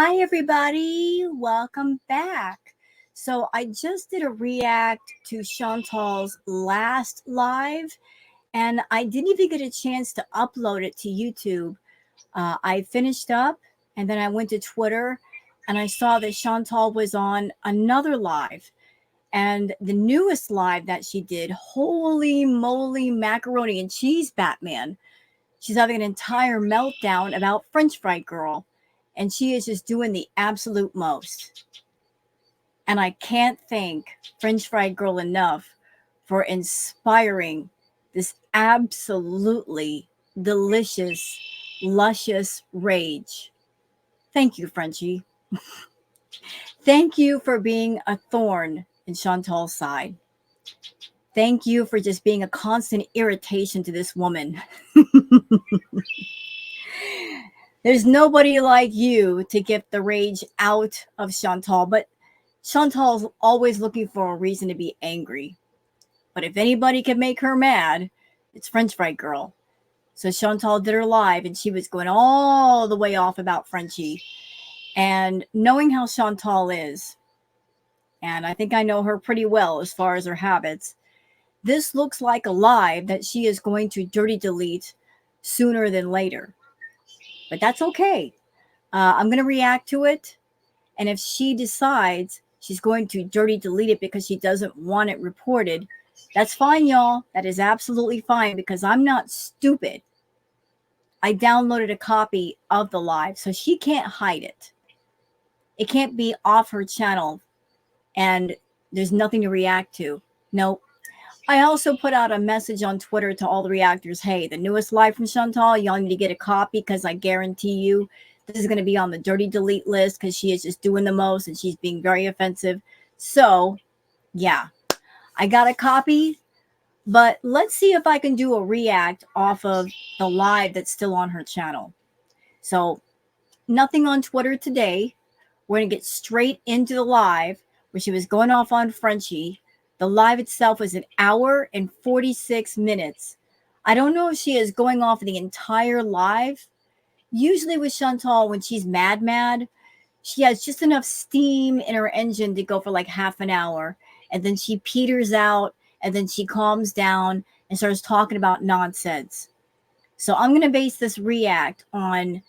Hi, everybody. Welcome back. So, I just did a react to Chantal's last live, and I didn't even get a chance to upload it to YouTube. I finished up, and then I went to Twitter, and I saw that Chantal was on another live. And the newest live that she did, holy moly, macaroni and cheese, Batman. She's having an entire meltdown about French Fry Girl, and she is just doing the absolute most. And I can't thank French Fry Girl enough for inspiring this absolutely delicious, luscious rage. Thank you, Frenchie. Thank you for being a thorn in Chantal's side. Thank you for just being a constant irritation to this woman. There's nobody like you to get the rage out of Chantal, but Chantal's always looking for a reason to be angry. But if anybody can make her mad, it's French Fry Girl. So Chantal did her live, and she was going all the way off about Frenchie. And knowing how Chantal is, and I think I know her pretty well as far as her habits, this looks like a live that she is going to dirty delete sooner than later. But that's okay. I'm going to react to it. And if she decides she's going to dirty delete it because she doesn't want it reported, that's fine, y'all. That is absolutely fine because I'm not stupid. I downloaded a copy of the live, so she can't hide it. It can't be off her channel and there's nothing to react to. Nope. I also put out a message on Twitter to all the reactors. Hey, the newest live from Chantal, y'all need to get a copy because I guarantee you this is going to be on the dirty delete list because she is just doing the most and she's being very offensive. So, yeah, I got a copy, but let's see if I can do a react off of the live that's still on her channel. So, nothing on Twitter today. We're going to get straight into the live where she was going off on Frenchie. The live itself was an hour and 46 minutes. I don't know if she is going off the entire live. Usually with Chantal, when she's mad, she has just enough steam in her engine to go for like half an hour. And then she peters out and then she calms down and starts talking about nonsense. So I'm going to base this react on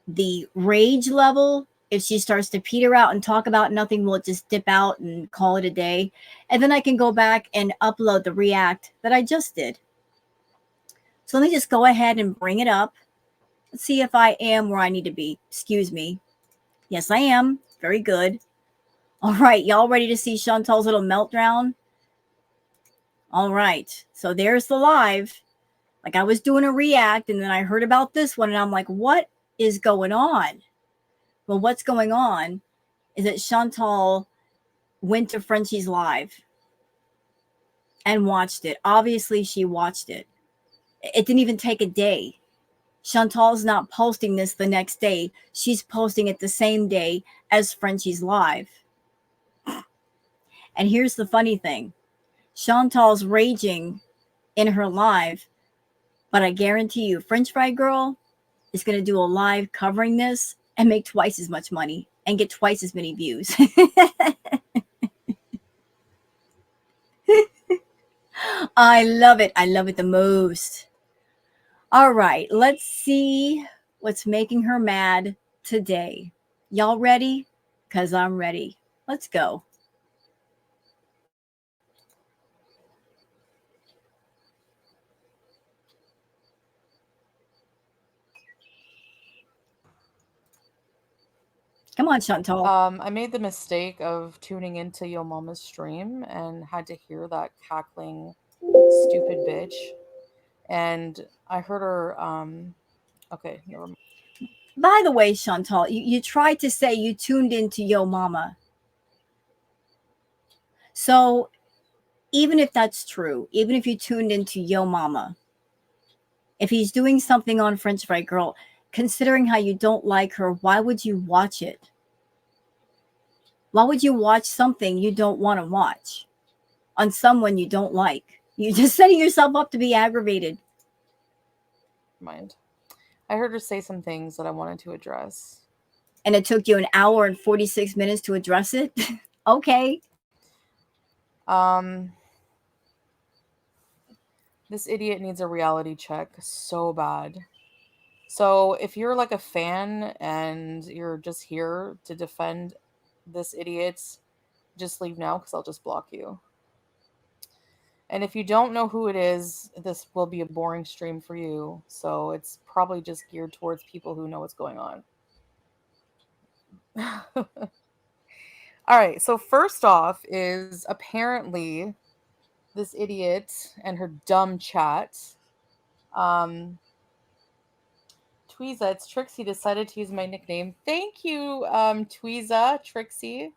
the rage level. If she starts to peter out and talk about nothing, we'll just dip out and call it a day. And then I can go back and upload the react that I just did. So let me just go ahead and bring it up. Let's see if I am where I need to be. Excuse me. Yes, I am. Very good. All right. Y'all ready to see Chantal's little meltdown? All right. So there's the live. Like I was doing a react and then I heard about this one and I'm like, what is going on? Well, what's going on is that Chantal went to Frenchie's live and watched it. Obviously, she watched it. It didn't even take a day. Chantal's not posting this the next day. She's posting it the same day as Frenchie's live. And here's the funny thing. Chantal's raging in her live, but I guarantee you, French Fry Girl is going to do a live covering this and make twice as much money and get twice as many views. I love it. I love it the most. All right, let's see what's making her mad today. Y'all ready? Because I'm ready. Let's go. Come on, Chantal. I made the mistake of tuning into Yo Mama's stream and had to hear that cackling stupid bitch. And I heard her okay, never mind. By the way, Chantal, you tried to say you tuned into Yo Mama. So even if that's true, even if you tuned into Yo Mama, if he's doing something on French Fry Girl, considering how you don't like her, why would you watch it? Why would you watch something you don't want to watch on someone you don't like? You're just setting yourself up to be aggravated. Mind. I heard her say some things that I wanted to address. and it took you an hour and 46 minutes to address it. Okay. Um, this idiot needs a reality check so bad. So if you're like a fan and you're just here to defend this idiot, just leave now because I'll just block you. And if you don't know who it is, this will be a boring stream for you. So it's probably just geared towards people who know what's going on. All right. So first off is apparently this idiot and her dumb chat. Um, Tweeza, it's Trixie decided to use my nickname. Thank you, Tweeza, Trixie.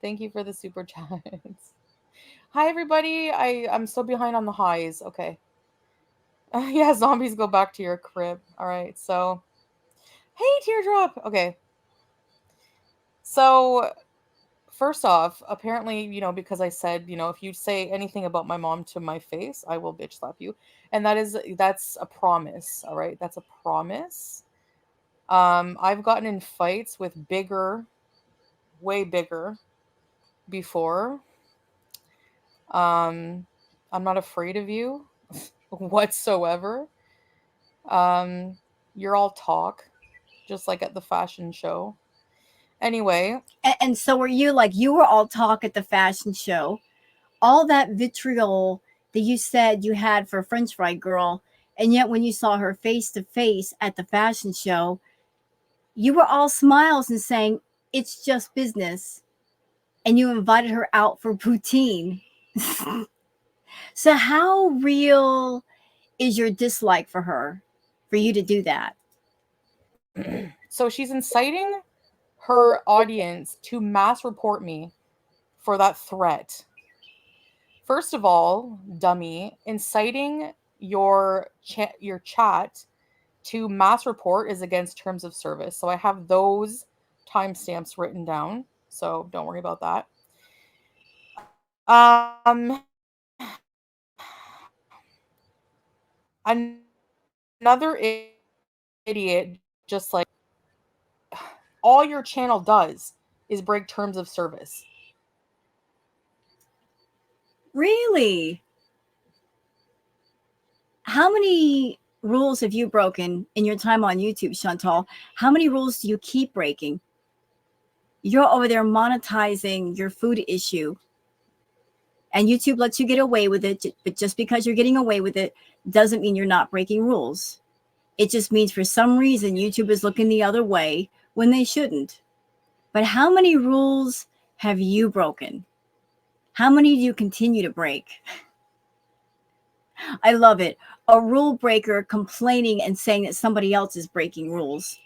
Thank you for the super chats. Hi, everybody. I'm so behind on the highs. Okay. Yeah, zombies go back to your crib. All right. So, hey, Teardrop. Okay. So, first off, apparently, because I said, if you say anything about my mom to my face, I will bitch slap you. And that's a promise. All right. That's a promise. I've gotten in fights with way bigger before. I'm not afraid of you whatsoever. Um, you're all talk, just like at the fashion show. Anyway, And so were you. Like, you were all talk at the fashion show. All that vitriol that you said you had for French Fry Girl, and yet when you saw her face to face at the fashion show, you were all smiles and saying, it's just business. And you invited her out for poutine. So, how real is your dislike for her for you to do that? so she's inciting her audience to mass report me for that threat. First of all, dummy, inciting your chat to mass report is against terms of service. So I have those timestamps written down. So don't worry about that. Another idiot, just like all your channel does is break terms of service. Really? How many rules have you broken in your time on YouTube, Shantal? How many rules do you keep breaking? You're over there monetizing your food issue, and YouTube lets you get away with it. But just because you're getting away with it doesn't mean you're not breaking rules. It just means for some reason YouTube is looking the other way when they shouldn't. But how many rules have you broken? How many do you continue to break? I love it. A rule breaker complaining and saying that somebody else is breaking rules.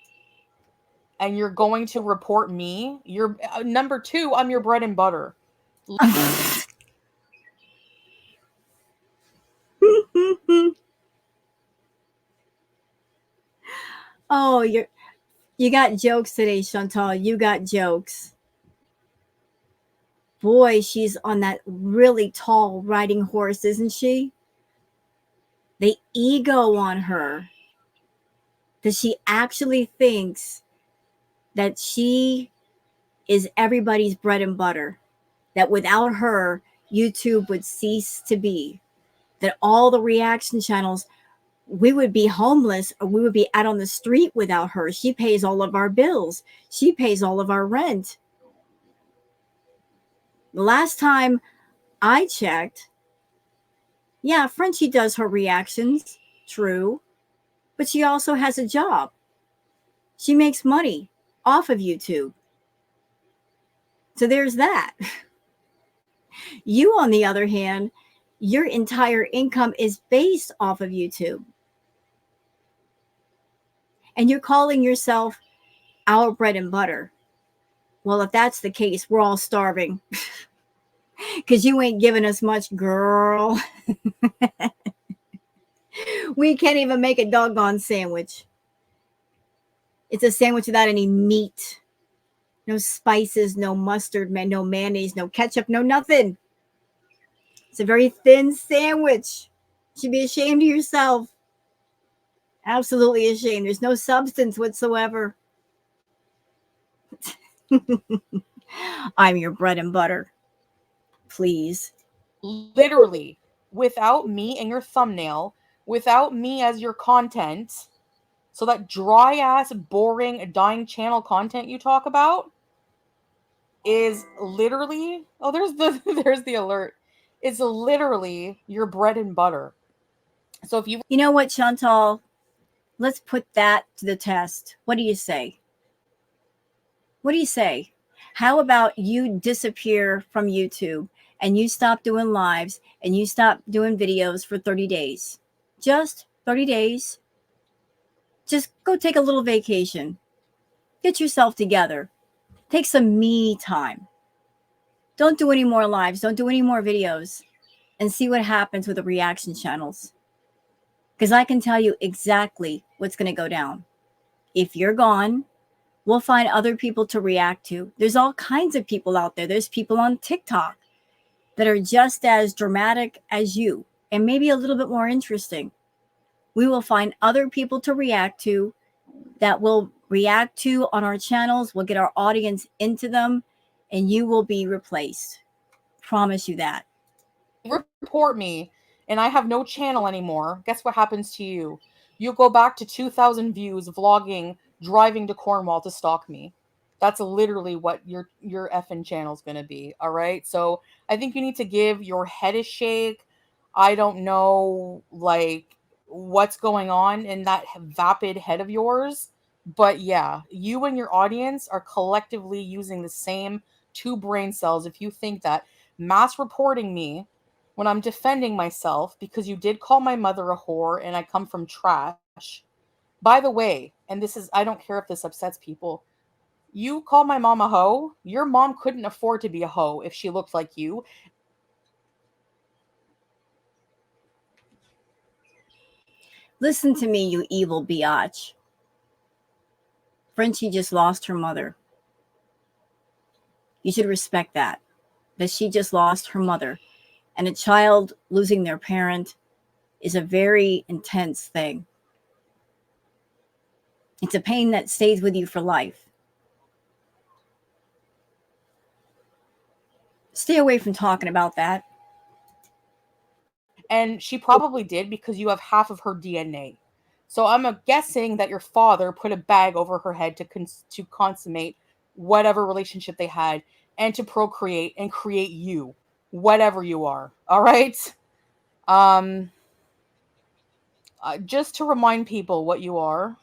And you're going to report me? You're number 2, I'm your bread and butter. Oh, you got jokes today, Chantal. You got jokes. Boy, she's on that really tall riding horse, isn't she? The ego on her. That she actually thinks that she is everybody's bread and butter. That without her, YouTube would cease to be. That all the reaction channels, we would be homeless or we would be out on the street without her. She pays all of our bills. She pays all of our rent. The last time I checked, yeah, Frenchie does her reactions, true, but she also has a job. She makes money off of YouTube. So there's that. You, on the other hand, your entire income is based off of YouTube. And you're calling yourself our bread and butter. Well, if that's the case, we're all starving. Because you ain't giving us much, girl. We can't even make a doggone sandwich. It's a sandwich without any meat. No spices, no mustard, no mayonnaise, no ketchup, no nothing. It's a very thin sandwich. You should be ashamed of yourself. Absolutely ashamed. There's no substance whatsoever. I'm your bread and butter. Please. Literally, without me and your thumbnail, without me as your content, so that dry ass, boring, dying channel content you talk about is literally, oh, there's the there's the alert. It's literally your bread and butter. So if you You know what, Chantal? Let's put that to the test. What do you say? What do you say? How about you disappear from YouTube and you stop doing lives and you stop doing videos for 30 days? Just 30 days. Just go take a little vacation. Get yourself together. Take some me time. Don't do any more lives. Don't do any more videos and see what happens with the reaction channels. Because I can tell you exactly what's going to go down. If you're gone, we'll find other people to react to. There's all kinds of people out there. There's people on TikTok that are just as dramatic as you and maybe a little bit more interesting. We will find other people to react to that will react to on our channels. We'll get our audience into them and you will be replaced. Promise you that. report me and I have no channel anymore, guess what happens to you? You go back to 2,000 views vlogging, driving to Cornwall to stalk me. That's literally what your effing channel's gonna be. All right. So I think you need to give your head a shake. I don't know like what's going on in that vapid head of yours. But yeah, you and your audience are collectively using the same two brain cells if you think that mass reporting me when I'm defending myself because you did call my mother a whore and I come from trash. By the way, and this is, I don't care if this upsets people, you call my mom a hoe. Your mom couldn't afford to be a hoe if she looked like you. Listen to me, you evil biatch. Frenchie just lost her mother. You should respect that she just lost her mother. And a child losing their parent is a very intense thing. It's a pain that stays with you for life. Stay away from talking about that. And she probably did because you have half of her DNA. So I'm guessing that your father put a bag over her head to consummate whatever relationship they had and to procreate and create you, whatever you are. All right. Um, just to remind people what you are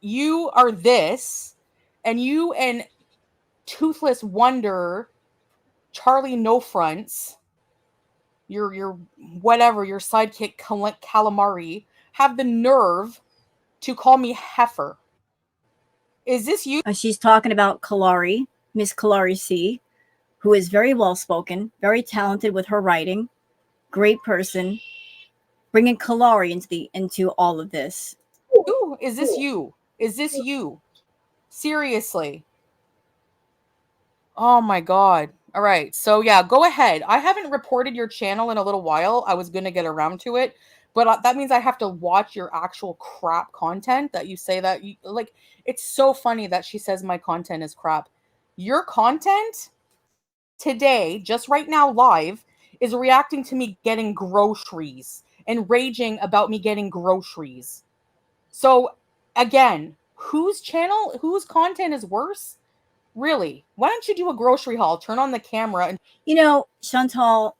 this, and you and Toothless Wonder, Charlie No Fronts, your whatever, your sidekick calamari, have the nerve to call me heifer. Is this you? She's talking about Kalari, Miss Kalari C, who is very well spoken, very talented with her writing, great person, bringing Kalari into all of this. Ooh, is this you? Is this you? Seriously. Oh my god. All right. So yeah, go ahead. I haven't reported your channel in a little while. I was going to get around to it, but that means I have to watch your actual crap content that you say that you like. It's so funny that she says my content is crap. Your content today, just right now live, is reacting to me getting groceries and raging about me getting groceries. So again, whose content is worse? Really? Why don't you do a grocery haul? Turn on the camera and You know, Chantal,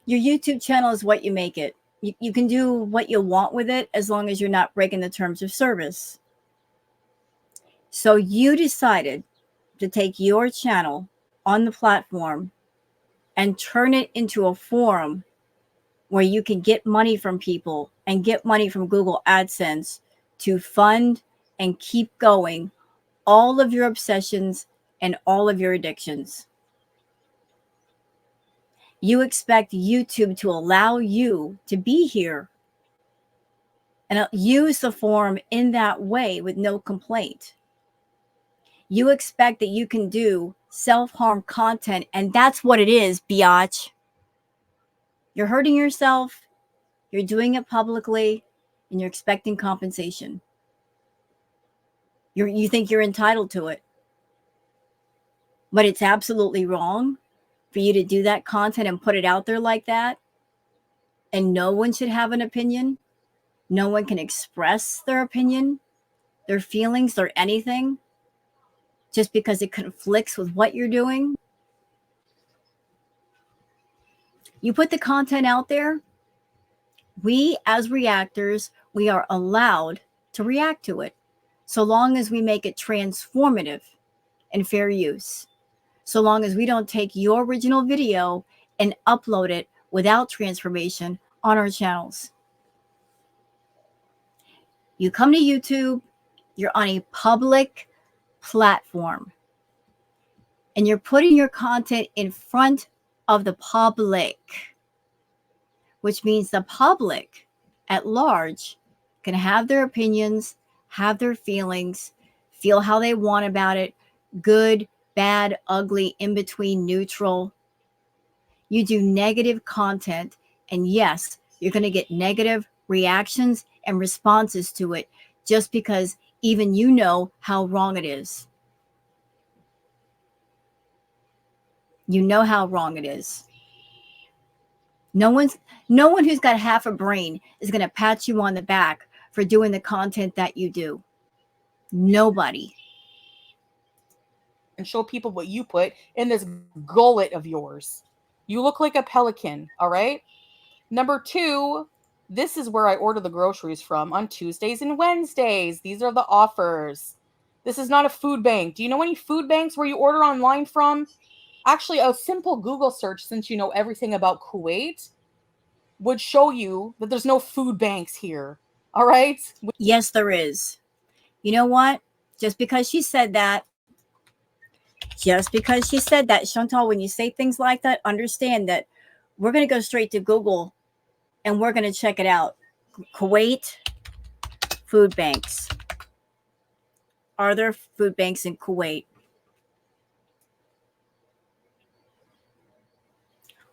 your YouTube channel is what you make it. You can do what you want with it as long as you're not breaking the terms of service. So you decided to take your channel on the platform and turn it into a forum where you can get money from people and get money from Google AdSense to fund and keep going all of your obsessions and all of your addictions. You expect YouTube to allow you to be here and use the forum in that way with no complaint. You expect that you can do self-harm content, and that's what it is, biatch. You're hurting yourself, you're doing it publicly, and you're expecting compensation. You think you're entitled to it. But it's absolutely wrong for you to do that content and put it out there like that. And no one should have an opinion. No one can express their opinion, their feelings, their anything, just because it conflicts with what you're doing. You put the content out there, we as reactors, we are allowed to react to it, so long as we make it transformative and fair use. So long as we don't take your original video and upload it without transformation on our channels. You come to YouTube, you're on a public platform, and you're putting your content in front of the public, which means the public at large can have their opinions, have their feelings, feel how they want about it, good, bad, ugly, in between, neutral. You do negative content, and yes, you're going to get negative reactions and responses to it just because even you know how wrong it is. You know how wrong it is. No one who's got half a brain is going to pat you on the back for doing the content that you do. Nobody. And show people what you put in this gullet of yours. You look like a pelican, all right? Number 2, this is where I order the groceries from on Tuesdays and Wednesdays. These are the offers. This is not a food bank. Do you know any food banks where you order online from? Actually, a simple Google search, since you know everything about Kuwait, would show you that there's no food banks here. All right? Yes, there is. You know what? Just because she said that, Chantal, when you say things like that, understand that we're going to go straight to Google and we're going to check it out. Kuwait food banks. Are there food banks in Kuwait?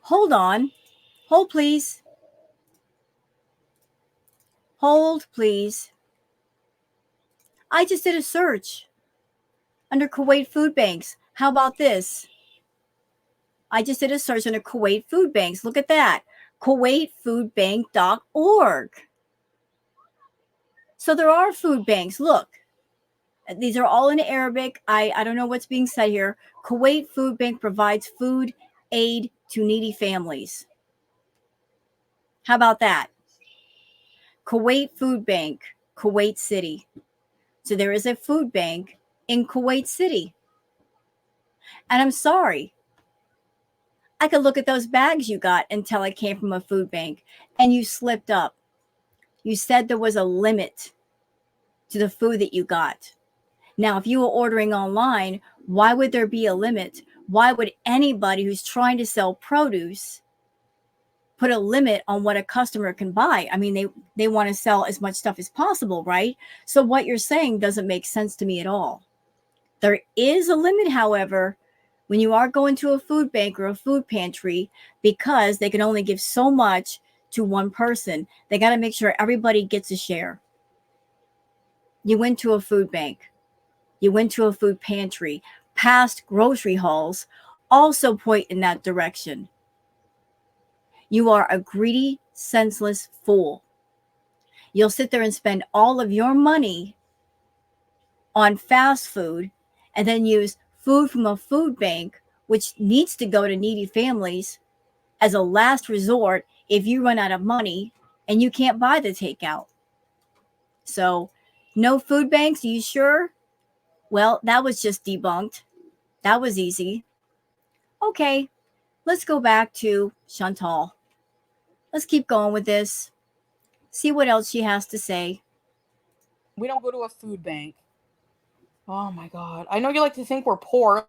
Hold on. Hold, please. Hold, please. I just did a search under Kuwait food banks. How about this? I just did a search under Kuwait food banks. Look at that. KuwaitFoodBank.org. So there are food banks. Look, these are all in Arabic. I don't know what's being said here. Kuwait Food Bank provides food aid to needy families. How about that? Kuwait Food Bank, Kuwait City. So there is a food bank in Kuwait City. And I'm sorry, I could look at those bags you got and tell it came from a food bank, and you slipped up. You said there was a limit to the food that you got. Now, if you were ordering online, why would there be a limit? Why would anybody who's trying to sell produce put a limit on what a customer can buy? I mean, they want to sell as much stuff as possible, right? So what you're saying doesn't make sense to me at all. There is a limit, however, when you are going to a food bank or a food pantry, because they can only give so much to one person. They got to make sure everybody gets a share. You went to a food bank. You went to a food pantry. Past grocery hauls also point in that direction. You are a greedy, senseless fool. You'll sit there and spend all of your money on fast food and then use food from a food bank, which needs to go to needy families, as a last resort if you run out of money and you can't buy the takeout. So, no food banks, are you sure? Well, that was just debunked. That was easy. Okay, let's go back to Shantal. Let's keep going with this. See what else she has to say. We don't go to a food bank. Oh my God. I know you like to think we're poor.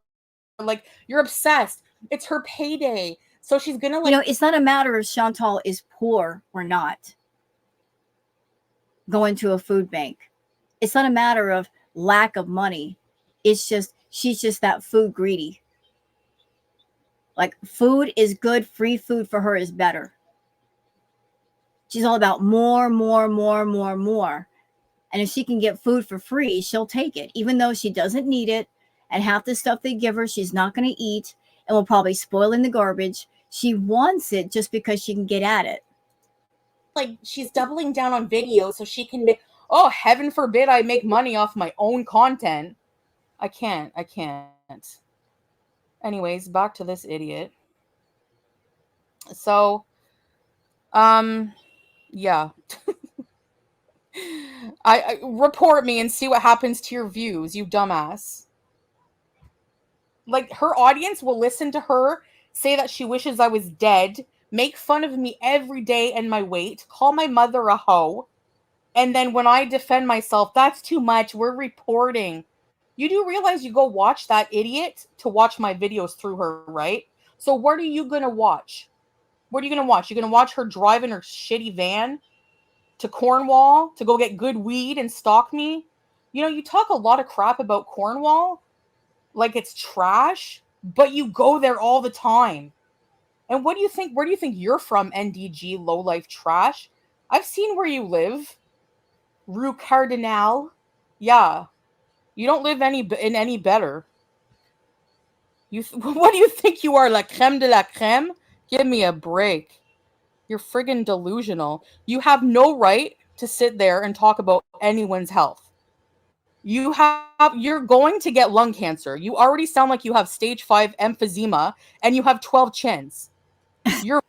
Like, you're obsessed. It's her payday. So she's going to, like. You know, it's not a matter of Shantal is poor or not going to a food bank. It's not a matter of lack of money. It's just, she's just that food greedy. Like, food is good. Free food for her is better. She's all about more, more, more, more, more. And if she can get food for free, she'll take it, even though she doesn't need it. And half the stuff they give her, she's not going to eat and will probably spoil in the garbage. She wants it just because she can get at it. Like she's doubling down on videos so she can make, oh, heaven forbid I make money off my own content. I can't. Anyways, back to this idiot. So, um, yeah. I report me and see what happens to your views, you dumbass. Like her audience will listen to her say that she wishes I was dead, make fun of me every day and my weight, call my mother a hoe, and then when I defend myself, that's too much. We're reporting. You do realize you go watch that idiot to watch my videos through her, right? So what are you gonna watch? What are you gonna watch? You're gonna watch her driving her shitty van to Cornwall to go get good weed and stalk me? You know, you talk a lot of crap about Cornwall like it's trash, but you go there all the time. And what do you think? Where do you think you're from, NDG low life trash? I've seen where you live. Rue Cardinal. Yeah, you don't live in any better. What do you think you are, la creme de la creme? Give me a break. You're friggin' delusional. You have no right to sit there and talk about anyone's health. You're going to get lung cancer. You already sound like you have stage 5 emphysema and you have 12 chins. You're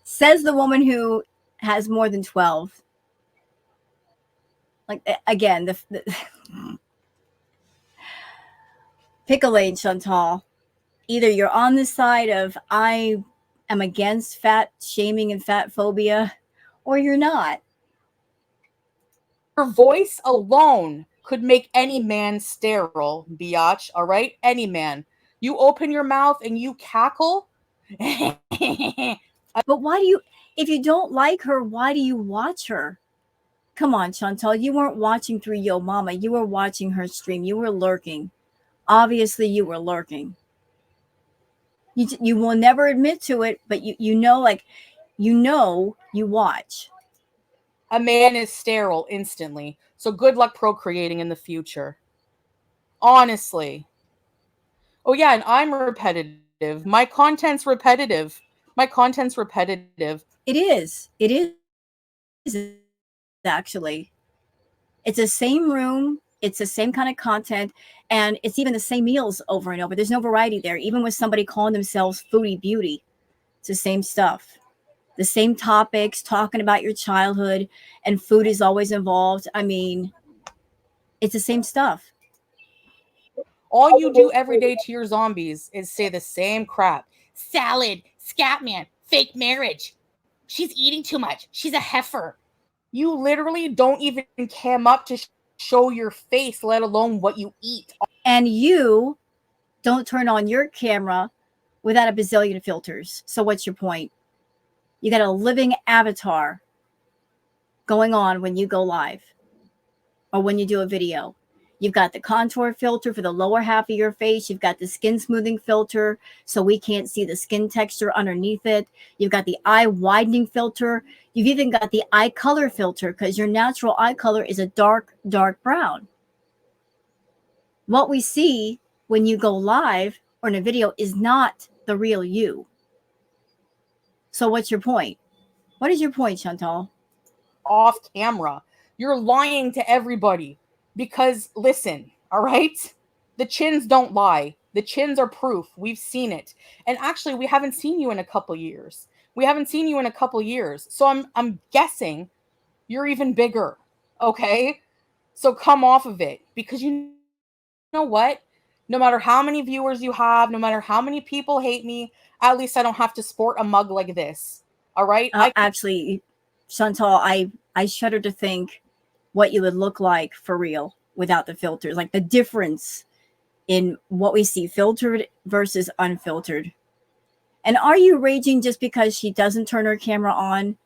Says the woman who has more than 12. Like, again, the pick a lane, Chantal. Either you're on the side of I am against fat shaming and fat phobia, or you're not. your voice alone could make any man sterile, biatch, all right? Any man. You open your mouth and you cackle. But why do you, if you don't like her, why do you watch her? Come on, Chantal. You weren't watching through Yo Mama. You were watching her stream. You were lurking. Obviously, you were lurking. You will never admit to it, but you know, like, you watch. A man is sterile instantly. So good luck procreating in the future. Honestly. Oh yeah, and I'm repetitive. My content's repetitive. My content's repetitive. It is. It is actually. It's the same room. It's the same kind of content, and it's even the same meals over and over. There's no variety there. Even with somebody calling themselves Foodie Beauty, it's the same stuff. The same topics, talking about your childhood, and food is always involved. I mean, it's the same stuff. All you do every day to your zombies is say the same crap. Salad, Scatman, fake marriage. She's eating too much. She's a heifer. You literally don't even cam up to show your face, let alone what you eat. And you don't turn on your camera without a bazillion filters. So what's your point? You got a living avatar going on when you go live or when you do a video. You've got the contour filter for the lower half of your face. You've got the skin smoothing filter so we can't see the skin texture underneath it. You've got the eye widening filter. You've even got the eye color filter because your natural eye color is a dark, dark brown. What we see when you go live or in a video is not the real you. So what's your point? What is your point, Chantal? Off camera. You're lying to everybody. Because, listen, all right? The chins don't lie. The chins are proof. We've seen it. And actually, we haven't seen you in a couple years. So I'm guessing you're even bigger. Okay? So come off of it. Because you know what? No matter how many viewers you have, no matter how many people hate me, at least I don't have to sport a mug like this. All right? Actually, Chantal, I shudder to think what you would look like for real without the filters, like the difference in what we see filtered versus unfiltered. And are you raging just because she doesn't turn her camera on?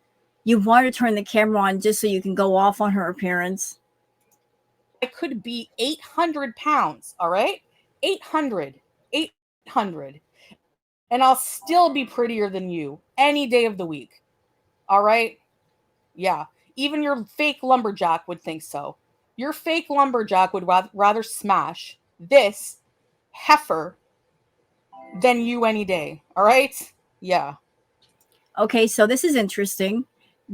You want to turn the camera on just so you can go off on her appearance? I could be 800 pounds, all right? 800. 800. And I'll still be prettier than you any day of the week. All right? Yeah. Even your fake lumberjack would think so. Your fake lumberjack would rather smash this heifer than you any day. All right? Yeah. Okay, so this is interesting.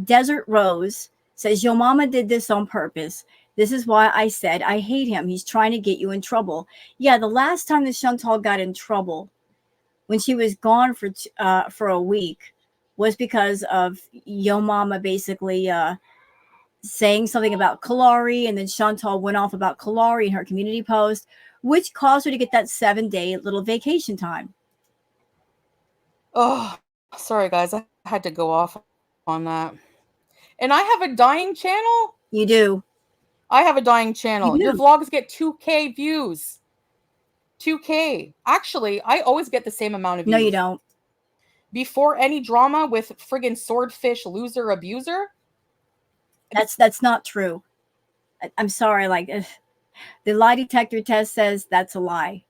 Desert Rose says, Yo mama did this on purpose. This is why I said I hate him. He's trying to get you in trouble. Yeah, the last time that Chantal got in trouble when she was gone for a week was because of Yo mama basically saying something about Kalari, and then Chantal went off about Kalari in her community post, which caused her to get that 7-day little vacation time. Oh, sorry guys. I had to go off on that. And I have a dying channel? You do. I have a dying channel. You Your do. vlogs get 2K views. 2K. Actually, I always get the same amount of views. No, you don't. Before any drama with friggin' swordfish loser abuser. That's not true. I'm sorry. Like the lie detector test says that's a lie.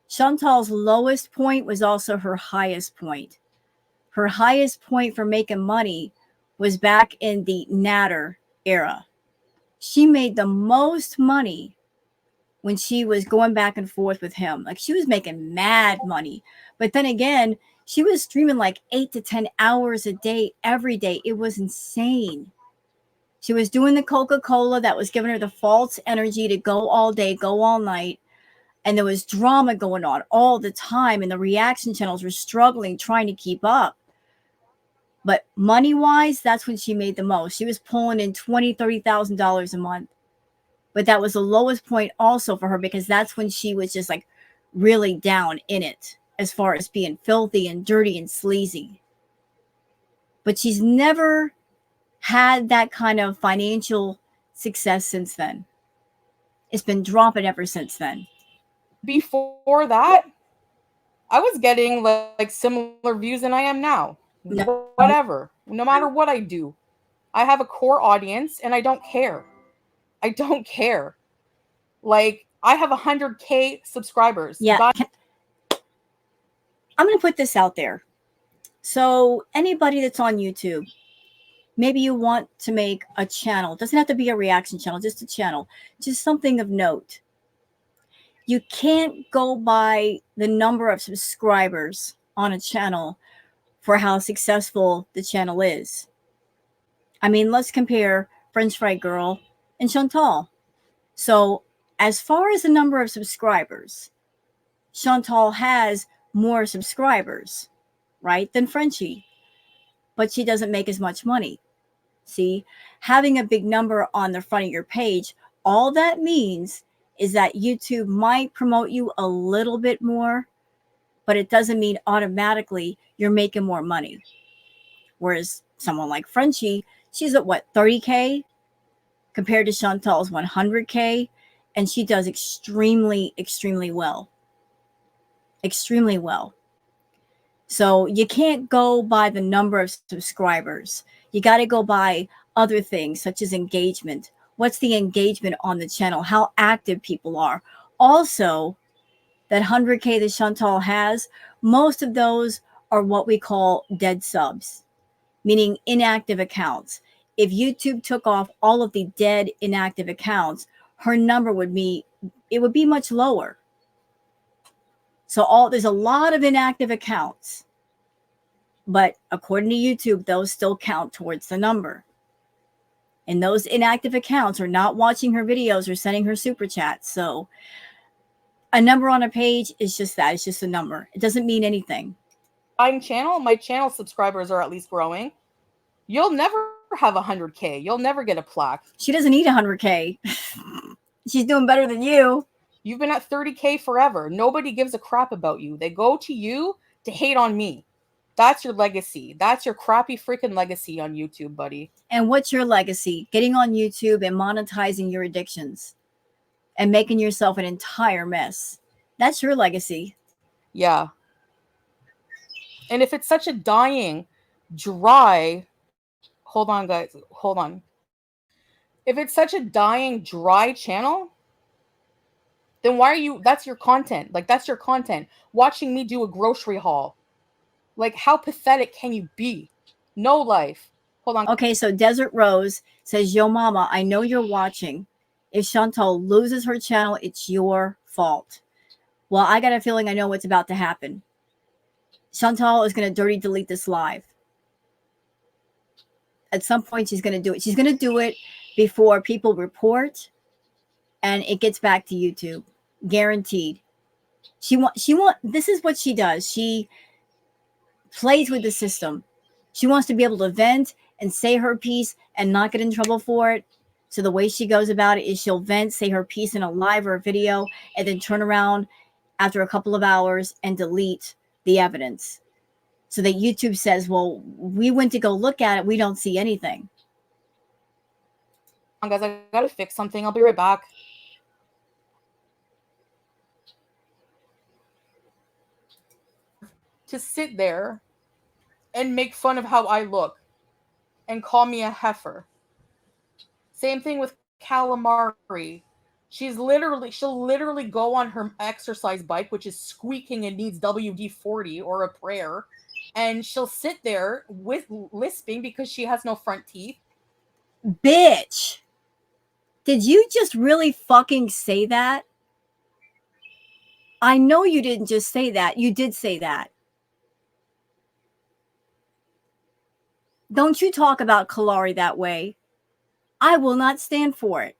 Chantal's lowest point was also her highest point. Her highest point for making money was back in the Natter era. She made the most money when she was going back and forth with him. Like she was making mad money. But then again, she was streaming like 8 to 10 hours a day, every day. It was insane. She was doing the Coca-Cola that was giving her the false energy to go all day, go all night. And there was drama going on all the time. And the reaction channels were struggling, trying to keep up. But money-wise, that's when she made the most. She was pulling in $20,000, $30,000 a month. But that was the lowest point also for her because that's when she was just like really down in it as far as being filthy and dirty and sleazy. But she's never had that kind of financial success since then. It's been dropping ever since then. Before that, I was getting like similar views than I am now. No. Whatever. No matter what I do. I have a core audience and I don't care. I don't care. Like, I have 100K subscribers. Yeah. I'm going to put this out there. So anybody that's on YouTube, maybe you want to make a channel. It doesn't have to be a reaction channel, just a channel. Just something of note. You can't go by the number of subscribers on a channel for how successful the channel is. I mean, let's compare French Fry Girl and Shantal. So as far as the number of subscribers, Shantal has more subscribers, right, than Frenchie. But she doesn't make as much money. See, having a big number on the front of your page, all that means is that YouTube might promote you a little bit more, but it doesn't mean automatically you're making more money. Whereas someone like Frenchie, she's at what, 30K compared to Chantal's 100K, and she does extremely, extremely well. Extremely well. So you can't go by the number of subscribers. You got to go by other things such as engagement. What's the engagement on the channel? How active people are. Also, that 100K that Chantal has, most of those are what we call dead subs, meaning inactive accounts. If YouTube took off all of the dead inactive accounts, her number would be much lower. So there's a lot of inactive accounts. But according to YouTube, those still count towards the number. And those inactive accounts are not watching her videos or sending her super chats. So a number on a page is just that. It's just a number. It doesn't mean anything. My channel subscribers are at least growing. You'll never have 100K. You'll never get a plaque. She doesn't need 100K. She's doing better than you. You've been at 30K forever. Nobody gives a crap about you. They go to you to hate on me. That's your legacy. That's your crappy freaking legacy on YouTube, buddy. And what's your legacy? Getting on YouTube and monetizing your addictions and making yourself an entire mess. That's your legacy. Yeah. And if it's such a dying, dry... Hold on, guys. Hold on. If it's such a dying, dry channel, then why are you... That's your content. Like, that's your content. Watching me do a grocery haul. Like, how pathetic can you be? No life. Hold on. Okay, so Desert Rose says, Yo, mama, I know you're watching. If Chantal loses her channel, it's your fault. Well, I got a feeling I know what's about to happen. Chantal is going to dirty delete this live. At some point, she's going to do it. She's going to do it before people report and it gets back to YouTube. Guaranteed. This is what she does. She plays with the system. She wants to be able to vent and say her piece and not get in trouble for it. So the way she goes about it is she'll vent, say her piece in a live or a video, and then turn around after a couple of hours and delete the evidence. So that YouTube says, well, we went to go look at it. We don't see anything. Guys, I gotta fix something. I'll be right back. To sit there and make fun of how I look and call me a heifer. Same thing with calamari. She'll literally go on her exercise bike, which is squeaking and needs WD-40 or a prayer, and she'll sit there with lisping because she has no front teeth. Bitch. Did you just really fucking say that? I know you didn't just say that. You did say that. Don't you talk about Kalari that way. I will not stand for it.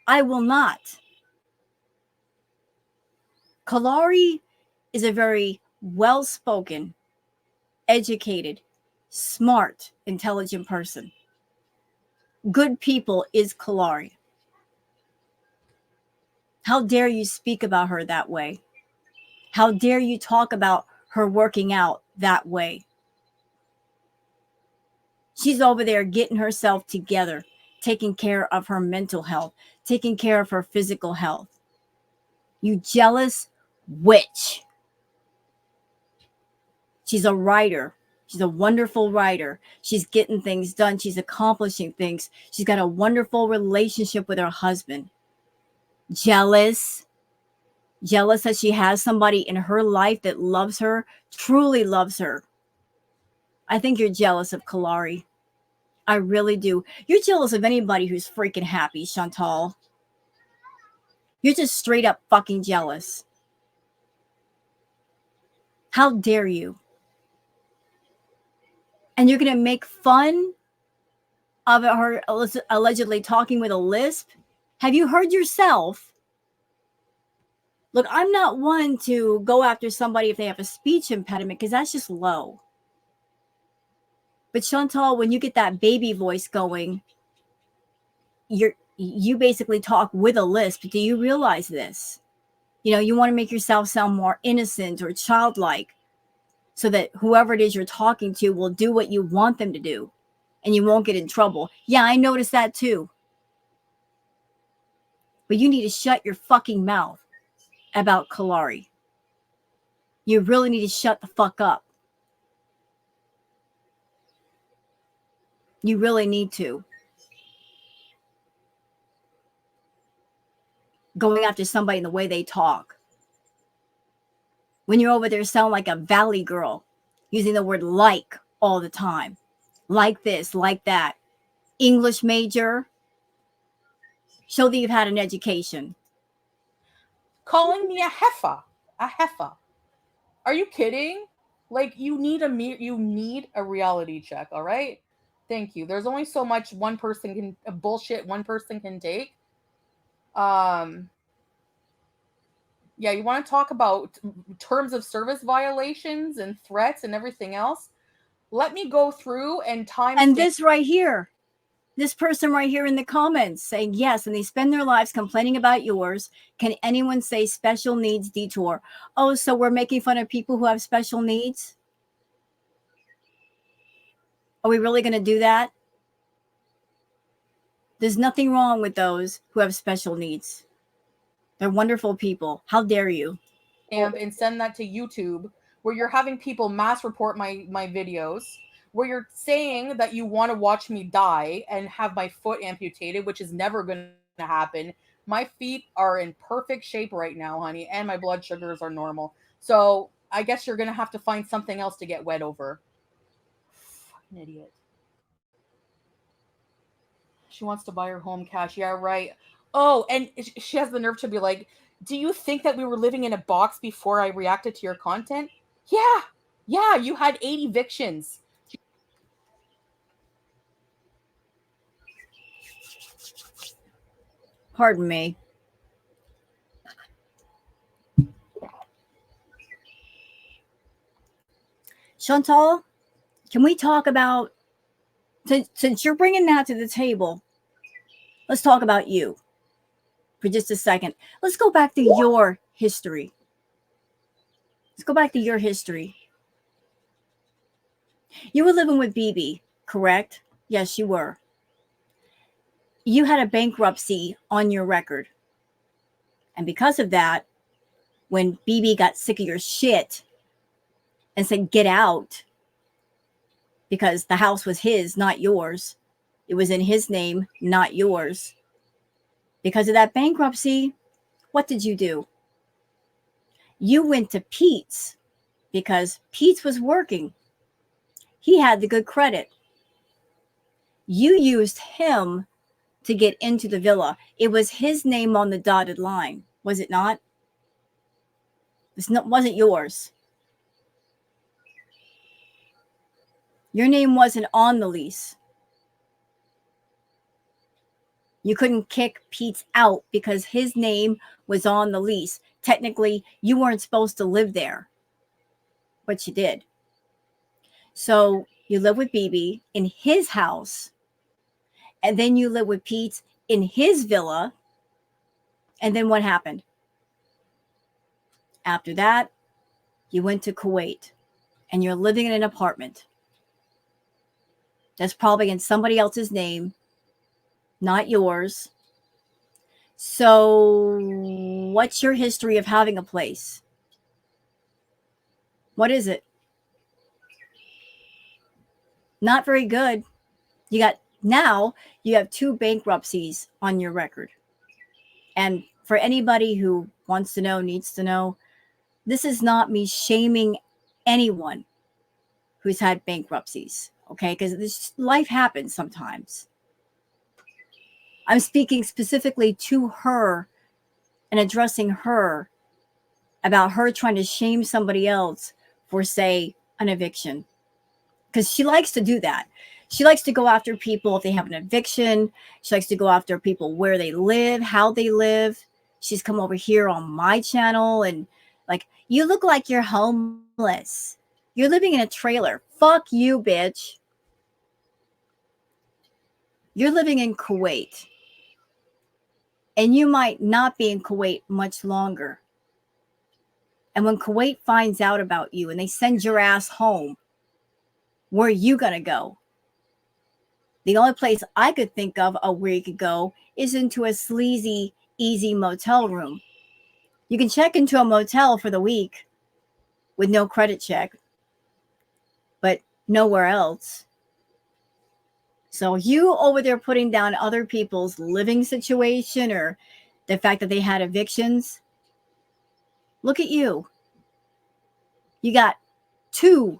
I will not. Kalari is a very well-spoken, educated, smart, intelligent person. Good people is Kalari. How dare you speak about her that way? How dare you talk about her working out that way? She's over there getting herself together, taking care of her mental health, taking care of her physical health. You jealous witch. She's a writer. She's a wonderful writer. She's getting things done. She's accomplishing things. She's got a wonderful relationship with her husband. Jealous. Jealous that she has somebody in her life that loves her, truly loves her. I think you're jealous of Kalari. I really do. You're jealous of anybody who's freaking happy, Shantal. You're just straight up fucking jealous. How dare you? And you're going to make fun of her allegedly talking with a lisp? Have you heard yourself? Look, I'm not one to go after somebody if they have a speech impediment because that's just low. But Chantal, when you get that baby voice going, you basically talk with a lisp. Do you realize this? You know, you want to make yourself sound more innocent or childlike so that whoever it is you're talking to will do what you want them to do and you won't get in trouble. Yeah, I noticed that too. But you need to shut your fucking mouth about Kalari. You really need to shut the fuck up. You really need to. Going after somebody in the way they talk. When you're over there sound like a valley girl, using the word like all the time. Like this, like that. English major. Show that you've had an education. Calling me a heifer. A heifer. Are you kidding? Like, you need a reality check, all right? Thank you. There's only so much one person can bullshit one person can take. Yeah, you want to talk about terms of service violations and threats and everything else? Let me go through and And this right here, this person right here in the comments saying yes, and they spend their lives complaining about yours. Can anyone say special needs detour? Oh, so we're making fun of people who have special needs? Are we really going to do that? There's nothing wrong with those who have special needs. They're wonderful people. How dare you? And send that to YouTube, where you're having people mass report my videos, where you're saying that you want to watch me die and have my foot amputated, which is never going to happen. My feet are in perfect shape right now, honey, and my blood sugars are normal. So I guess you're going to have to find something else to get wet over. Fucking idiot. She wants to buy her home cash. Yeah, right. Oh, and she has the nerve to be like, "Do you think that we were living in a box before I reacted to your content?" Yeah. Yeah, you had 8 evictions. Pardon me. Chantal, can we talk about, since you're bringing that to the table, let's talk about you for just a second. Let's go back to your history. Let's go back to your history. You were living with BB, correct? Yes, you were. You had a bankruptcy on your record. And because of that, when BB got sick of your shit and said, get out, because the house was his, not yours, it was in his name, not yours. Because of that bankruptcy, what did you do? You went to Pete's because Pete's was working. He had the good credit. You used him to get into the villa. It was his name on the dotted line, was it not? Wasn't yours. Your name wasn't on the lease. You couldn't kick Pete's out because his name was on the lease. Technically, you weren't supposed to live there, but you did. So you live with BB in his house, and then you live with Pete's in his villa. And then what happened? After that, you went to Kuwait and you're living in an apartment that's probably in somebody else's name, not yours. So, what's your history of having a place? What is it? Not very good. You have 2 bankruptcies on your record. And for anybody who wants to know, needs to know, this is not me shaming anyone who's had bankruptcies, okay? Because this life happens sometimes. I'm speaking specifically to her and addressing her about her trying to shame somebody else for, say, an eviction. Because she likes to do that. She likes to go after people if they have an eviction. She likes to go after people where they live, how they live. She's come over here on my channel and like, you look like you're homeless. You're living in a trailer. Fuck you, bitch. You're living in Kuwait. And you might not be in Kuwait much longer. And when Kuwait finds out about you and they send your ass home, where are you going to go? The only place I could think of where you could go is into a sleazy, easy motel room. You can check into a motel for the week with no credit check, but nowhere else. So you over there putting down other people's living situation or the fact that they had evictions, look at you. You got 2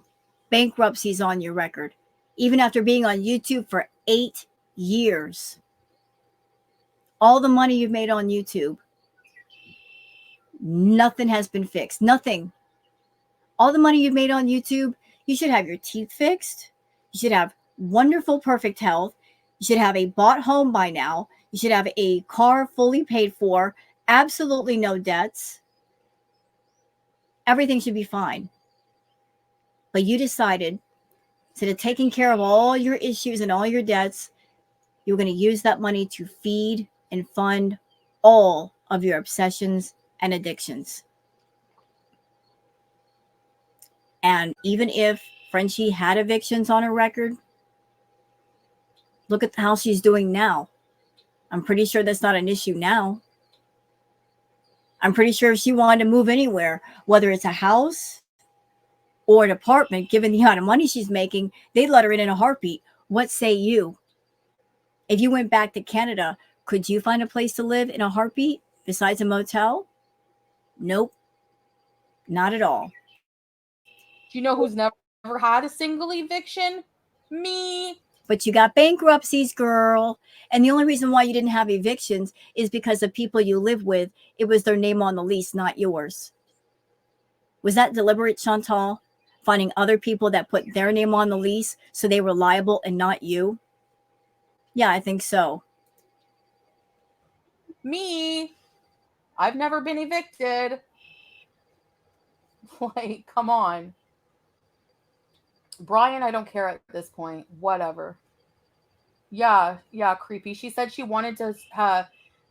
bankruptcies on your record, even after being on YouTube for 8 years. All the money you've made on YouTube, nothing has been fixed. Nothing. All the money you've made on YouTube, you should have your teeth fixed. You should have wonderful, perfect health. You should have a bought home by now. You should have a car fully paid for, absolutely no debts. Everything should be fine. But you decided, instead of taking care of all your issues and all your debts, you're going to use that money to feed and fund all of your obsessions and addictions. And even if Frenchie had evictions on her record, look at how she's doing now. I'm pretty sure that's not an issue now. I'm pretty sure if she wanted to move anywhere, whether it's a house or an apartment, given the amount of money she's making, they'd let her in a heartbeat. What say you? If you went back to Canada, could you find a place to live in a heartbeat besides a motel? Nope, not at all. Do you know who's never had a single eviction? Me. But you got bankruptcies, girl. And the only reason why you didn't have evictions is because the people you live with, it was their name on the lease, not yours. Was that deliberate, Chantal? Finding other people that put their name on the lease so they were liable and not you? Yeah, I think so. Me, I've never been evicted. Like, come on. Brian, I don't care at this point. Whatever. Yeah, yeah, creepy. She said she wanted to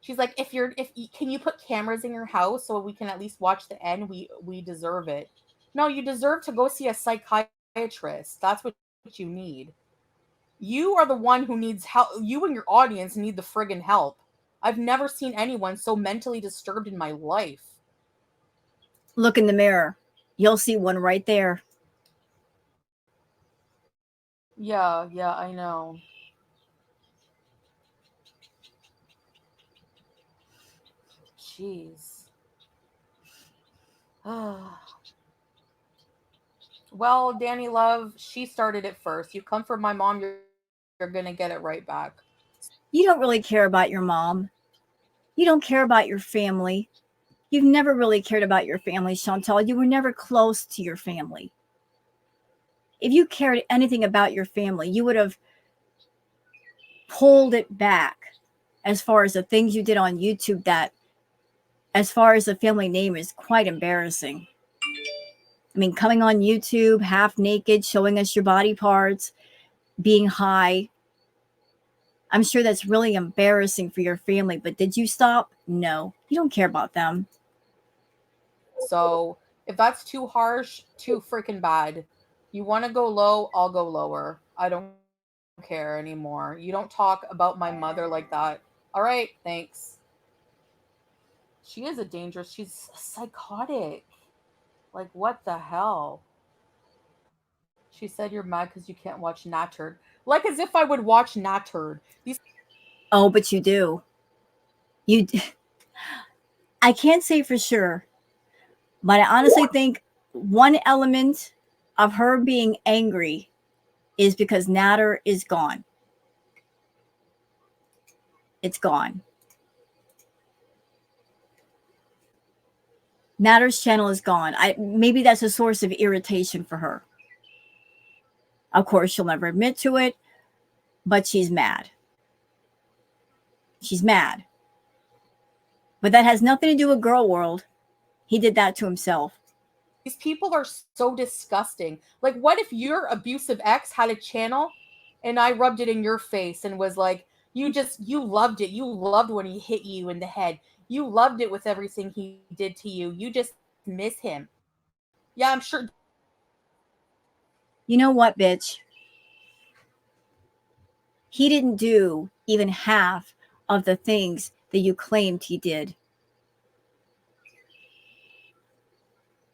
she's like, can you put cameras in your house so we can at least watch the end? We deserve it. No, you deserve to go see a psychiatrist. That's what you need. You are the one who needs help. You and your audience need the friggin' help. I've never seen anyone so mentally disturbed in my life. Look in the mirror. You'll see one right there. Yeah, yeah, I know. Jeez. Well, Danny Love, she started it first. You come for my mom, you're gonna get it right back. You don't really care about your mom. You don't care about your family. You've never really cared about your family, Chantal. You were never close to your family. If you cared anything about your family, you would have pulled it back as far as the things you did on YouTube that, as far as the family name, is quite embarrassing. I mean, coming on YouTube half naked, showing us your body parts, being high. I'm sure that's really embarrassing for your family, but did you stop? No, you don't care about them. So if that's too harsh, too freaking bad, you want to go low, I'll go lower. I don't care anymore. You don't talk about my mother like that. All right, thanks. She is a dangerous, she's psychotic. Like, what the hell? She said you're mad because you can't watch Nattered. Like as if I would watch Nattered. These Oh, but you do. You, I can't say for sure, but I honestly think one element of her being angry is because Natter is gone. It's gone. Natter's channel is gone. Maybe that's a source of irritation for her. Of course, she'll never admit to it, but she's mad. She's mad. But that has nothing to do with Girl World. He did that to himself. people are so disgusting. Like, what if your abusive ex had a channel and I rubbed it in your face and was like, you loved it. You loved when he hit you in the head. You loved it with everything he did to you. You just miss him. Yeah, I'm sure. You know what, bitch? He didn't do even half of the things that you claimed he did.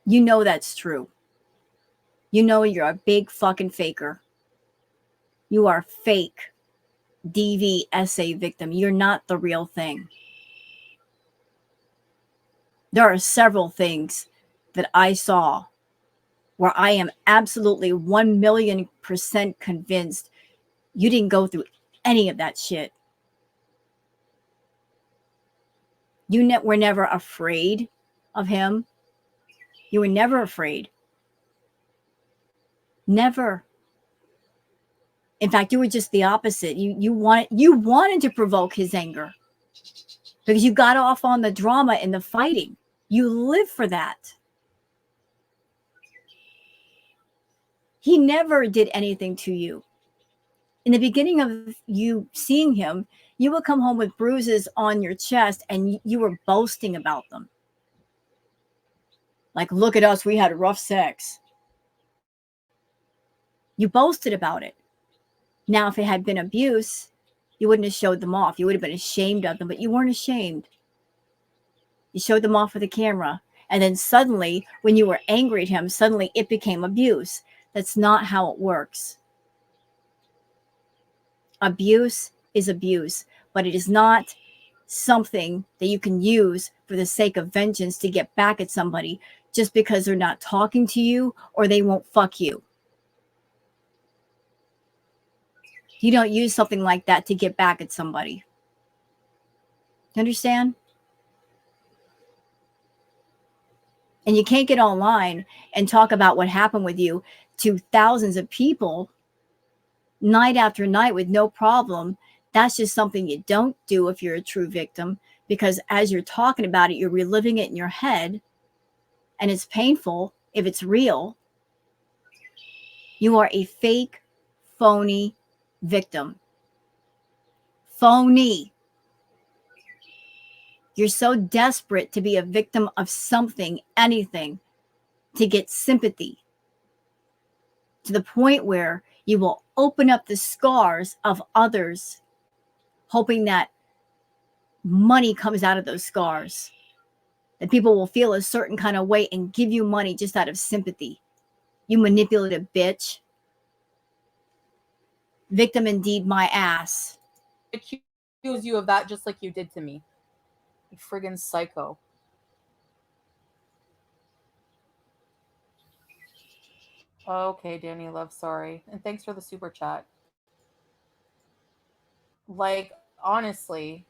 You know that's true. You know you're a big fucking faker. You are fake DVSA victim. You're not the real thing. There are several things that I saw where I am absolutely 1,000,000% convinced you didn't go through any of that shit. You were never afraid of him. You were never afraid. Never. In fact, you were just the opposite. You wanted to provoke his anger because you got off on the drama and the fighting. You live for that. He never did anything to you. In the beginning of you seeing him, you would come home with bruises on your chest and you were boasting about them. Like, look at us, we had rough sex. You boasted about it. Now, if it had been abuse, you wouldn't have showed them off. You would have been ashamed of them, but you weren't ashamed. You showed them off with a camera. And then suddenly, when you were angry at him, suddenly it became abuse. That's not how it works. Abuse is abuse, but it is not something that you can use for the sake of vengeance to get back at somebody just because they're not talking to you or they won't fuck you. You don't use something like that to get back at somebody. You understand? And you can't get online and talk about what happened with you to thousands of people night after night with no problem. That's just something you don't do if you're a true victim, because as you're talking about it, you're reliving it in your head, and it's painful if it's real. You are a fake, phony victim. Phony. You're so desperate to be a victim of something, anything, to get sympathy, to the point where you will open up the scars of others, hoping that money comes out of those scars, that people will feel a certain kind of way and give you money just out of sympathy. You manipulative bitch. Victim indeed, my ass. Accuse you of that just like you did to me. You friggin' psycho. Okay, Danny Love, sorry. And thanks for the super chat. Like, honestly,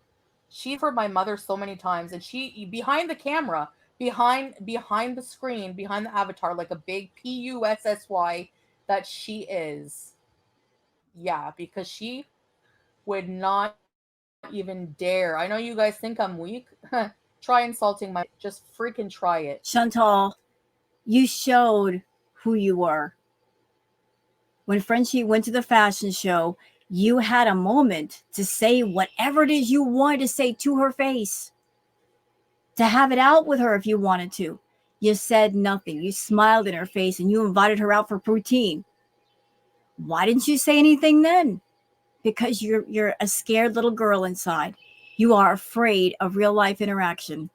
she for my mother so many times, and she behind the camera, behind the screen, behind the avatar, like a big PUSSY that she is. Yeah, because she would not even dare. I know you guys think I'm weak. Try insulting my mother. Just freaking try it. Shantal, you showed who you were. When Frenchie went to the fashion show, you had a moment to say whatever it is you wanted to say to her face, to have it out with her if you wanted to. You said nothing. You smiled in her face and you invited her out for poutine. Why didn't you say anything then? Because you're a scared little girl inside. You are afraid of real life interaction.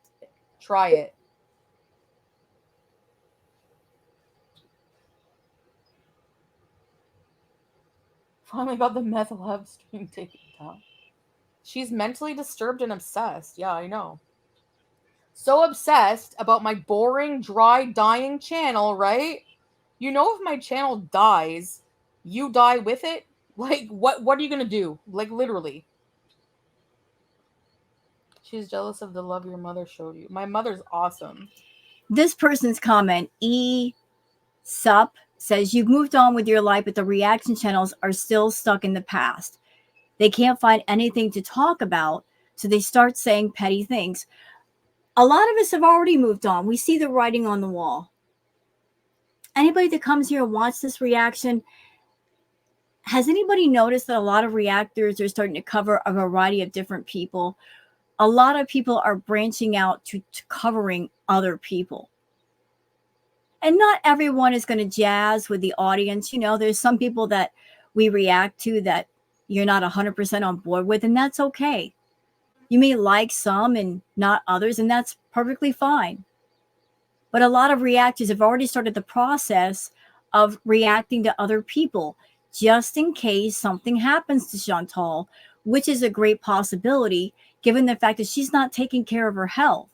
Try it. Finally got the meth lab stream taken down. She's mentally disturbed and obsessed. Yeah, I know. So obsessed about my boring, dry, dying channel, right? You know, if my channel dies, you die with it? Like, what are you gonna do? Like, literally. She's jealous of the love your mother showed you. My mother's awesome. This person's comment, Sup, says you've moved on with your life, but the reaction channels are still stuck in the past. They can't find anything to talk about, so they start saying petty things. A lot of us have already moved on. We see the writing on the wall. Anybody that comes here and watches this reaction, has anybody noticed that a lot of reactors are starting to cover a variety of different people? A lot of people are branching out to covering other people. And not everyone is going to jazz with the audience. You know, there's some people that we react to that you're not 100% on board with, and that's okay. You may like some and not others, and that's perfectly fine. But a lot of reactors have already started the process of reacting to other people just in case something happens to Chantal, which is a great possibility given the fact that she's not taking care of her health.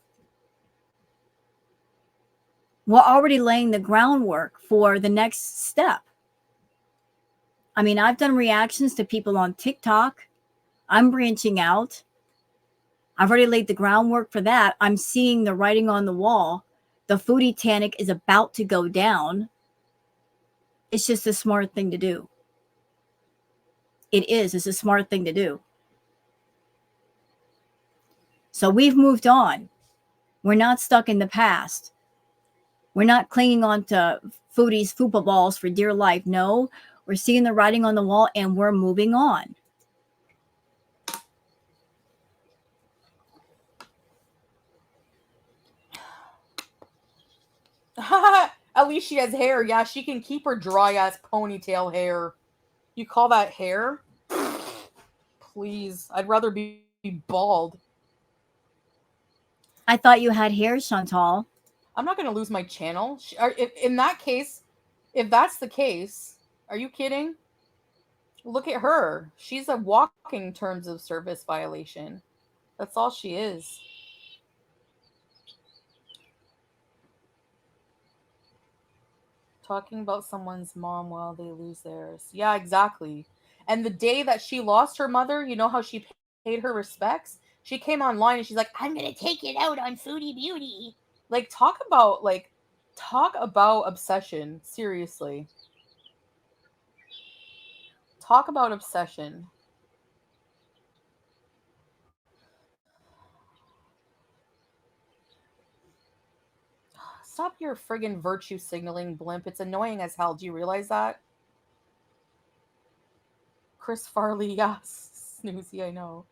We're already laying the groundwork for the next step. I mean, I've done reactions to people on TikTok. I'm branching out. I've already laid the groundwork for that. I'm seeing the writing on the wall. The foodie tanic is about to go down. It's just a smart thing to do. It is. It's a smart thing to do. So we've moved on. We're not stuck in the past. We're not clinging on to foodies' fupa balls for dear life. No, we're seeing the writing on the wall and we're moving on. At least she has hair. Yeah, she can keep her dry ass ponytail hair. You call that hair? Please. I'd rather be bald. I thought you had hair, Chantal. I'm not going to lose my channel. In that case, if that's the case, are you kidding? Look at her. She's a walking terms of service violation. That's all she is. Talking about someone's mom while they lose theirs. Yeah, exactly. And the day that she lost her mother, you know how she paid her respects? She came online and she's like, I'm gonna take it out on Foodie Beauty. Like, talk about obsession. Seriously. Talk about obsession. Stop your friggin' virtue signaling, blimp. It's annoying as hell. Do you realize that? Chris Farley, yes. Snoozy, I know.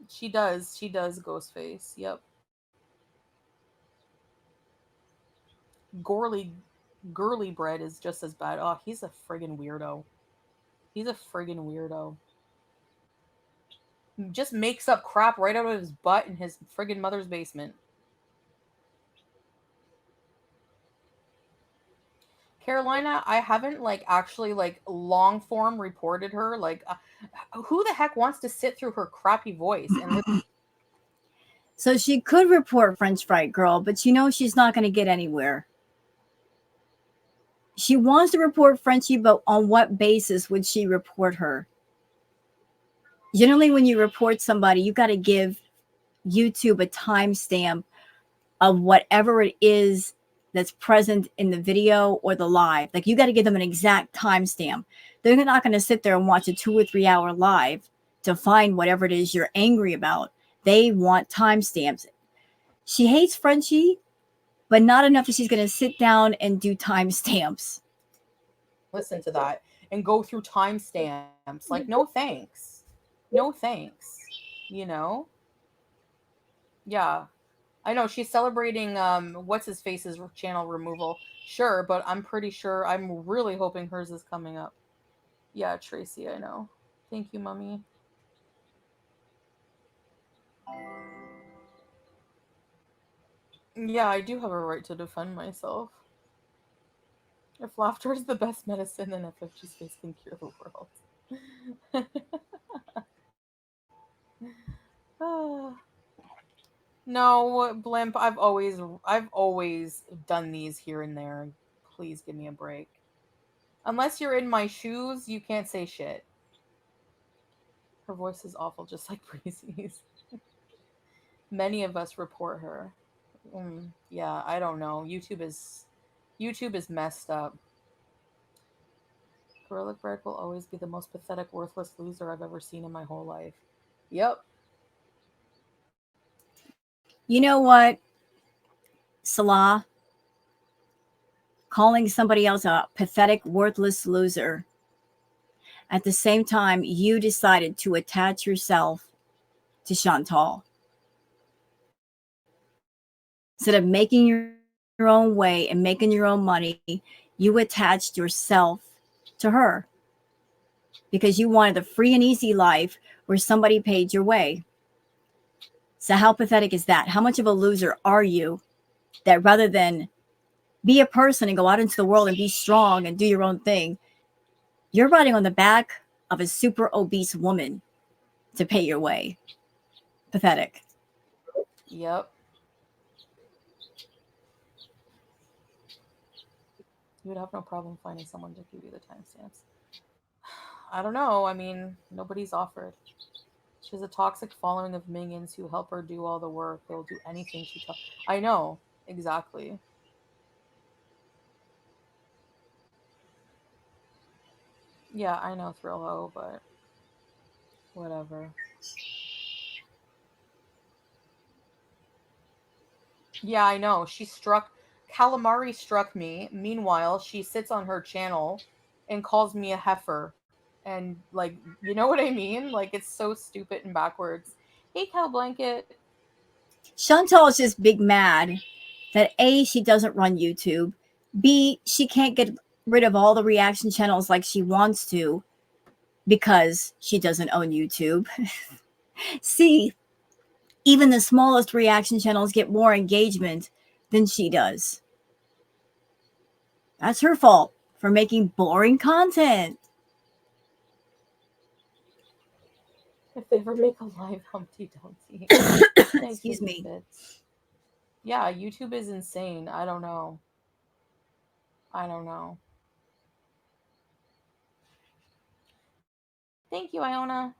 She does. She does, Ghostface. Yep. Gorly, girly bread is just as bad. Oh, he's a friggin' weirdo. He's a friggin' weirdo. Just makes up crap right out of his butt in his friggin' mother's basement. Carolina, I haven't like actually like long form reported her. Like, who the heck wants to sit through her crappy voice and listen? So she could report French Fry Girl, but you know she's not going to get anywhere. She wants to report Frenchie, but on what basis would she report her? Generally, when you report somebody, you got to give YouTube a timestamp of whatever it is that's present in the video or the live. Like you got to give them an exact timestamp. They're not going to sit there and watch a 2 or 3 hour live to find whatever it is you're angry about. They want timestamps. She hates Frenchie, but not enough that she's going to sit down and do timestamps. Listen to that and go through timestamps. Like, no thanks. No thanks. You know? Yeah. I know she's celebrating what's his face's channel removal. Sure, but I'm pretty sure I'm really hoping hers is coming up. Yeah, Tracy, I know. Thank you, Mummy. Yeah, I do have a right to defend myself. If laughter is the best medicine, then FFG's face can cure the world. Ah. No, Blimp, I've always done these here and there. Please give me a break. Unless you're in my shoes, you can't say shit. Her voice is awful, just like Breezy's. Many of us report her. Yeah, I don't know. YouTube is messed up. Gorilla Bread will always be the most pathetic, worthless loser I've ever seen in my whole life. Yep. You know what, Salah? Calling somebody else a pathetic, worthless loser. At the same time, you decided to attach yourself to Shantal. Instead of making your own way and making your own money, you attached yourself to her because you wanted the free and easy life where somebody paid your way. So, how pathetic is that? How much of a loser are you that rather than be a person and go out into the world and be strong and do your own thing, you're riding on the back of a super obese woman to pay your way? Pathetic. Yep. You would have no problem finding someone to give you the timestamps. I don't know. I mean, nobody's offered. She has a toxic following of minions who help her do all the work. They'll do anything she tells. I know. Exactly. Yeah, I know Thrill Ho, but whatever. Yeah, I know. Calamari struck me. Meanwhile, she sits on her channel and calls me a heifer. And, like, you know what I mean? Like, it's so stupid and backwards. Hey, Cal Blanket. Chantal is just big mad that A, she doesn't run YouTube. B, she can't get rid of all the reaction channels like she wants to because she doesn't own YouTube. C, even the smallest reaction channels get more engagement than she does. That's her fault for making boring content. If they ever make a live Humpty Dumpty. Thanks, Excuse Mrs. me. Bits. Yeah, YouTube is insane. I don't know. I don't know. Thank you, Iona.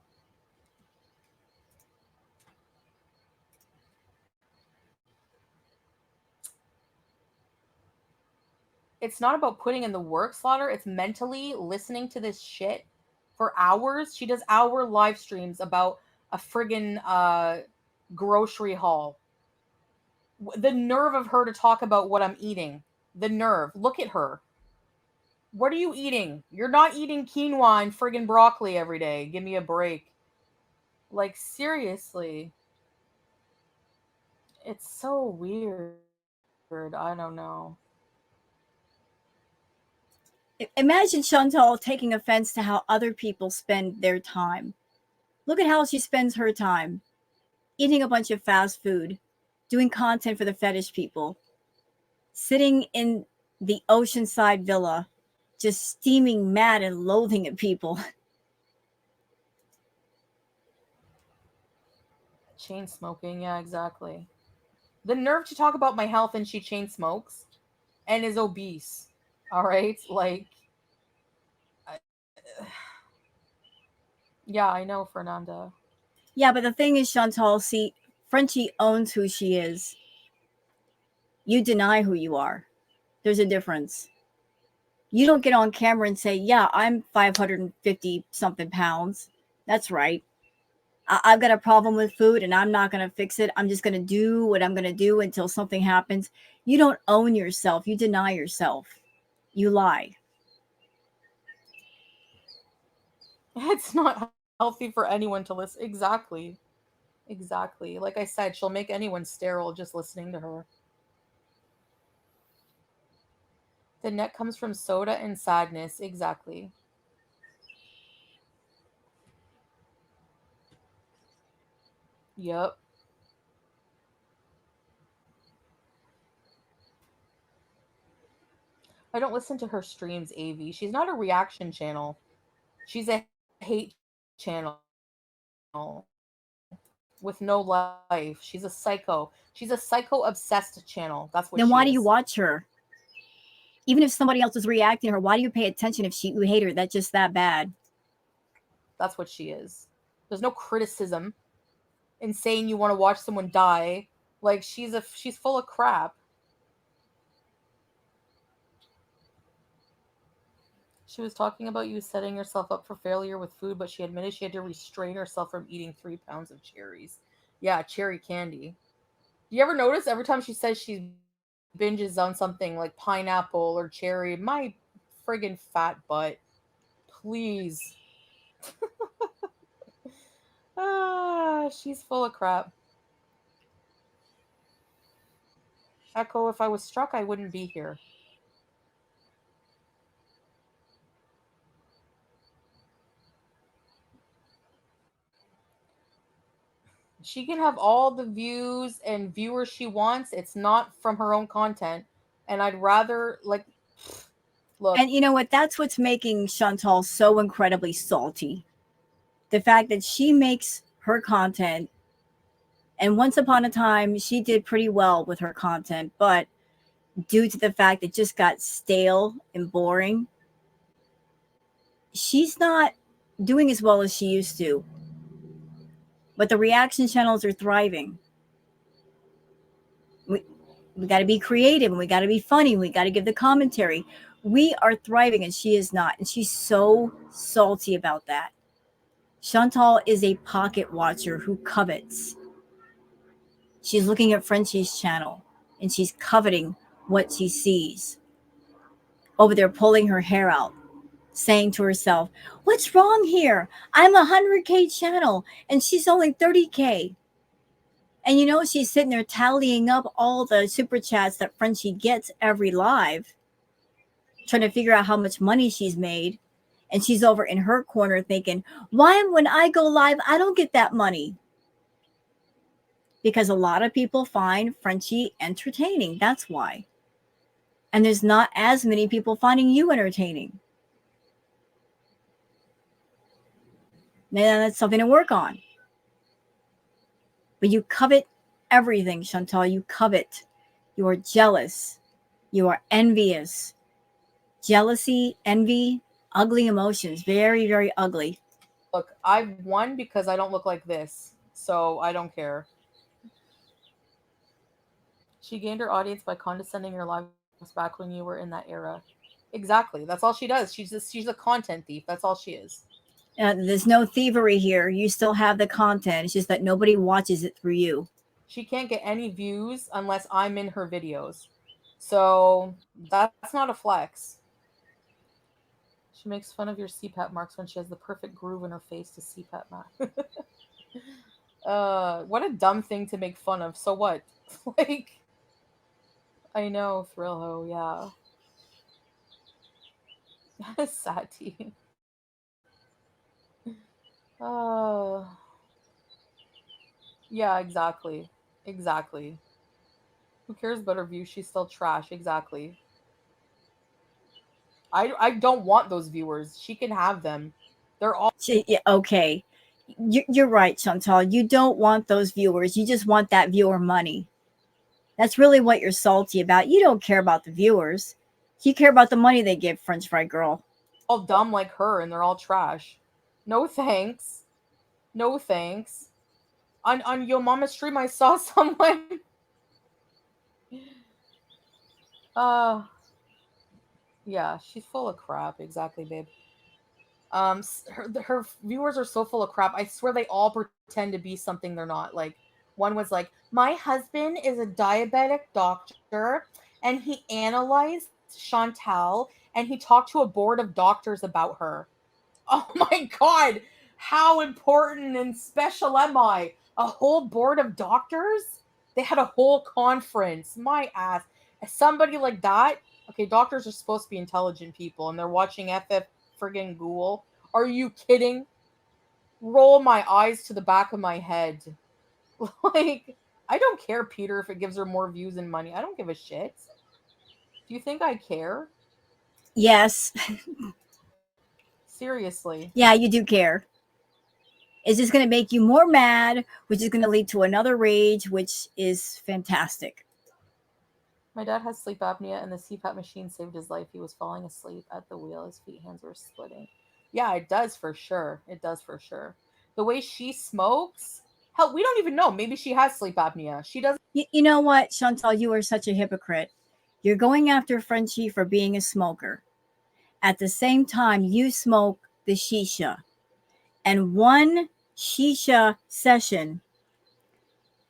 It's not about putting in the work, Slaughter. It's mentally listening to this shit for hours. She does hour live streams about a friggin' grocery haul. The nerve of her to talk about what I'm eating. The nerve. Look at her. What are you eating? You're not eating quinoa and friggin' broccoli every day. Give me a break. Like, seriously. It's so weird. I don't know. Imagine Chantal taking offense to how other people spend their time. Look at how she spends her time eating a bunch of fast food, doing content for the fetish people, sitting in the oceanside villa, just steaming mad and loathing at people. Chain smoking, yeah, exactly. The nerve to talk about my health and she chain smokes and is obese. All right? Like, yeah, I know, Fernanda. Yeah, but the thing is, Chantal, see, Frenchie owns who she is. You deny who you are. There's a difference. You don't get on camera and say, yeah, I'm 550 something pounds. That's right. I've got a problem with food and I'm not going to fix it. I'm just going to do what I'm going to do until something happens. You don't own yourself. You deny yourself. You lie. It's not healthy for anyone to listen. Exactly. Exactly. Like I said, she'll make anyone sterile just listening to her. The net comes from soda and sadness. Exactly. Yep. I don't listen to her streams, AV. She's not a reaction channel. She's a hate channel with no life. She's a psycho. She's a psycho obsessed channel. That's what she is. Then why do you watch her? Even if somebody else is reacting to her, why do you pay attention if you hate her? That's just that bad. That's what she is. There's no criticism in saying you want to watch someone die. Like she's full of crap. She was talking about you setting yourself up for failure with food, but she admitted she had to restrain herself from eating 3 pounds of cherries. Yeah, cherry candy. Do you ever notice every time she says she binges on something like pineapple or cherry, my friggin' fat butt. Please. She's full of crap. Echo, if I was struck, I wouldn't be here. She can have all the views and viewers she wants. It's not from her own content. And I'd rather, like, look. And you know what? That's what's making Chantal so incredibly salty. The fact that she makes her content, and once upon a time, she did pretty well with her content, but due to the fact it just got stale and boring, she's not doing as well as she used to. But the reaction channels are thriving. We, we got to be creative and we got to be funny. We got to give the commentary. We are thriving and she is not. And she's so salty about that. Chantal is a pocket watcher who covets. She's looking at Frenchie's channel and she's coveting what she sees. Over there, pulling her hair out, saying to herself, what's wrong here? I'm a 100K channel and she's only 30K. And you know, she's sitting there tallying up all the super chats that Frenchie gets every live, trying to figure out how much money she's made. And she's over in her corner thinking, why, when I go live, I don't get that money? Because a lot of people find Frenchie entertaining. That's why. And there's not as many people finding you entertaining. Now that's something to work on. But you covet everything, Chantal. You covet. You are jealous. You are envious. Jealousy, envy, ugly emotions. Very, very ugly. Look, I've won because I don't look like this, so I don't care. She gained her audience by condescending your lives back when you were in that era. Exactly. That's all she does. She's a content thief. That's all she is. There's no thievery here. You still have the content. It's just that nobody watches it through you. She can't get any views unless I'm in her videos. So that's not a flex. She makes fun of your CPAP marks when she has the perfect groove in her face to CPAP mark. What a dumb thing to make fun of. So what? Like, I know, Thrillo, yeah. Sati. Uh, yeah, exactly. Exactly. Who cares about her views? She's still trash. Exactly. I don't want those viewers. She can have them. They're all Yeah, okay. You're right, Chantal. You don't want those viewers. You just want that viewer money. That's really what you're salty about. You don't care about the viewers. You care about the money they give, French fry girl. dumb like her and they're all trash. No thanks. No thanks. On Yo Mama stream I saw someone uh yeah, she's full of crap. Exactly, babe. Her viewers are so full of crap. I swear they all pretend to be something they're not. Like one was like, "My husband is a diabetic doctor and he analyzed Shantal and he talked to a board of doctors about her." Oh my god, how important and special am I? A whole board of doctors? They had a whole conference. My ass. As somebody like that, okay, doctors are supposed to be intelligent people and they're watching FF friggin' Ghoul. Are you kidding? Roll my eyes to the back of my head. Like, I don't care, Peter, if it gives her more views and money. I don't give a shit. Do you think I care? Yes. Seriously. Yeah, you do care. It's just going to make you more mad, which is going to lead to another rage, which is fantastic. My dad has sleep apnea, and the CPAP machine saved his life. He was falling asleep at the wheel. His feet, hands were splitting. Yeah, it does for sure. It does for sure. The way she smokes, hell, we don't even know. Maybe she has sleep apnea. She doesn't. You know what, Chantal? You are such a hypocrite. You're going after Frenchie for being a smoker. At the same time, you smoke the shisha. And one shisha session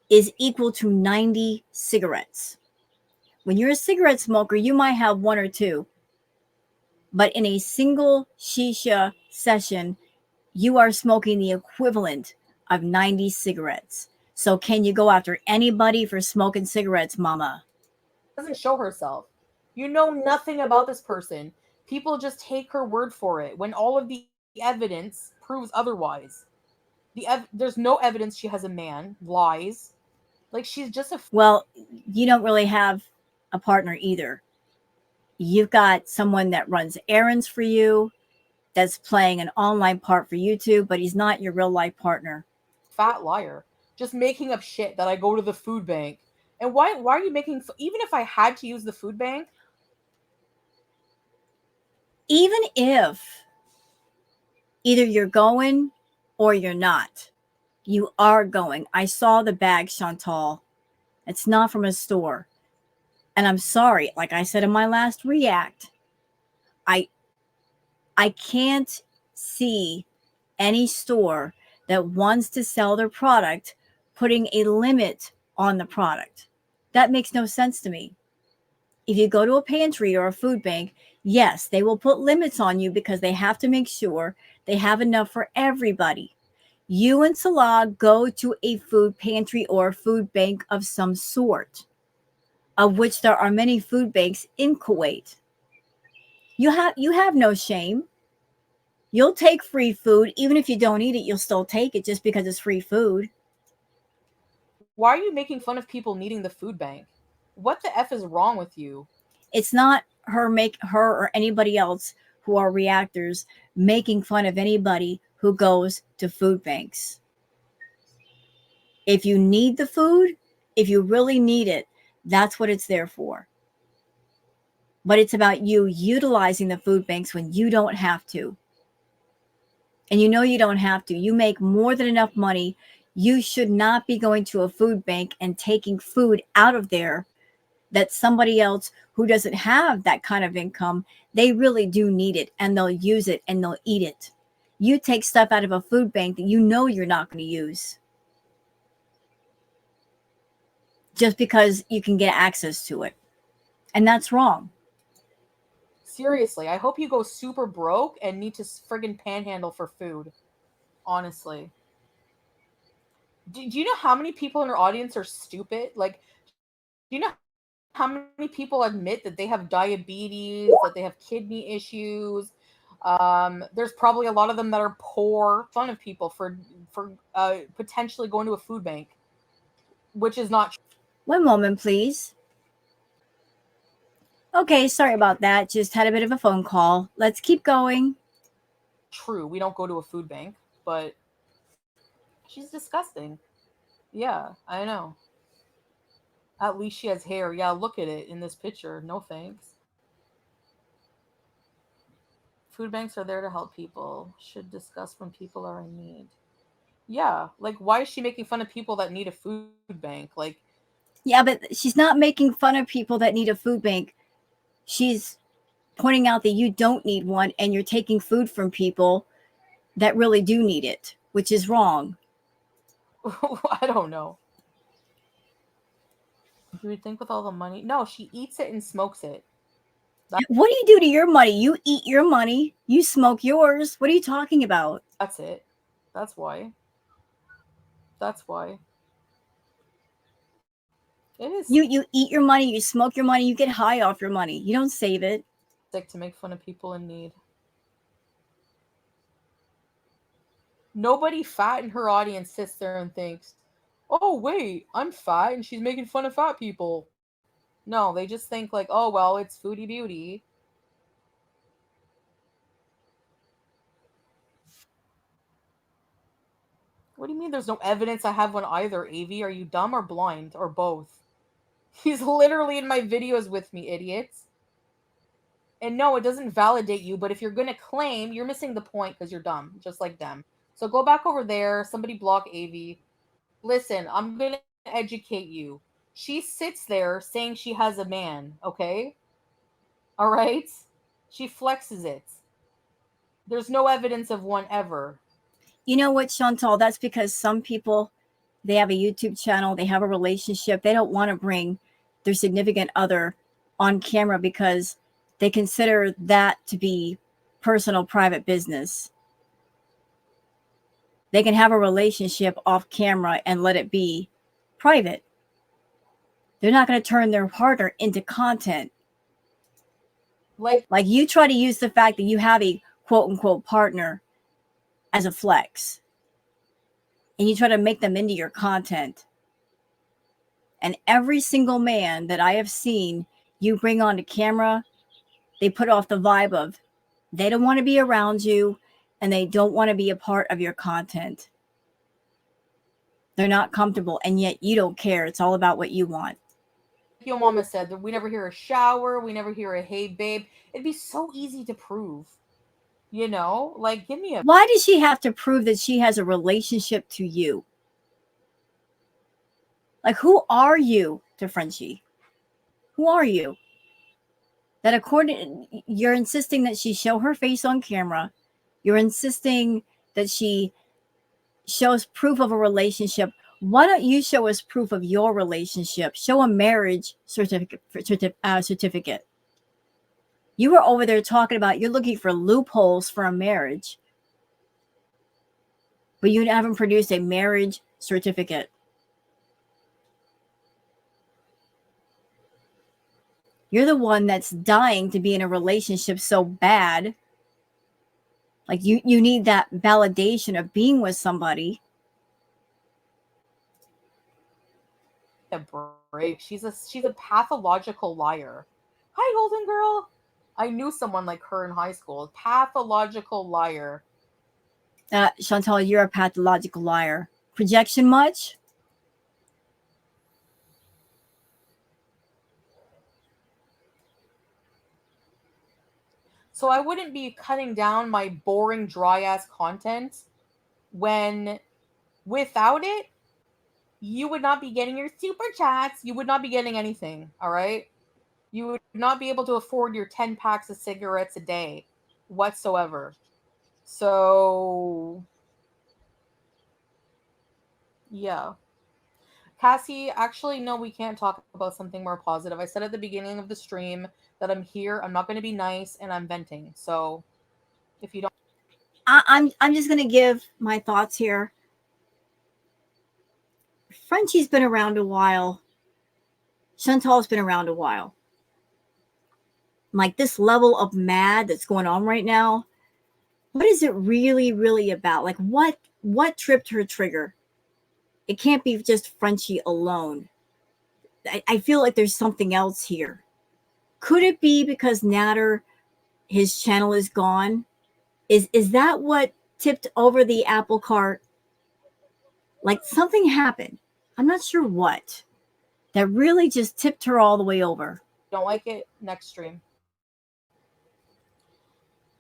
is equal to 90 cigarettes. When you're a cigarette smoker, you might have one or two. But in a single shisha session, you are smoking the equivalent of 90 cigarettes. So can you go after anybody for smoking cigarettes, mama? Doesn't show herself. You know nothing about this person. People just take her word for it when all of the evidence proves otherwise. There's no evidence she has a man. Lies. Like she's just a Well, you don't really have a partner either. You've got someone that runs errands for you, that's playing an online part for YouTube, but he's not your real life partner. fat liar, just making up shit that I go to the food bank. And why are you making even if I had to use the food bank? Even if either you're going or you're not, you are going. I saw the bag, Chantal. It's not from a store. And I'm sorry, like I said in my last react, I I can't see any store that wants to sell their product putting a limit on the product. That makes no sense to me. If you go to a pantry or a food bank, yes, they will put limits on you because they have to make sure they have enough for everybody. You and Salah go to a food pantry or a food bank of some sort, of which there are many food banks in Kuwait. You have no shame. You'll take free food even if you don't eat it. You'll still take it just because it's free food. Why are you making fun of people needing the food bank? What the f is wrong with you? It's not her or anybody else who are reactors making fun of anybody who goes to food banks. If you need the food, if you really need it, that's what it's there for. But it's about you utilizing the food banks when you don't have to. and you know you don't have to. You make more than enough money. You should not be going to a food bank and taking food out of there that somebody else who doesn't have that kind of income, they really do need it and they'll use it and they'll eat it. You take stuff out of a food bank that you know you're not going to use just because you can get access to it. And that's wrong. Seriously, I hope you go super broke and need to friggin' panhandle for food. Honestly. Do you know how many people in our audience are stupid? Like, do you know how many people admit that they have diabetes, that they have kidney issues? There's probably a lot of them that are poor. Fun of people for potentially going to a food bank, which is not One moment, please. Okay, sorry about that. Just had a bit of a phone call. Let's keep going. true. We don't go to a food bank, but she's disgusting. Yeah, I know. At least she has hair. Yeah, look at it in this picture. No thanks. Food banks are there to help people. Should discuss when people are in need. Yeah, like why is she making fun of people that need a food bank? Like, Yeah, but she's not making fun of people that need a food bank. She's pointing out that you don't need one and you're taking food from people that really do need it, which is wrong. I don't know. You would think with all the money. No, she eats it and smokes it. What do you do to your money? You eat your money, you smoke yours. What are you talking about? That's it. That's why. That's why. It is You eat your money, you smoke your money, you get high off your money. You don't save it. sick to make fun of people in need. Nobody fat in her audience sits there and thinks, oh, wait, I'm fat and she's making fun of fat people. No, they just think, like, oh, well, it's foodie beauty. What do you mean there's no evidence I have one either, Avi? Are you dumb or blind? Or both? He's literally in my videos with me, idiots. And no, it doesn't validate you, but if you're gonna claim, you're missing the point because you're dumb, just like them. So go back over there, somebody block Avi. Listen, I'm gonna educate you. She sits there saying she has a man, okay? Alright? She flexes it. There's no evidence of one ever. You know what, Chantal? That's because some people, they have a YouTube channel, they have a relationship, they don't want to bring their significant other on camera because they consider that to be personal, private business. They can have a relationship off camera and let it be private. They're not going to turn their partner into content. Like you try to use the fact that you have a quote unquote partner as a flex and you try to make them into your content. And every single man that I have seen you bring onto camera, they put off the vibe of they don't want to be around you and they don't want to be a part of your content. They're not comfortable, and yet you don't care. It's all about what you want. Your mama said that we never hear a shower, we never hear a hey babe. It'd be so easy to prove. You know? Like, give me a. Why does she have to prove that she has a relationship to you? Like, who are you to Frenchie? Who are you? That according, you're insisting that she show her face on camera. You're insisting that she shows proof of a relationship. Why don't you show us proof of your relationship? Show a marriage certificate. You were over there talking about you're looking for loopholes for a marriage, but you haven't produced a marriage certificate. You're the one that's dying to be in a relationship so bad. Like you need that validation of being with somebody. A break. She's a pathological liar. Hi, Golden Girl. I knew someone like her in high school. Pathological liar. Chantal, you're a pathological liar. Projection much? So I wouldn't be cutting down my boring, dry ass content when without it, you would not be getting your super chats. You would not be getting anything. All right. You would not be able to afford your 10 packs of cigarettes a day whatsoever. So, yeah. Cassie, actually, no, we can't talk about something more positive. I said at the beginning of the stream that I'm here, I'm not going to be nice, and I'm venting. So, if you don't. I'm just going to give my thoughts here. Frenchie's been around a while. Chantal's been around a while. Like this level of mad that's going on right now, what is it really about? Like what tripped her trigger? It can't be just Frenchie alone. I feel like there's something else here. Could it be because Natter, his channel is gone? Is that what tipped over the apple cart? Like something happened. I'm not sure what. That really just tipped her all the way over. Don't like it, next stream.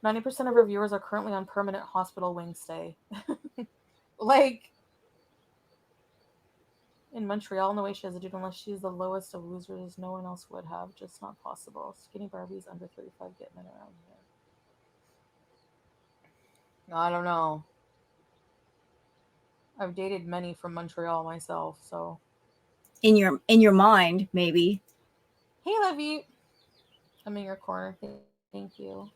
90% of our viewers are currently on permanent hospital wing stay. Like, in Montreal, no way she has a dude unless she's the lowest of losers. No one else would have. Just not possible. Skinny Barbies under 35 get men around here. I don't know. I've dated many from Montreal myself, so. In your mind, maybe. Hey, Levy. I'm in your corner. Thank you.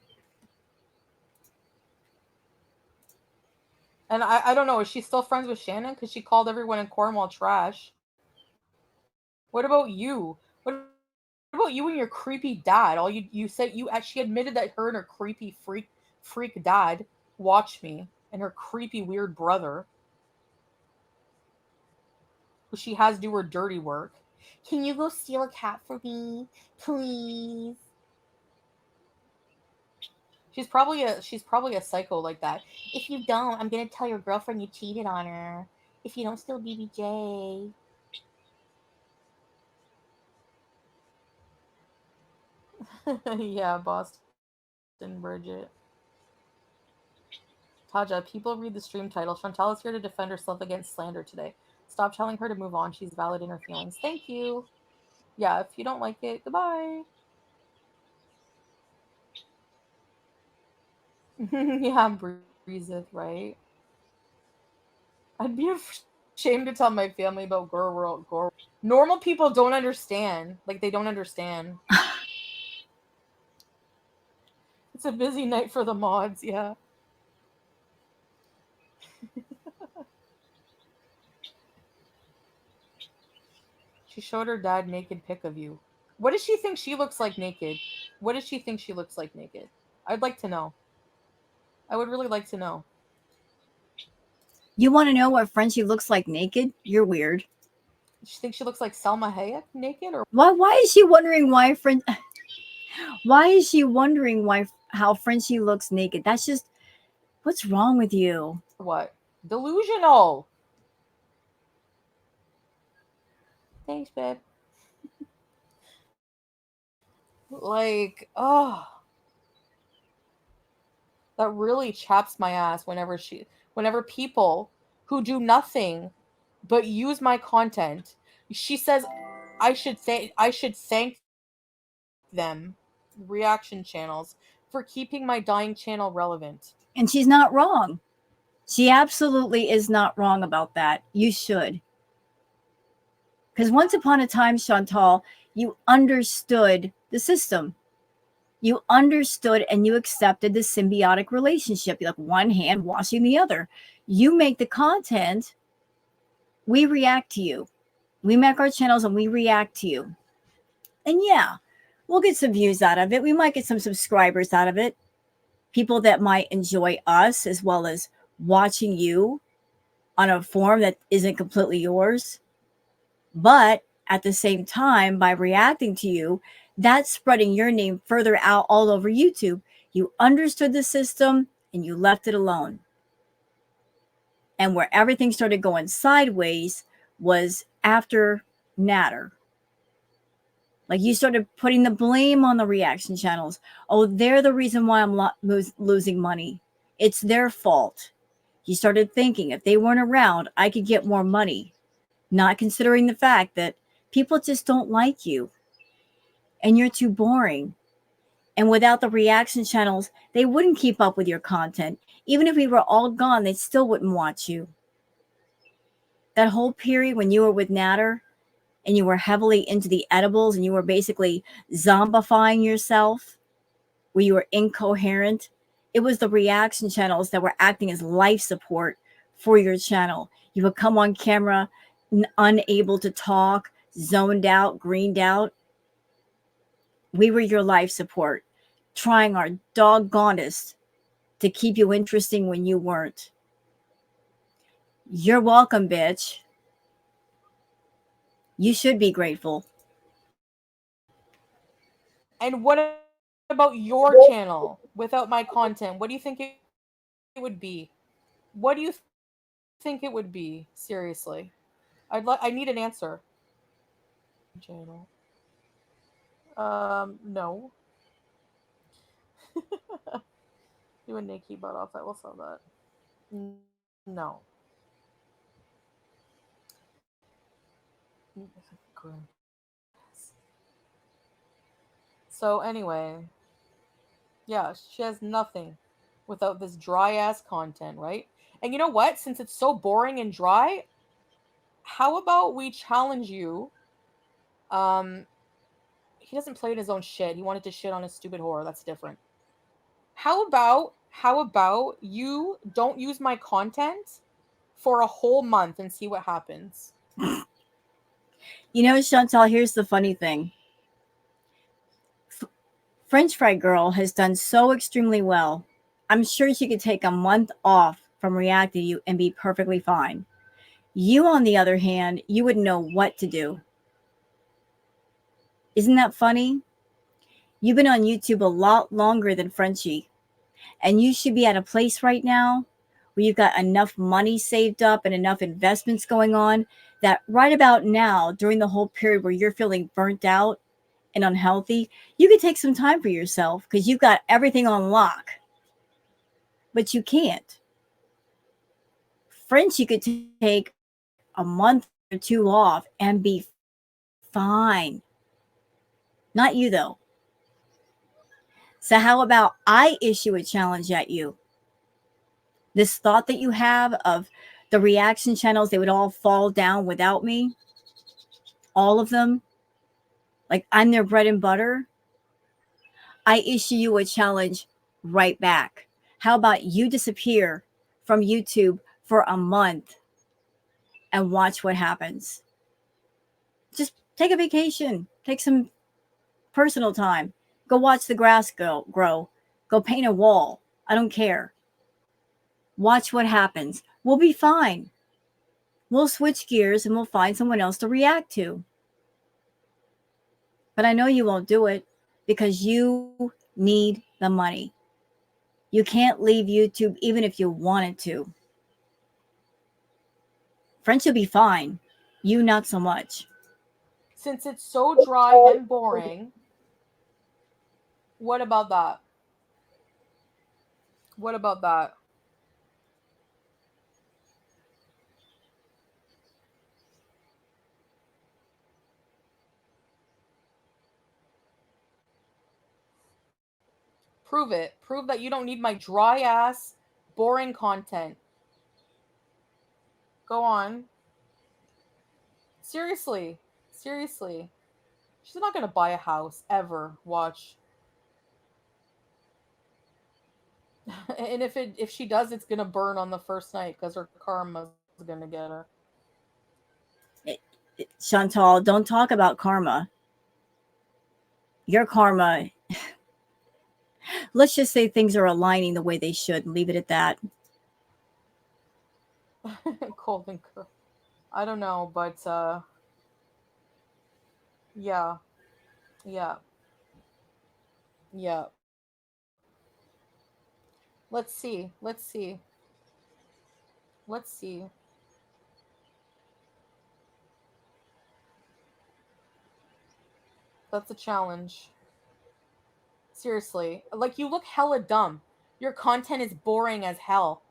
And I don't know, is she still friends with Shannon? Because she called everyone in Cornwall trash. What about you? What about you and your creepy dad? All you said she admitted that her and her creepy freak dad watch me, and her creepy weird brother, who she has do her dirty work. Can you go steal a cat for me, please? She's probably a psycho like that. If you don't, I'm gonna tell your girlfriend you cheated on her. If you don't steal BBJ. Yeah, Boston Bridget. Taja, people read the stream title. Shantal is here to defend herself against slander today. Stop telling her to move on. She's valid in her feelings. Thank you. Yeah, if you don't like it, goodbye. Yeah, breezeth, right? I'd be ashamed to tell my family about Gore. Normal people don't understand. Like, they don't understand. It's a busy night for the mods, yeah. She showed her dad naked pic of you. What does she think she looks like naked? What does she think she looks like naked? I'd like to know. I would really like to know. You want to know what Frenchie looks like naked? You're weird. She thinks she looks like Selma Hayek naked, or Why is she wondering why why is she wondering how Frenchie looks naked? That's just what's wrong with you? what? Delusional. Thanks, babe. Like, oh, that really chaps my ass whenever people who do nothing but use my content. She says I should thank them, reaction channels, for keeping my dying channel relevant. And she's not wrong. She absolutely is not wrong about that. You should. Because once upon a time, Shantal, you understood the system. You understood and you accepted the symbiotic relationship, like one hand washing the other. You make the content, we react to you. We make our channels and we react to you. And yeah, we'll get some views out of it. We might get some subscribers out of it. People that might enjoy us as well as watching you on a form that isn't completely yours. But at the same time, by reacting to you, that's spreading your name further out all over YouTube. You understood the system and you left it alone. And where everything started going sideways was after Natter. Like you started putting the blame on the reaction channels. Oh, they're the reason why I'm losing money. It's their fault. You started thinking if they weren't around, I could get more money, not considering the fact that people just don't like you and you're too boring. And without the reaction channels, they wouldn't keep up with your content. Even if we were all gone, they still wouldn't watch you. That whole period when you were with Natter and you were heavily into the edibles and you were basically zombifying yourself, where you were incoherent, it was the reaction channels that were acting as life support for your channel. You would come on camera unable to talk, zoned out, greened out. We were your life support, trying our doggonest to keep you interesting when you weren't. You're welcome, bitch. You should be grateful. And what about your channel without my content? What do you think it would be? What do you think it would be? Seriously. I need an answer. Channel. No. Do a Nikki butt off. I will sell that. No. So anyway, yeah, she has nothing without this dry ass content, right? And you know what? Since it's so boring and dry, how about we challenge you? Um, he doesn't play in his own shit. He wanted to shit on his stupid whore. That's different. How about you don't use my content for a whole month and see what happens? You know, Chantal, here's the funny thing. French Fry Girl has done so extremely well. I'm sure she could take a month off from reacting to you and be perfectly fine. You, on the other hand, you wouldn't know what to do. Isn't that funny? You've been on YouTube a lot longer than Frenchie, and you should be at a place right now where you've got enough money saved up and enough investments going on that right about now, during the whole period where you're feeling burnt out and unhealthy, you could take some time for yourself because you've got everything on lock. But you can't. Frenchie could take a month or two off and be fine. Not you, though. So, how about I issue a challenge at you? This thought that you have of the reaction channels, they would all fall down without me, all of them, like I'm their bread and butter. I issue you a challenge right back. How about you disappear from YouTube for a month and watch what happens? Just take a vacation, take some personal time, go watch the grass grow, go paint a wall. I don't care. Watch what happens. We'll be fine. We'll switch gears and we'll find someone else to react to. But I know you won't do it because you need the money. You can't leave YouTube even if you wanted to. French will be fine. You not so much. Since it's so dry and boring, what about that? What about that? Prove it. Prove that you don't need my dry ass, boring content. Go on. Seriously. Seriously. She's not gonna buy a house ever. Watch. And if she does, it's gonna burn on the first night because her karma's gonna get her. Chantal, don't talk about karma. Your karma, let's just say things are aligning the way they should and leave it at that. Golden girl. I don't know, but yeah, yeah, yeah. Let's see. Let's see. Let's see. That's a challenge. Seriously. Like, you look hella dumb. Your content is boring as hell.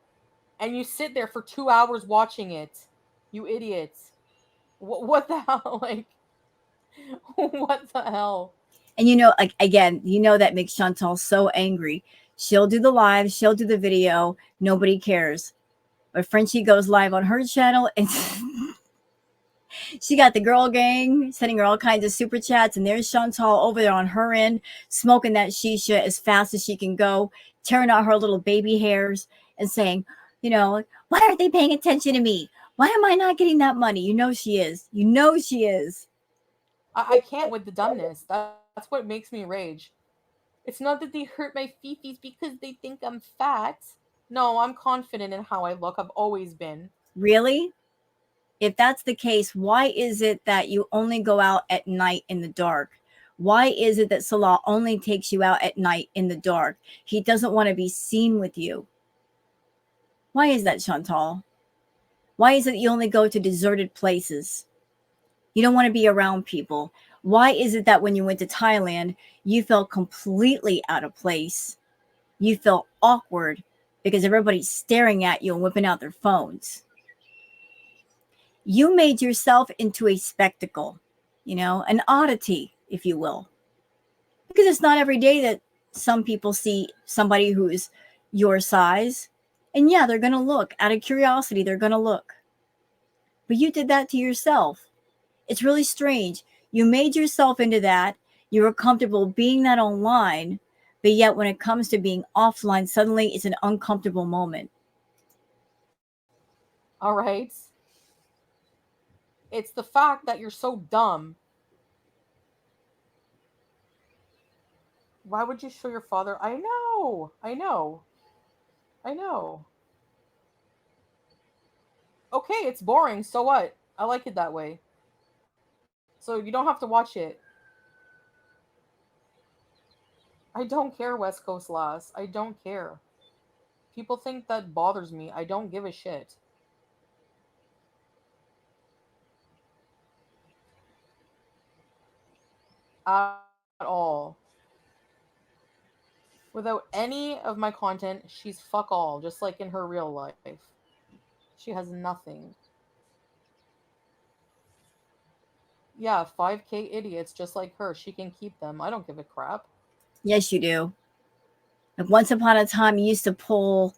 And you sit there for 2 hours watching it. You idiots. What the hell? Like, what the hell? And you know, like again, you know that makes Chantal so angry. She'll do the live, she'll do the video, nobody cares. But Frenchie goes live on her channel and she got the girl gang sending her all kinds of super chats, and there's Chantal over there on her end, smoking that shisha as fast as she can go, tearing out her little baby hairs and saying, you know, why aren't they paying attention to me? Why am I not getting that money? You know she is. You know she is. I can't with the dumbness. That's what makes me rage. It's not that they hurt my fifis because they think I'm fat. No, I'm confident in how I look. I've always been. Really? If that's the case, why is it that you only go out at night in the dark? Why is it that Salah only takes you out at night in the dark? He doesn't want to be seen with you. Why is that, Chantal? Why is it that you only go to deserted places? You don't want to be around people. Why is it that when you went to Thailand, you felt completely out of place? You felt awkward because everybody's staring at you and whipping out their phones. You made yourself into a spectacle, you know, an oddity, if you will. Because it's not every day that some people see somebody who's your size. And yeah, they're going to look out of curiosity, they're going to look. But you did that to yourself. It's really strange. You made yourself into that. You were comfortable being that online, but yet when it comes to being offline, suddenly it's an uncomfortable moment. All right? It's the fact that you're so dumb. Why would you show your father? I know. I know. I know. Okay, it's boring. So what? I like it that way. So you don't have to watch it. I don't care, West Coast Lass. I don't care. People think that bothers me. I don't give a shit. At all. Without any of my content, she's fuck all, just like in her real life. She has nothing. Yeah, 5K idiots just like her. She can keep them. I don't give a crap. Yes, you do. Like once upon a time, you used to pull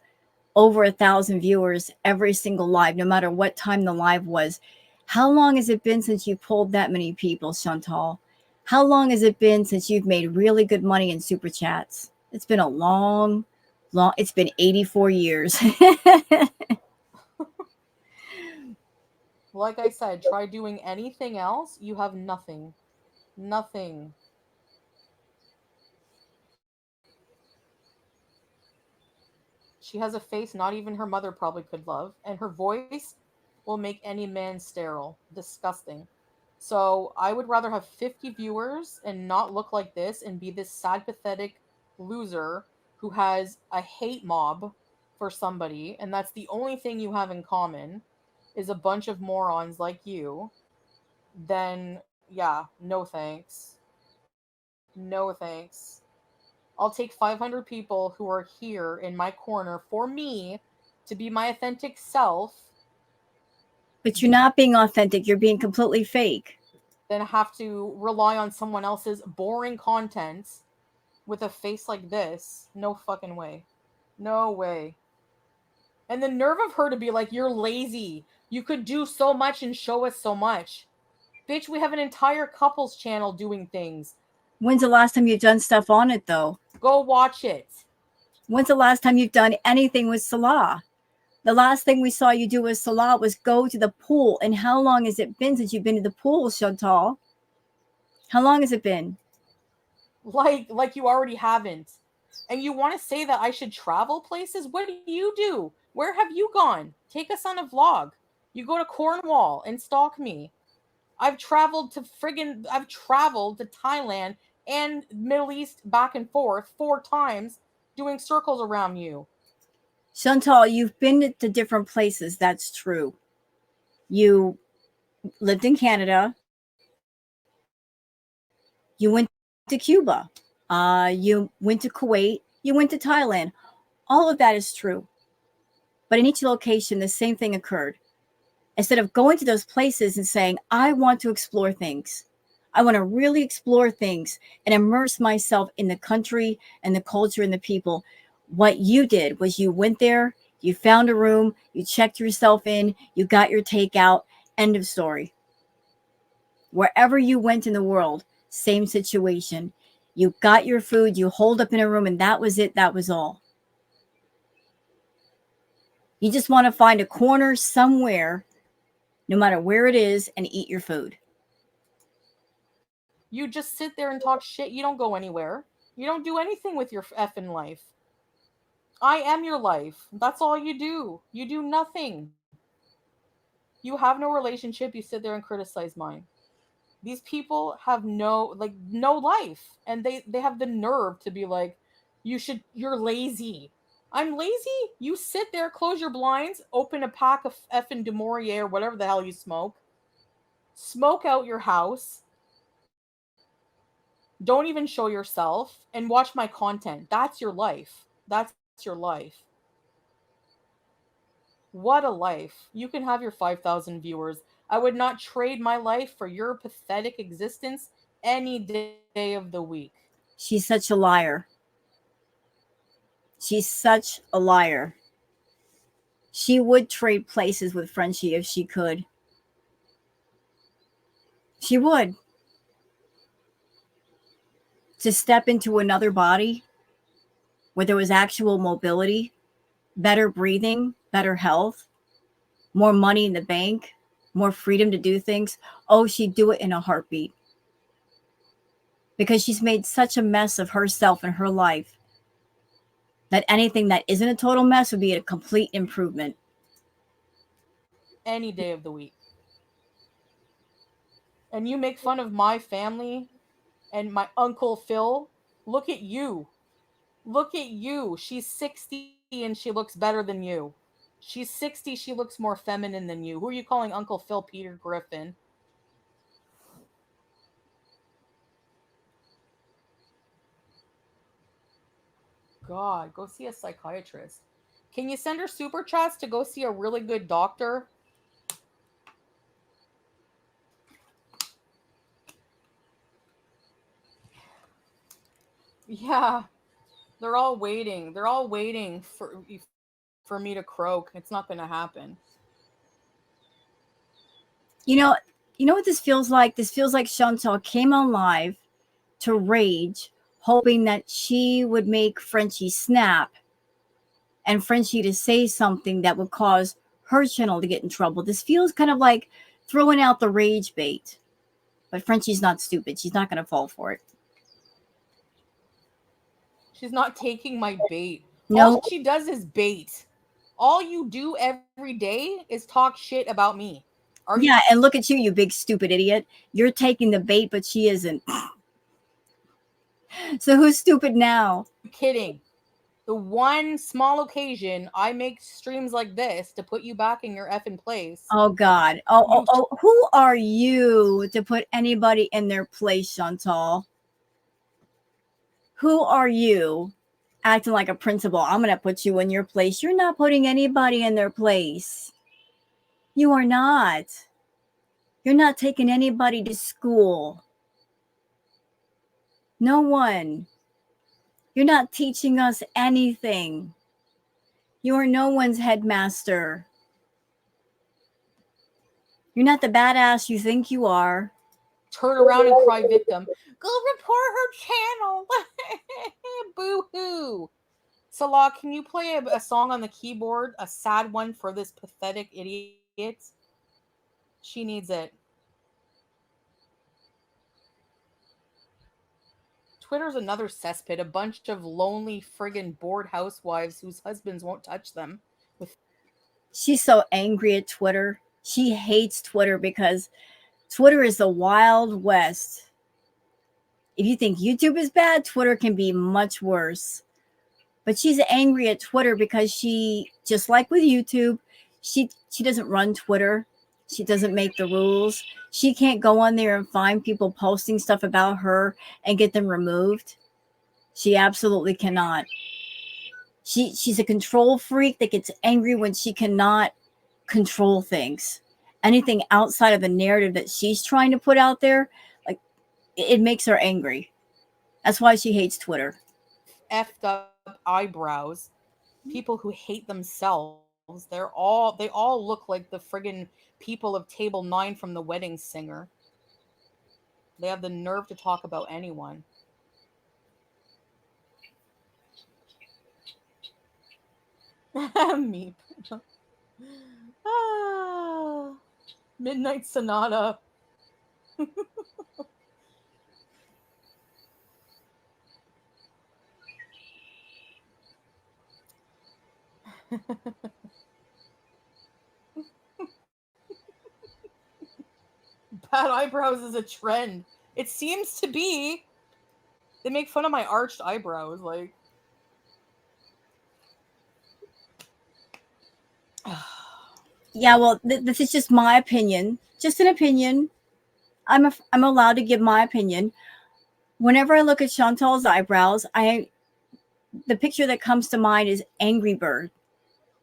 over 1,000 viewers every single live, no matter what time the live was. How long has it been since you pulled that many people, Chantal? How long has it been since you've made really good money in super chats? It's been a long, it's been 84 years. Like I said, try doing anything else. You have nothing. Nothing. She has a face not even her mother probably could love, and her voice will make any man sterile. Disgusting. So I would rather have 50 viewers and not look like this and be this sad, pathetic loser who has a hate mob for somebody, and that's the only thing you have in common is a bunch of morons like you, then yeah, no thanks. No thanks. I'll take 500 people who are here in my corner for me to be my authentic self But you're not being authentic. You're being completely fake. than have to rely on someone else's boring content with a face like this. No fucking way. No way. And the nerve of her to be like, you're lazy. You could do so much and show us so much. Bitch, we have an entire couples channel doing things. When's the last time you've done stuff on it, though? Go watch it. When's the last time you've done anything with Salah? The last thing we saw you do with Salah was go to the pool. And how long has it been since you've been to the pool, Chantal? How long has it been? Like you already haven't. And you want to say that I should travel places? What do you do? Where have you gone? Take us on a vlog. You go to Cornwall and stalk me. I've traveled to Thailand and Middle East back and forth 4 times doing circles around you. Chantal, you've been to different places. That's true. You lived in Canada. You went to Cuba. You went to Kuwait. You went to Thailand. All of that is true. But in each location, the same thing occurred. Instead of going to those places and saying, I want to explore things, I want to really explore things and immerse myself in the country and the culture and the people. What you did was you went there, you found a room, you checked yourself in, you got your takeout, end of story. Wherever you went in the world, same situation. You got your food, you holed up in a room, and that was it. That was all. You just want to find a corner somewhere, no matter where it is, and eat your food. You just sit there and talk shit. You don't go anywhere. You don't do anything with your effing life. I am your life. That's all you do. You do nothing. You have no relationship. You sit there and criticize mine. These people have no life, and they have the nerve to be like, you're lazy. I'm lazy? You sit there, close your blinds, open a pack of effing Du Maurier or whatever the hell you smoke out your house, don't even show yourself, and watch my content. That's your life. That's your life. What a life. You can have your 5,000 viewers. I would not trade my life for your pathetic existence any day of the week. She's such a liar. She's such a liar. She would trade places with Frenchie if she could. She would. To step into another body where there was actual mobility, better breathing, better health, more money in the bank, more freedom to do things. Oh, she'd do it in a heartbeat. Because she's made such a mess of herself and her life that anything that isn't a total mess would be a complete improvement. Any day of the week. And you make fun of my family and my Uncle Phil. Look at you. Look at you. She's 60 and she looks better than you. She's 60, she looks more feminine than you. Who are you calling Uncle Phil? Peter Griffin? God, go see a psychiatrist. Can you send her super chats to go see a really good doctor? Yeah, they're all waiting. They're all waiting for me to croak. It's not going to happen. You know, you know what this feels like? This feels like Shantal came on live to rage, hoping that she would make Frenchie snap and Frenchie to say something that would cause her channel to get in trouble. This feels kind of like throwing out the rage bait. But Frenchie's not stupid. She's not going to fall for it. She's not taking my bait. No. All she does is bait. All you do every day is talk shit about me. Are you Yeah, and look at you, you big stupid idiot. You're taking the bait, but she isn't. So who's stupid now? kidding? The one small occasion I make streams like this to put you back in your effing place. Oh God. Oh. Who are you to put anybody in their place, Chantal? Who are you acting like a principal? I'm going to put you in your place. You're not putting anybody in their place. You are not. You're not taking anybody to school. No one. You're not teaching us anything. You are no one's headmaster. You're not the badass you think you are. Turn around and cry victim. Go report her channel. Boo-hoo. Salah, can you play a song on the keyboard? A sad one for this pathetic idiot? She needs it. Twitter's another cesspit. A bunch of lonely, friggin' bored housewives whose husbands won't touch them. She's so angry at Twitter. She hates Twitter because Twitter is the Wild West. If you think YouTube is bad, Twitter can be much worse. But she's angry at Twitter because she, just like with YouTube, she doesn't run Twitter. She doesn't make the rules. She can't go on there and find people posting stuff about her and get them removed. She absolutely cannot. She's a control freak that gets angry when she cannot control things. Anything outside of the narrative that she's trying to put out there, like it makes her angry. That's why she hates Twitter. Effed up eyebrows, people who hate themselves. They all look like the friggin' people of table 9 from the wedding singer. They have the nerve to talk about anyone. Meep. Ah, Midnight Sonata. Bad eyebrows is a trend. It seems to be. They make fun of my arched eyebrows. Like, Yeah, well, this is just my opinion. Just an opinion. I'm allowed to give my opinion. Whenever I look at Chantal's eyebrows, the picture that comes to mind is Angry Bird.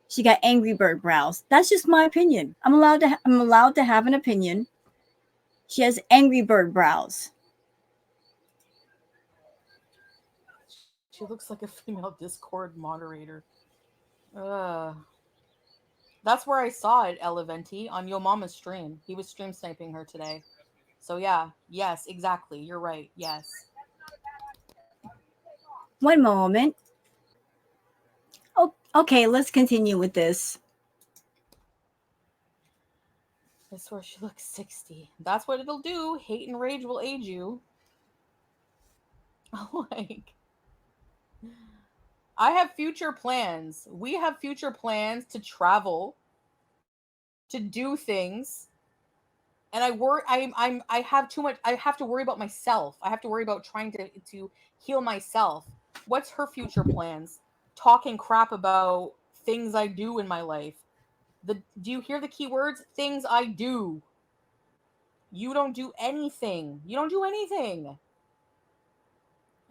She got Angry Bird brows. That's just my opinion. I'm allowed to have an opinion. She has Angry Bird brows. she looks like a female Discord moderator. Ugh. That's where I saw it, Eleventi, on Yo Mama's stream. He was stream sniping her today. So yeah, yes, exactly. You're right. Yes. One moment. Oh, okay, let's continue with this. I swear she looks 60. That's what it'll do. Hate and rage will age you. Like, I have future plans. We have future plans to travel, to do things. And I worry I have too much I have to worry about myself. I have to worry about trying to heal myself. What's her future plans? Talking crap about things I do in my life. Do you hear the key words? Things I do. You don't do anything. You don't do anything.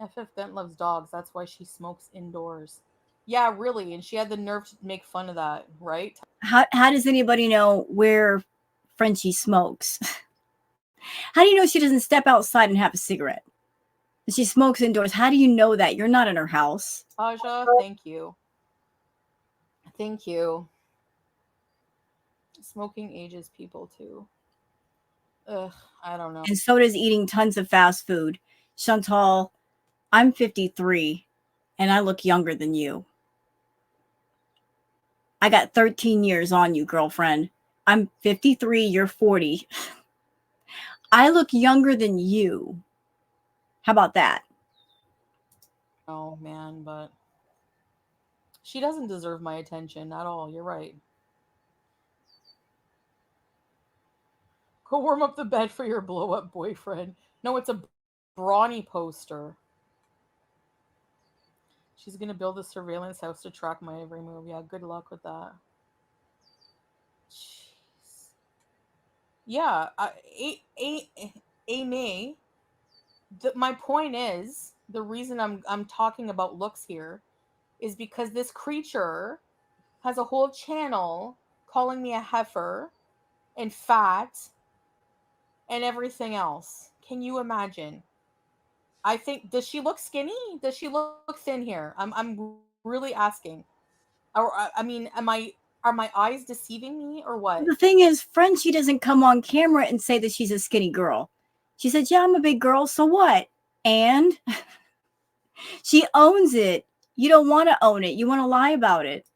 FF Bent loves dogs. That's why she smokes indoors. Yeah, really. And she had the nerve to make fun of that, right? How does anybody know where Frenchie smokes? How do you know she doesn't step outside and have a cigarette? She smokes indoors. How do you know that? You're not in her house. Aja, thank you. Thank you. Smoking ages people too. Ugh, I don't know. And so does eating tons of fast food. Chantal, I'm 53 and I look younger than you. I got 13 years on you, girlfriend. I'm 53, you're 40. I look younger than you. How about that? Oh man, but she doesn't deserve my attention at all. You're right. Go warm up the bed for your blow up boyfriend. No, it's a brawny poster. She's gonna build a surveillance house to track my every move. Yeah, good luck with that. Jeez. Yeah, Amy. My point is the reason I'm talking about looks here is because this creature has a whole channel calling me a heifer and fat and everything else. Can you imagine? I think, does she look skinny? Does she look thin here? I'm really asking. Or I mean, are my eyes deceiving me or what? The thing is, Frenchie doesn't come on camera and say that she's a skinny girl. She said, yeah, I'm a big girl, so what? And she owns it. You don't want to own it. You want to lie about it.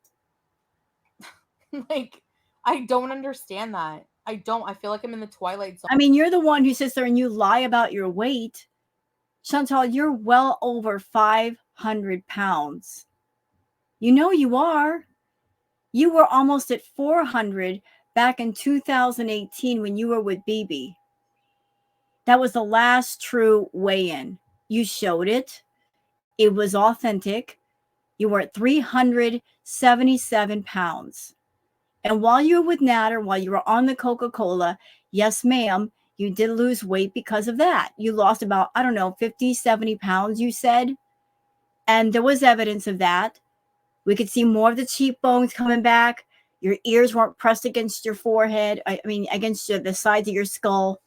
Like, I don't understand that. I don't. I feel like I'm in the Twilight Zone. I mean, you're the one who sits there and you lie about your weight. Chantal, you're well over 500 pounds. You know you are. You were almost at 400 back in 2018 when you were with BB. That was the last true weigh-in. You showed it. It was authentic. You were at 377 pounds. And while you were with Natter, while you were on the Coca-Cola, yes, ma'am, you did lose weight because of that. You lost about, I don't know, 50, 70 pounds, you said. And there was evidence of that. We could see more of the cheekbones coming back. Your ears weren't pressed against your forehead. I mean, against the sides of your skull.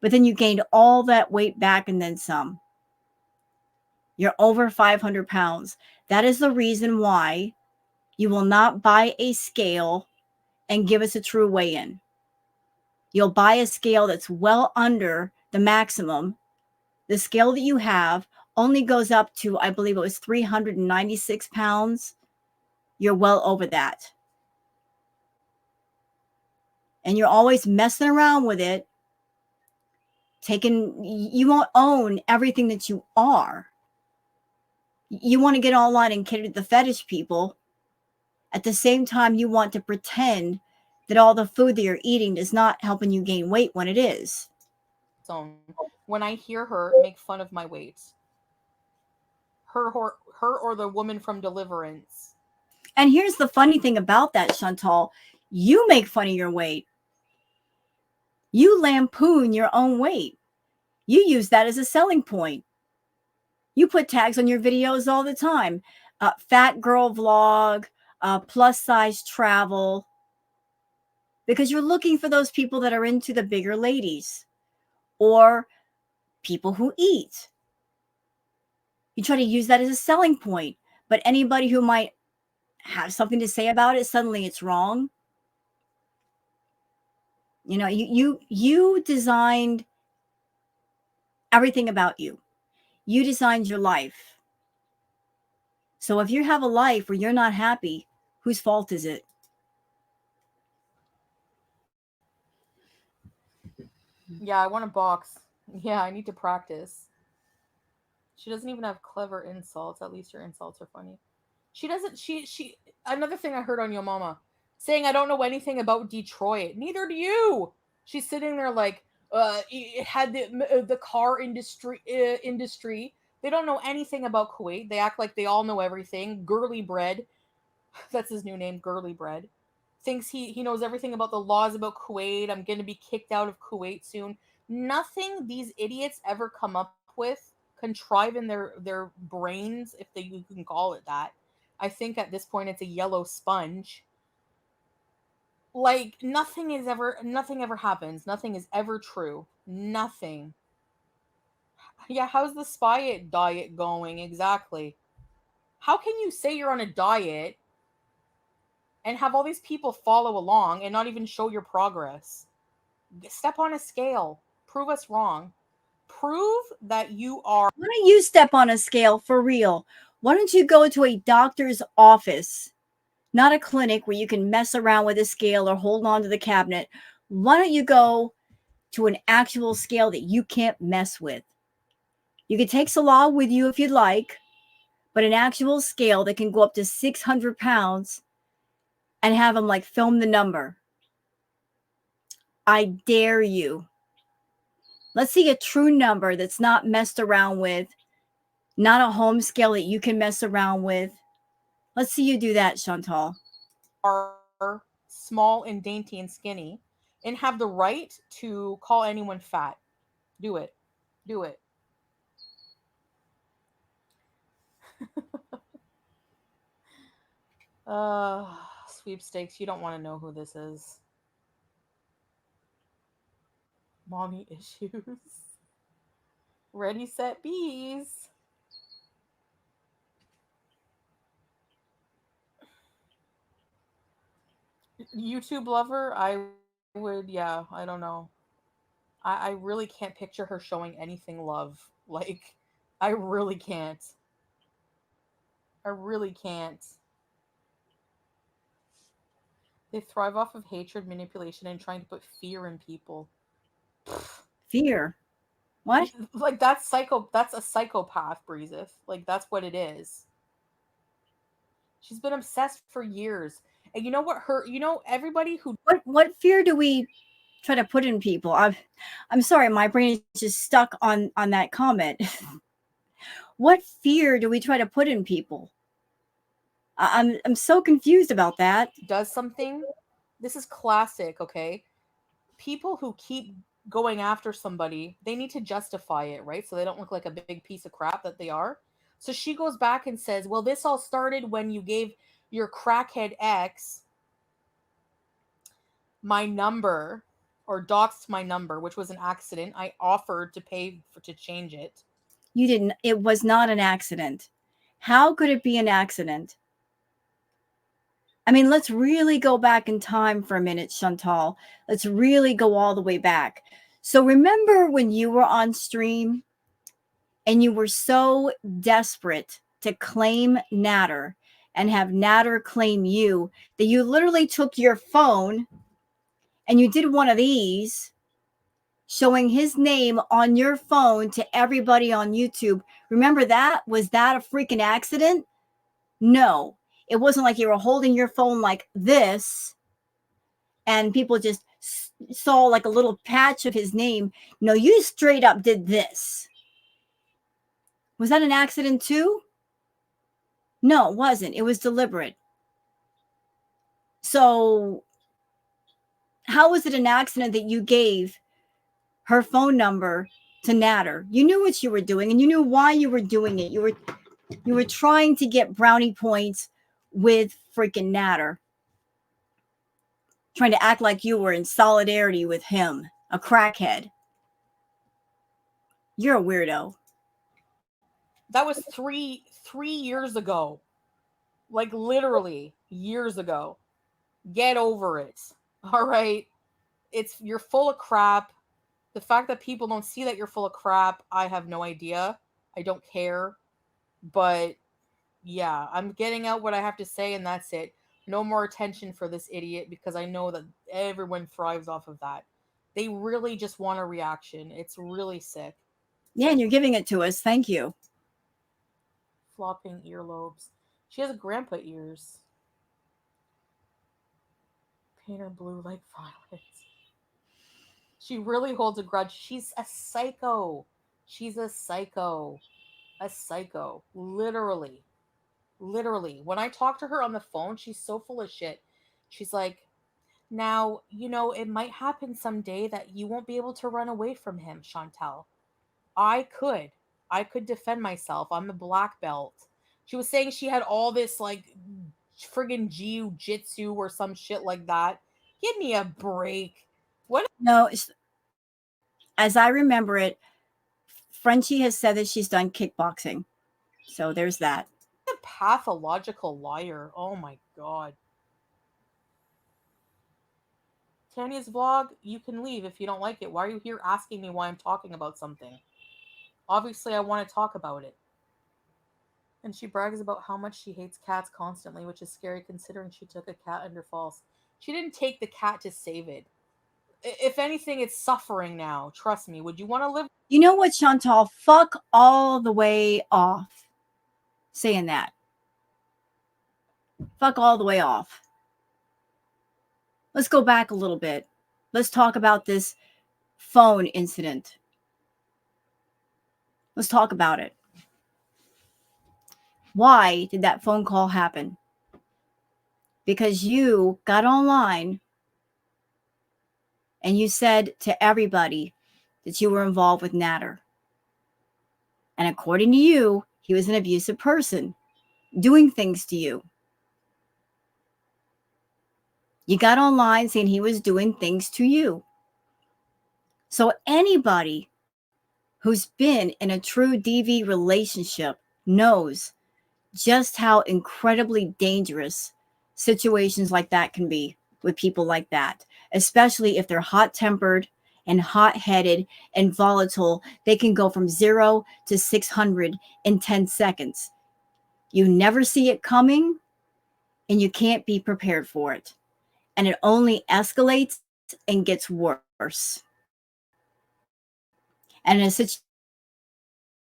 But then you gained all that weight back and then some. You're over 500 pounds. That is the reason why you will not buy a scale and give us a true weigh-in. You'll buy a scale that's well under the maximum. The scale that you have only goes up to, I believe it was 396 pounds. You're well over that. And you're always messing around with it. You won't own everything that you are. You want to get online and cater to the fetish people. At the same time, you want to pretend that all the food that you're eating is not helping you gain weight when it is. When I hear her make fun of my weight, her or the woman from Deliverance. And here's the funny thing about that, Shantal. You make fun of your weight. You lampoon your own weight. You use that as a selling point. You put tags on your videos all the time. Fat girl vlog, plus size travel. Because you're looking for those people that are into the bigger ladies or people who eat. You try to use that as a selling point. But anybody who might have something to say about it, suddenly it's wrong. You know, you designed everything about you. You designed your life. So if you have a life where you're not happy, whose fault is it? Yeah, I want a box. Yeah, I need to practice. She doesn't even have clever insults. At least her insults are funny. She doesn't. She. Another thing I heard on Yo Mama saying I don't know anything about Detroit. Neither do you. She's sitting there like, it had the car industry. They don't know anything about Kuwait. They act like they all know everything. Girly bread. That's his new name. Girly bread. Thinks he knows everything about the laws about Kuwait. I'm gonna be kicked out of Kuwait soon. Nothing these idiots ever come up with, contrive in their brains, if they you can call it that. I think at this point it's a yellow sponge. Like nothing ever happens. Nothing is ever true. Nothing. Yeah, how's the spy diet going exactly? How can you say you're on a diet and have all these people follow along and not even show your progress? Step on a scale. Prove us wrong. Prove that you are. Why don't you step on a scale for real? Why don't you go to a doctor's office, not a clinic where you can mess around with a scale or hold on to the cabinet? Why don't you go to an actual scale that you can't mess with? You can take Salah with you if you'd like, but an actual scale that can go up to 600 pounds and have him like film the number. I dare you. Let's see a true number that's not messed around with, not a home scale that you can mess around with. Let's see you do that, Shantal. Are small and dainty and skinny and have the right to call anyone fat. Do it. Do it. Uh, Sweepstakes, you don't want to know who this is. Mommy issues. Ready, set, bees. YouTube lover, I would, yeah, I don't know. I really can't picture her showing anything love. Like, I really can't. I really can't. They thrive off of hatred, manipulation, and trying to put fear in people. Fear. What? Like that's psycho. That's a psychopath, Breezeth. Like that's what it is. She's been obsessed for years, and you know what? Everybody who What fear do we try to put in people? I'm sorry, my brain is just stuck on that comment. What fear do we try to put in people? I'm so confused about that. does something This is classic, okay? People who keep going after somebody, they need to justify it, right? So they don't look like a big piece of crap that they are. So she goes back and says, well, this all started when you gave your crackhead ex my number or doxed my number, which was an accident. I offered to pay for to change it. You didn't. It was not an accident. How could it be an accident? I mean, let's really go back in time for a minute, Chantal. Let's really go all the way back. So remember when you were on stream and you were so desperate to claim Natter and have Natter claim you that you literally took your phone and you did one of these showing his name on your phone to everybody on YouTube. Remember that? Was that a freaking accident? No. It wasn't like you were holding your phone like this and people just saw like a little patch of his name. No, you straight up did this. Was that an accident too? No, it wasn't. It was deliberate. So, how was it an accident that you gave her phone number to Natter? You knew what you were doing and you knew why you were doing it. You were trying to get brownie points with freaking Natter. Trying to act like you were in solidarity with him, a crackhead. You're a weirdo. That was three years ago. Like literally years ago. Get over it. All right. It's you're full of crap. The fact that people don't see that you're full of crap, I have no idea. I don't care. But yeah, I'm getting out what I have to say and that's it. No more attention for this idiot because I know that everyone thrives off of that. They really just want a reaction. It's really sick. Yeah, and you're giving it to us. Thank you. Flopping earlobes. She has grandpa ears. Paint her blue like violets. She really holds a grudge. She's a psycho. She's a psycho. A psycho. Literally. Literally. When I talk to her on the phone, she's so full of shit. She's like, now, it might happen someday that you won't be able to run away from him, Chantal. I could. I could defend myself. I'm a black belt. She was saying she had all this, like, friggin' jiu-jitsu or some shit like that. Give me a break. What No, as I remember it, Frenchie has said that she's done kickboxing. So there's that. a pathological liar. Oh my god. Tanya's vlog, you can leave if you don't like it. Why are you here asking me why I'm talking about something? Obviously, I want to talk about it. And she brags about how much she hates cats constantly, which is scary considering she took a cat under false. She didn't take the cat to save it. If anything, it's suffering now. Trust me. Would you want to live? You know what, Chantal? Fuck all the way off saying that. Fuck all the way off. Let's go back a little bit. Let's talk about this phone incident. Let's talk about it. Why did that phone call happen? Because you got online and you said to everybody that you were involved with Natter. And according to you, he was an abusive person doing things to you. You got online saying he was doing things to you. So anybody who's been in a true DV relationship knows just how incredibly dangerous situations like that can be with people like that, especially if they're hot-tempered and hot-headed and volatile. They can go from 0 to 600 in 10 seconds. You never see it coming and you can't be prepared for it. And it only escalates and gets worse. And in a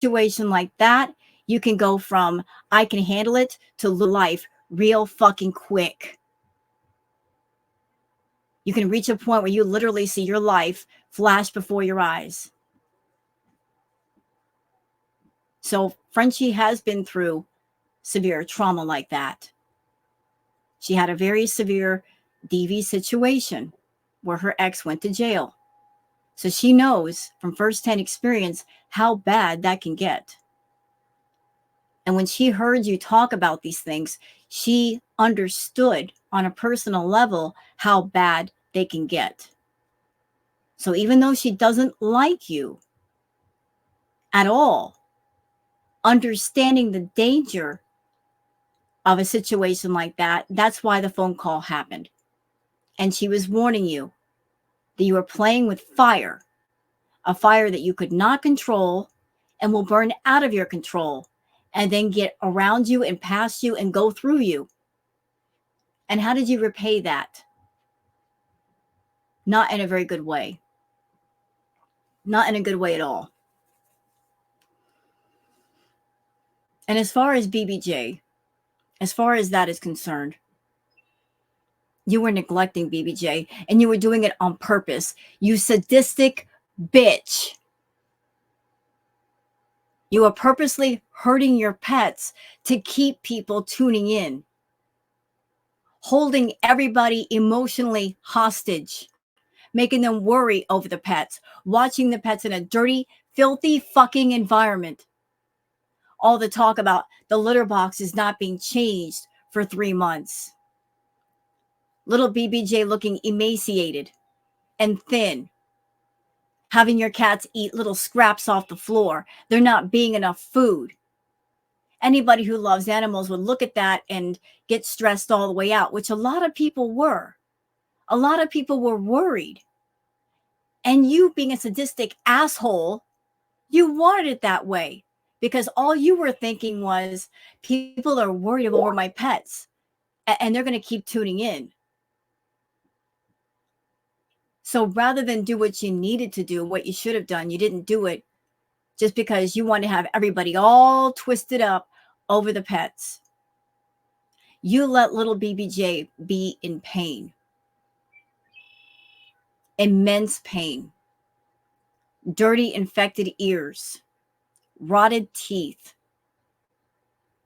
situation like that, you can go from I can handle it to lose your life real fucking quick. You can reach a point where you literally see your life flash before your eyes. So Frenchie has been through severe trauma like that. She had a very severe DV situation where her ex went to jail. So she knows from firsthand experience how bad that can get. And when she heard you talk about these things, she understood on a personal level how bad they can get. So even though she doesn't like you at all, understanding the danger of a situation like that, that's why the phone call happened. And she was warning you that you were playing with fire, a fire that you could not control and will burn out of your control and then get around you and past you and go through you. And how did you repay that? Not in a very good way. Not in a good way at all. And as far as BBJ, as far as that is concerned, you were neglecting BBJ and you were doing it on purpose. You sadistic bitch. You are purposely hurting your pets to keep people tuning in, holding everybody emotionally hostage, making them worry over the pets, watching the pets in a dirty, filthy fucking environment. All the talk about the litter box is not being changed for 3 months. Little BBJ looking emaciated and thin, having your cats eat little scraps off the floor. There not being enough food. Anybody who loves animals would look at that and get stressed all the way out, which a lot of people were. A lot of people were worried. And you being a sadistic asshole, you wanted it that way because all you were thinking was people are worried over my pets and they're going to keep tuning in. So rather than do what you needed to do, what you should have done, you didn't do it just because you want to have everybody all twisted up over the pets. You let little BBJ be in pain, immense pain, dirty, infected ears, rotted teeth,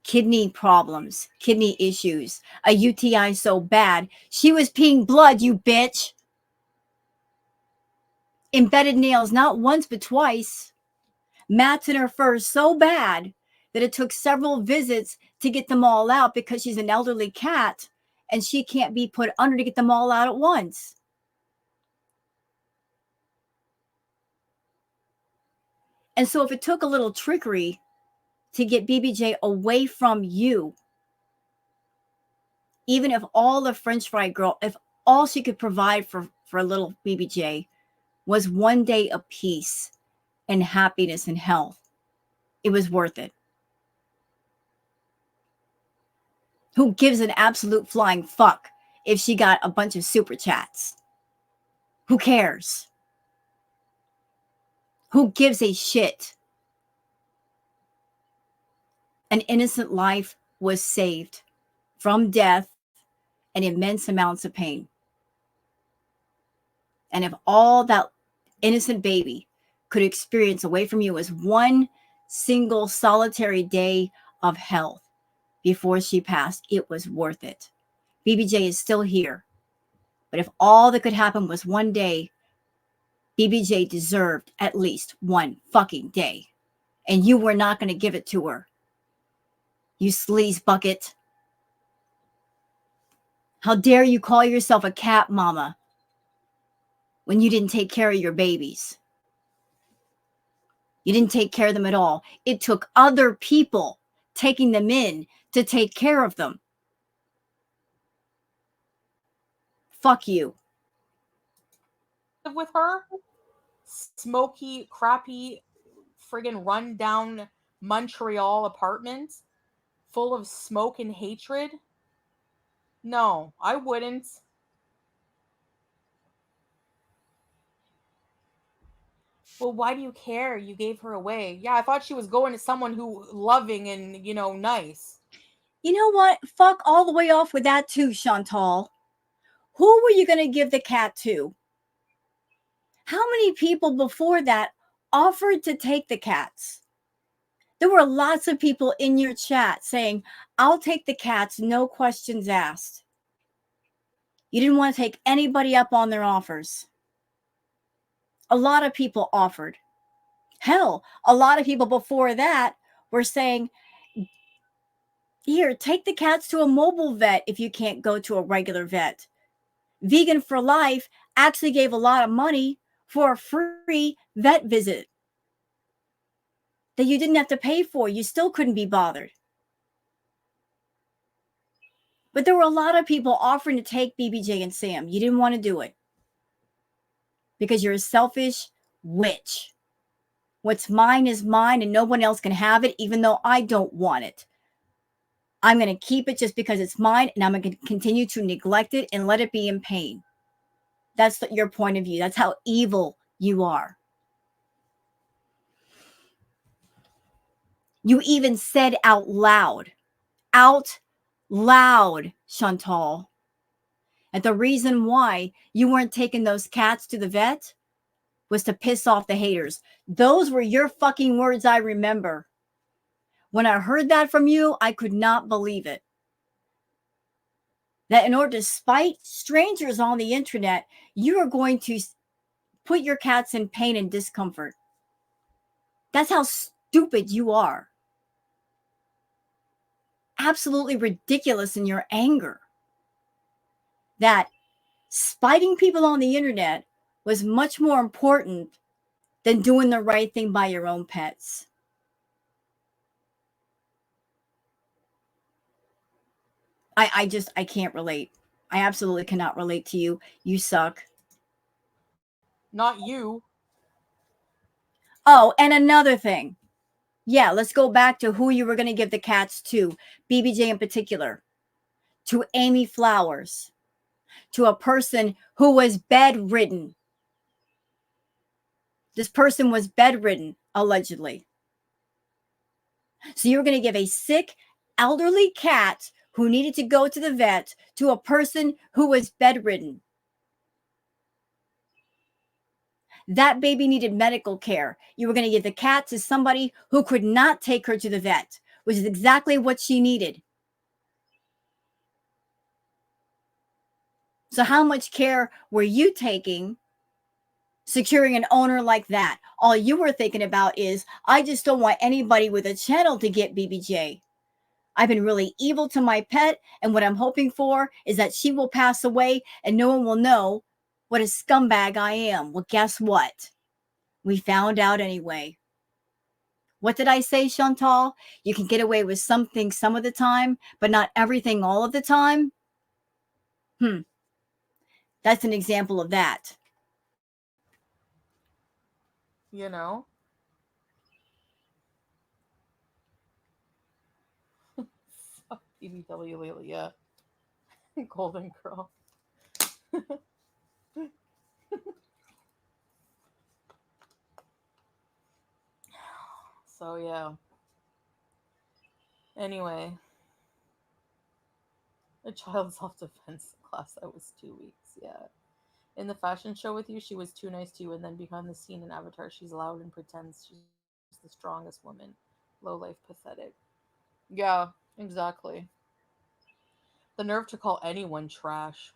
kidney problems, kidney issues, a UTI so bad, she was peeing blood, you bitch. Embedded nails, not once but twice. Mats in her fur so bad that it took several visits to get them all out because she's an elderly cat and she can't be put under to get them all out at once. And so if it took a little trickery to get BBJ away from you, even if all the French fry girl, if all she could provide for little BBJ was 1 day of peace and happiness and health, it was worth it. Who gives an absolute flying fuck if she got a bunch of super chats? Who cares? Who gives a shit? An innocent life was saved from death and immense amounts of pain. And if all that innocent baby could experience away from you was one single solitary day of health before she passed, it was worth it. BBJ is still here. But if all that could happen was 1 day, BBJ deserved at least 1 fucking day. And you were not going to give it to her. You sleaze bucket. How dare you call yourself a cat mama when you didn't take care of your babies? You didn't take care of them at all. It took other people taking them in to take care of them. Fuck you. With her, smoky, crappy, friggin' run-down Montreal apartment full of smoke and hatred? No, I wouldn't. Well, why do you care? You gave her away. Yeah, I thought she was going to someone who loving and, nice. You know what? Fuck all the way off with that too, Shantal. Who were you going to give the cat to? How many people before that offered to take the cats? There were lots of people in your chat saying, I'll take the cats, no questions asked. You didn't want to take anybody up on their offers. A lot of people offered. Hell, a lot of people before that were saying, here, take the cats to a mobile vet if you can't go to a regular vet. Vegan for Life actually gave a lot of money for a free vet visit that you didn't have to pay for. You still couldn't be bothered. But there were a lot of people offering to take BBJ and Sam. You didn't want to do it because you're a selfish witch. What's mine is mine and no one else can have it, even though I don't want it. I'm going to keep it just because it's mine, and I'm going to continue to neglect it and let it be in pain. That's your point of view. That's how evil you are. You even said out loud, Chantal, that the reason why you weren't taking those cats to the vet was to piss off the haters. Those were your fucking words, I remember. When I heard that from you, I could not believe it. That in order to spite strangers on the internet, you are going to put your cats in pain and discomfort. That's how stupid you are. Absolutely ridiculous in your anger. That spiting people on the internet was much more important than doing the right thing by your own pets. I can't relate. I absolutely cannot relate to you. You suck. Not you. Oh, and another thing. Yeah, let's go back to who you were going to give the cats to, BBJ in particular, to Amy Flowers, to a person who was bedridden. This person was bedridden, allegedly. So you were going to give a sick, elderly cat who needed to go to the vet to a person who was bedridden. That baby needed medical care. You were going to give the cat to somebody who could not take her to the vet, which is exactly what she needed. So how much care were you taking securing an owner like that? All you were thinking about is, I just don't want anybody with a channel to get BBJ. I've been really evil to my pet, and what I'm hoping for is that she will pass away and no one will know what a scumbag I am. Well, guess what? We found out anyway. What did I say, Chantal? You can get away with something some of the time, but not everything all of the time? That's an example of that. You know? Fuck BBW lately, yeah. Golden Girl. So, yeah. Anyway. A child self-defense class that was 2 weeks, yeah. In the fashion show with you, she was too nice to you, and then behind the scene in Avatar, she's loud and pretends she's the strongest woman. Low life, pathetic. Yeah, exactly. The nerve to call anyone trash.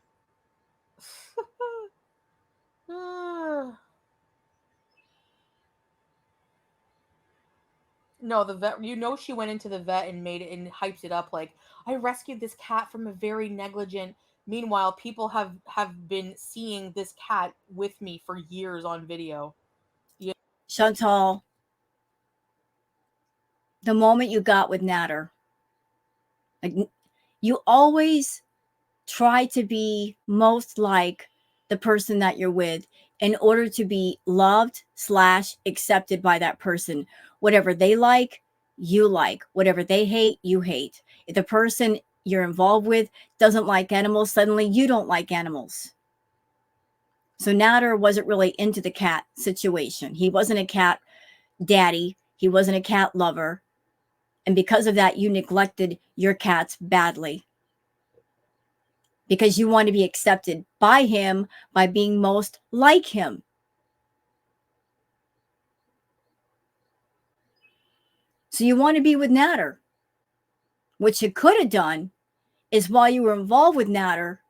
No, the vet. You know, she went into the vet and made it and hyped it up like, I rescued this cat from a very negligent. Meanwhile, people have been seeing this cat with me for years on video. Yeah. Chantal, the moment you got with Natter, like, you always try to be most like the person that you're with in order to be loved / accepted by that person. Whatever they like, you like. Whatever they hate, you hate. If the person you're involved with doesn't like animals, suddenly you don't like animals. So Natter wasn't really into the cat situation. He wasn't a cat daddy. He wasn't a cat lover. And because of that, you neglected your cats badly. Because you want to be accepted by him by being most like him. So you want to be with Natter. What you could have done is while you were involved with Natter,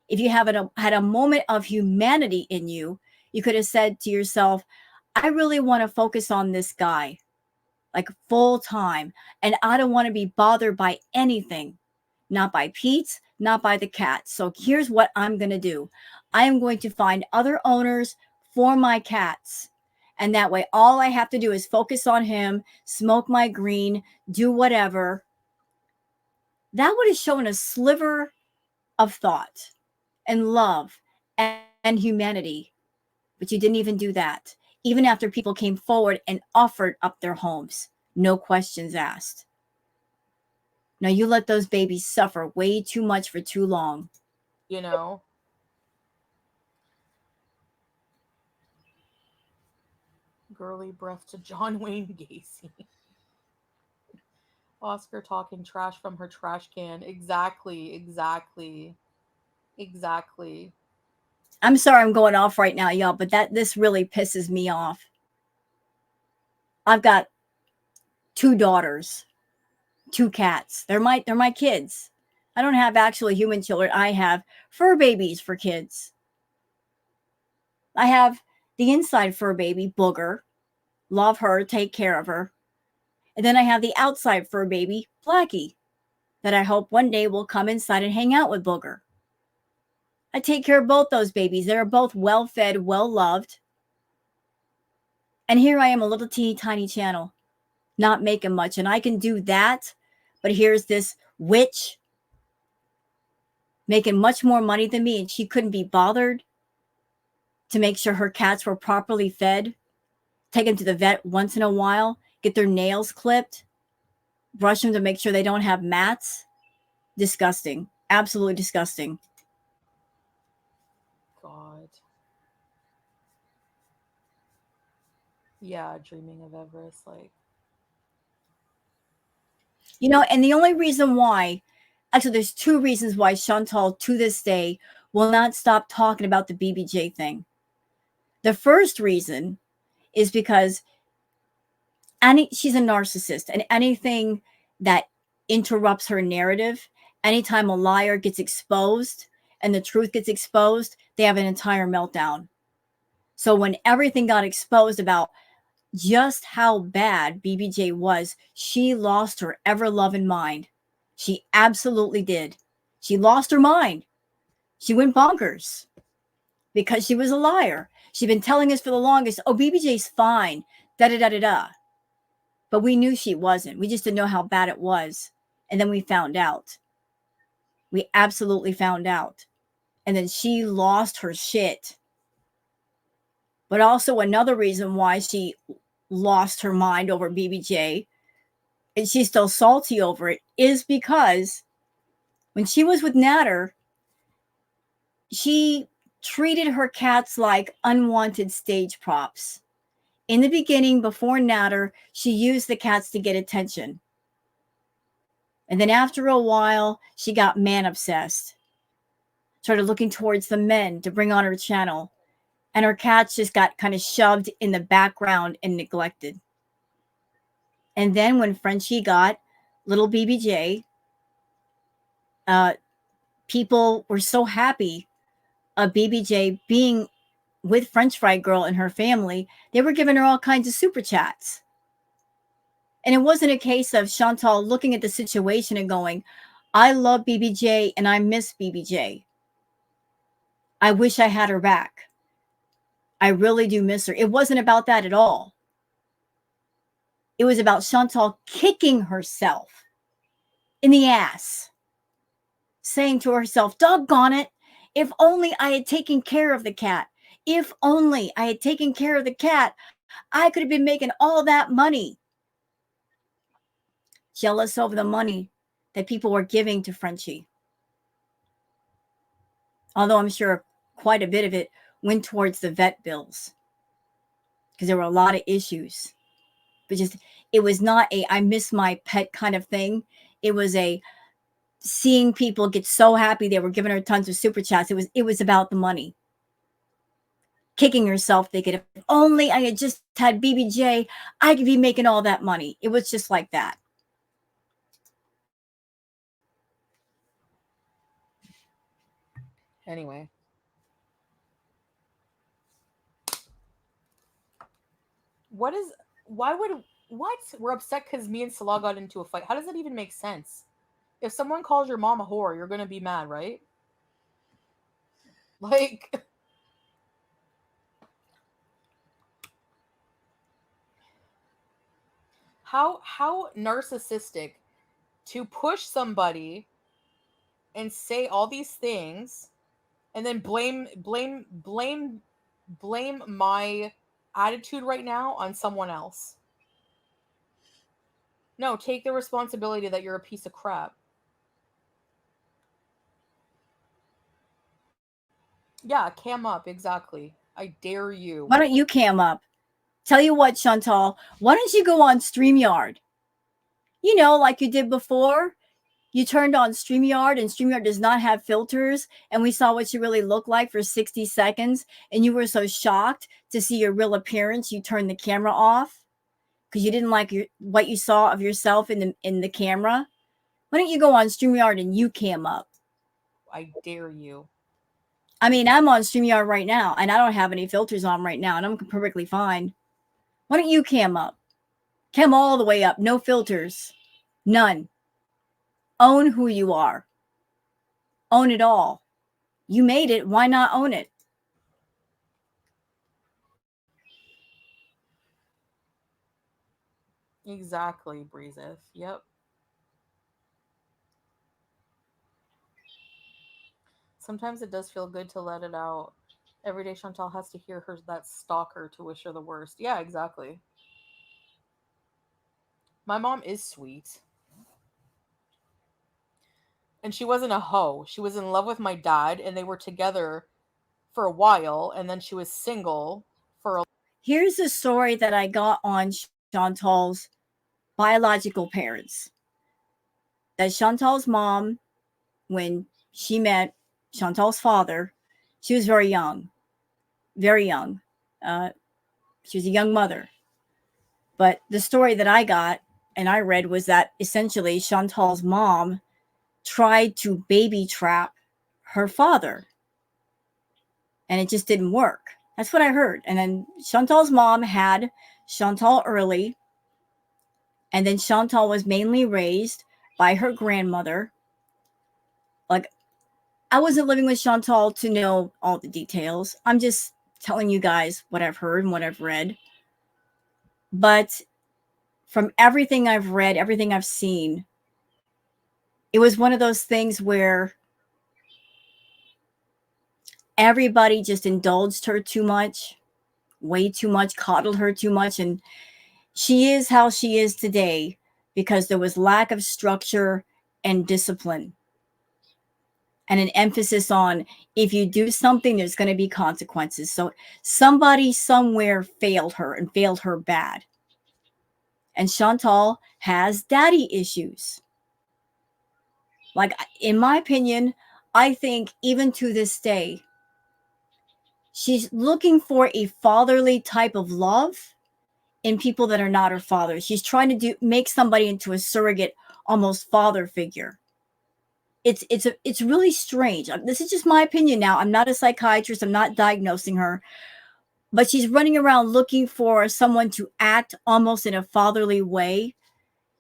If you had a moment of humanity in you, you could have said to yourself, I really want to focus on this guy like full time. And I don't want to be bothered by anything, not by Pete's, not by the cats. So here's what I'm going to do. I am going to find other owners for my cats. And that way, all I have to do is focus on him, smoke my green, do whatever. That would have shown a sliver of thought and love and humanity. But you didn't even do that. Even after people came forward and offered up their homes, no questions asked. Now you let those babies suffer way too much for too long. You know, girly breath to John Wayne Gacy. Oscar talking trash from her trash can. Exactly, exactly, exactly. I'm sorry I'm going off right now, y'all, but this really pisses me off. I've got two daughters, two cats. They're my kids. I don't have actual human children. I have fur babies for kids. I have the inside fur baby, Booger. Love her, take care of her. And then I have the outside fur baby, Blackie, that I hope one day will come inside and hang out with Booger. I take care of both those babies. They're both well fed, well loved. And here I am, a little teeny tiny channel, not making much. And I can do that. But here's this witch making much more money than me. And she couldn't be bothered to make sure her cats were properly fed, take them to the vet once in a while, get their nails clipped, brush them to make sure they don't have mats. Disgusting. Absolutely disgusting. God. Yeah, dreaming of Everest, like, And the only reason why, actually, there's two reasons why Shantal to this day will not stop talking about the BBJ thing. The first reason is because she's a narcissist, and anything that interrupts her narrative, anytime a liar gets exposed and the truth gets exposed, they have an entire meltdown. So when everything got exposed about just how bad BBJ was, she lost her ever loving mind. She absolutely did. She lost her mind. She went bonkers because she was a liar. She'd been telling us for the longest, oh, BBJ's fine, da da da da da. But we knew she wasn't. We just didn't know how bad it was. And then we found out. We absolutely found out. And then she lost her shit. But also another reason why she lost her mind over BBJ, and she's still salty over it, is because when she was with Natter, she treated her cats like unwanted stage props. In the beginning, before Natter, she used the cats to get attention. And then after a while, she got man obsessed. Started looking towards the men to bring on her channel. And her cats just got kind of shoved in the background and neglected. And then when Frenchie got little BBJ, people were so happy of BBJ being with French Fry Girl and her family, they were giving her all kinds of super chats. And it wasn't a case of Shantal looking at the situation and going, I love BBJ and I miss BBJ. I wish I had her back. I really do miss her. It wasn't about that at all. It was about Shantal kicking herself in the ass, saying to herself, doggone it, if only I had taken care of the cat. If only I had taken care of the cat, I could have been making all that money. Jealous over the money that people were giving to Frenchie. Although I'm sure quite a bit of it went towards the vet bills because there were a lot of issues. But just, it was not a I miss my pet kind of thing. It was a seeing people get so happy they were giving her tons of super chats. It was about the money. Kicking herself thinking, if only I had just had BBJ, I could be making all that money. It was just like that. Anyway, what is? Why would what? We're upset because me and Salah got into a fight. How does that even make sense? If someone calls your mom a whore, you're gonna be mad, right? Like, how narcissistic to push somebody and say all these things and then blame my attitude right now on someone else. No, take the responsibility that you're a piece of crap. Yeah, cam up, exactly. I dare you. Why don't you cam up? Tell you what, Chantal, why don't you go on StreamYard? You know, like you did before. You turned on StreamYard, and StreamYard does not have filters, and we saw what you really look like for 60 seconds, and you were so shocked to see your real appearance, you turned the camera off because you didn't like what you saw of yourself in the camera. Why don't you go on StreamYard and you cam up? I dare you. I mean, I'm on StreamYard right now, and I don't have any filters on right now, and I'm perfectly fine. Why don't you cam up? Cam all the way up, no filters, none. Own who you are. Own it all. You made it. Why not own it? Exactly, Breezeth. Yep. Sometimes it does feel good to let it out. Every day Chantal has to hear her that stalker to wish her the worst. Yeah, exactly. My mom is sweet. And she wasn't a hoe. She was in love with my dad and they were together for a while and then she was single for a Here's a story that I got on Chantal's biological parents. That Chantal's mom, when she met Chantal's father, she was very young, very young. Uh, she was a young mother. But the story that I got and I read was that essentially Chantal's mom tried to baby trap her father, and it just didn't work. That's what I heard. And then Chantal's mom had Chantal early, and then Chantal was mainly raised by her grandmother. Like, I wasn't living with Chantal to know all the details. I'm just telling you guys what I've heard and what I've read. But from everything I've read, everything I've seen, it was one of those things where everybody just indulged her too much, way too much, coddled her too much. And she is how she is today because there was lack of structure and discipline and an emphasis on if you do something, there's going to be consequences. So somebody somewhere failed her and failed her bad. And Chantal has daddy issues. Like, in my opinion, I think even to this day, she's looking for a fatherly type of love in people that are not her father. She's trying to make somebody into a surrogate, almost father figure. It's really strange. This is just my opinion now. I'm not a psychiatrist. I'm not diagnosing her, but she's running around looking for someone to act almost in a fatherly way.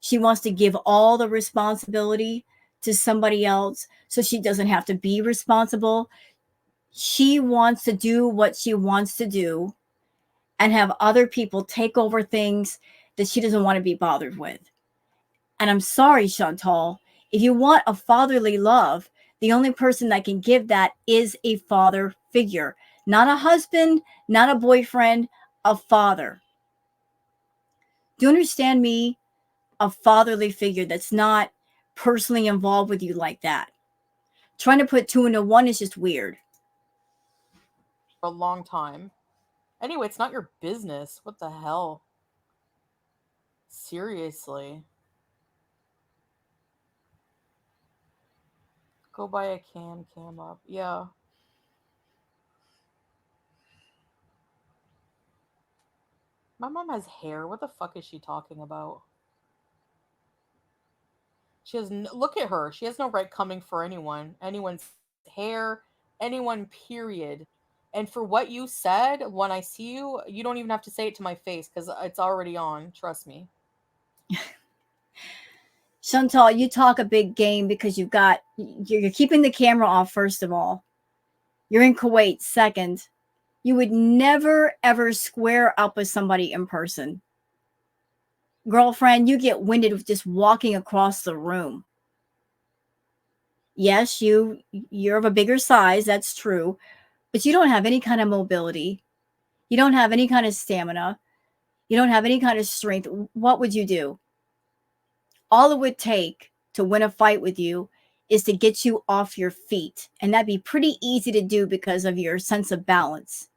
She wants to give all the responsibility to somebody else so she doesn't have to be responsible. She wants to do what she wants to do and have other people take over things that she doesn't want to be bothered with. And I'm sorry, Chantal, if you want a fatherly love, the only person that can give that is a father figure, not a husband, not a boyfriend, a father. Do you understand me? A fatherly figure that's not personally involved with you like that. Trying to put two into one is just weird. long time. Anyway, it's not your business. What the hell? Seriously. Go buy a cam up. Yeah. My mom has hair. What the fuck is she talking about? She has look at her. She has no right coming for anyone's hair, anyone, period. And for what you said, when I see you, you don't even have to say it to my face because it's already on. Trust me. Shantal, you talk a big game because you're keeping the camera off, first of all. You're in Kuwait, second. You would never, ever square up with somebody in person. Girlfriend, you get winded with just walking across the room. Yes, you're of a bigger size, that's true, but you don't have any kind of mobility. You don't have any kind of stamina. You don't have any kind of strength. What would you do? All it would take to win a fight with you is to get you off your feet. And that'd be pretty easy to do because of your sense of balance.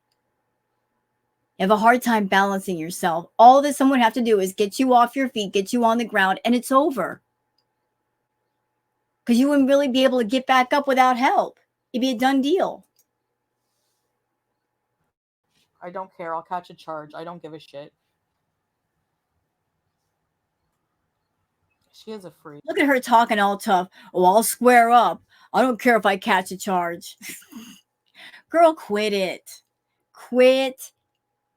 You have a hard time balancing yourself. All that someone would have to do is get you off your feet, get you on the ground, and it's over. Because you wouldn't really be able to get back up without help. It'd be a done deal. I don't care. I'll catch a charge. I don't give a shit. She is a freak. Look at her talking all tough. Oh, I'll square up. I don't care if I catch a charge. Girl, quit it. Quit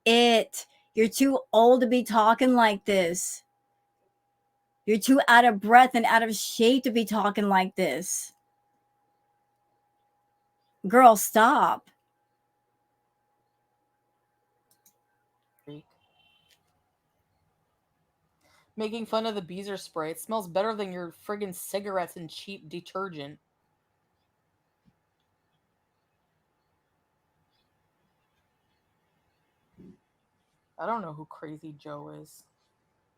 it. You're too old to be talking like this. You're too out of breath and out of shape to be talking like this. Girl, stop. Freak. Making fun of the Beezer spray. It smells better than your friggin' cigarettes and cheap detergent. I don't know who Crazy Joe is.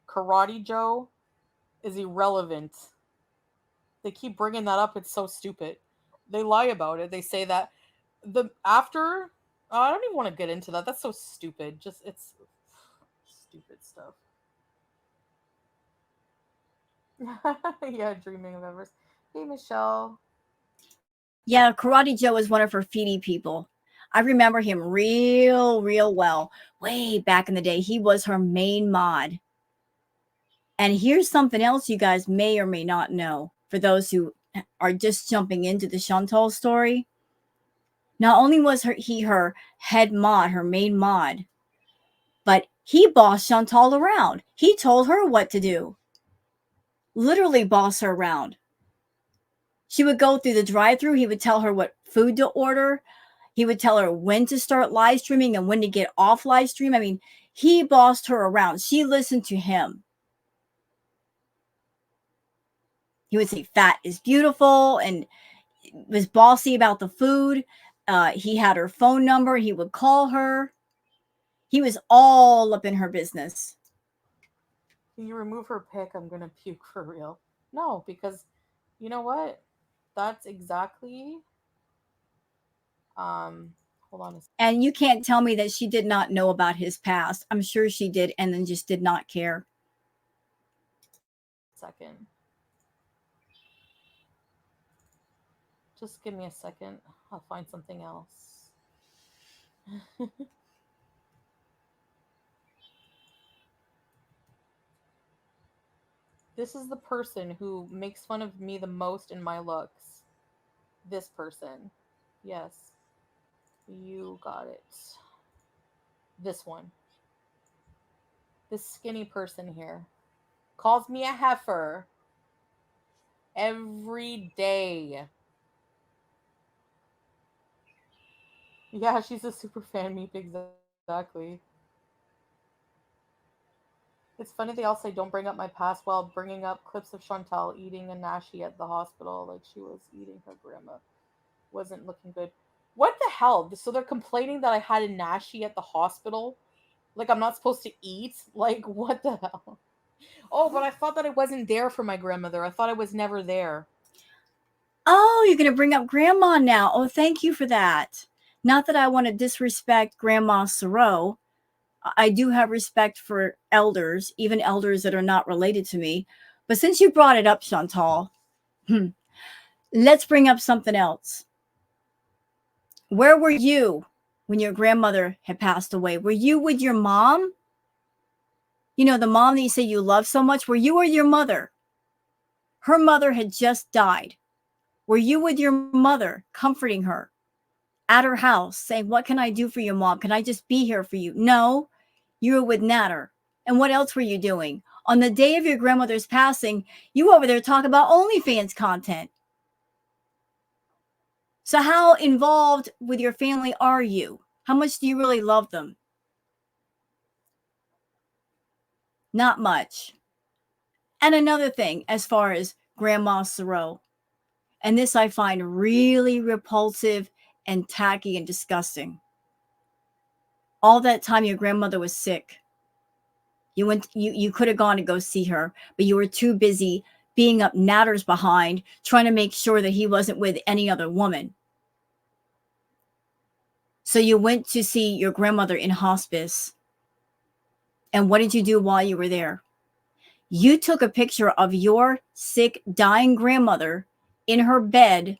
Karate Joe is irrelevant. They keep bringing that up. It's so stupid. They lie about it. They say that the after. Oh, I don't even want to get into that. That's so stupid. Just it's stupid stuff. Yeah, dreaming of Everest. Hey, Michelle. Yeah, Karate Joe is one of her feedy people. I remember him real well. Way back in the day, he was her main mod. And here's something else you guys may or may not know for those who are just jumping into the Shantal story. Not only was he her head mod, her main mod, but he bossed Shantal around. He told her what to do. Literally boss her around. She would go through the drive-thru. He would tell her what food to order. He would tell her when to start live streaming and when to get off live stream. I mean, he bossed her around. She listened to him. He would say fat is beautiful and was bossy about the food. He had her phone number. He would call her. He was all up in her business. Can you remove her pic? I'm gonna puke for real. No, because you know what? That's exactly. Hold on a And you can't tell me that she did not know about his past. I'm sure she did and then just did not care. second. Just give me a second. I'll find something else. This is the person who makes fun of me the most in my looks. This person. Yes. You got it. This one. This skinny person here. Calls me a heifer. Every day. Yeah, she's a super fan meep, exactly. It's funny they all say don't bring up my past while bringing up clips of Chantal eating a nashi at the hospital like she was eating her grandma. Wasn't looking good. What the hell? So they're complaining that I had a nashi at the hospital? Like I'm not supposed to eat? Like what the hell? Oh, but I thought that I wasn't there for my grandmother. I thought I was never there. Oh, you're going to bring up grandma now. Oh, thank you for that. Not that I want to disrespect Grandma Sorrow. I do have respect for elders, even elders that are not related to me. But since you brought it up, Chantal, let's bring up something else. Where were you when your grandmother had passed away? Were you with your mom? You know, the mom that you say you love so much. Were you or your mother? Her mother had just died. Were you with your mother comforting her? at her house saying, "What can I do for you, Mom? Can I just be here for you?" No, you were with Natter. And what else were you doing? On the day of your grandmother's passing, you over there talking about OnlyFans content. So, how involved with your family are you? How much do you really love them? Not much. And another thing, as far as Grandma Sorrow, and this I find really repulsive and tacky and disgusting. All that time your grandmother was sick, you could have gone to go see her, but you were too busy being up Natter's behind, trying to make sure that he wasn't with any other woman. So you went to see your grandmother in hospice. And what did you do while you were there? You took a picture of your sick, dying grandmother in her bed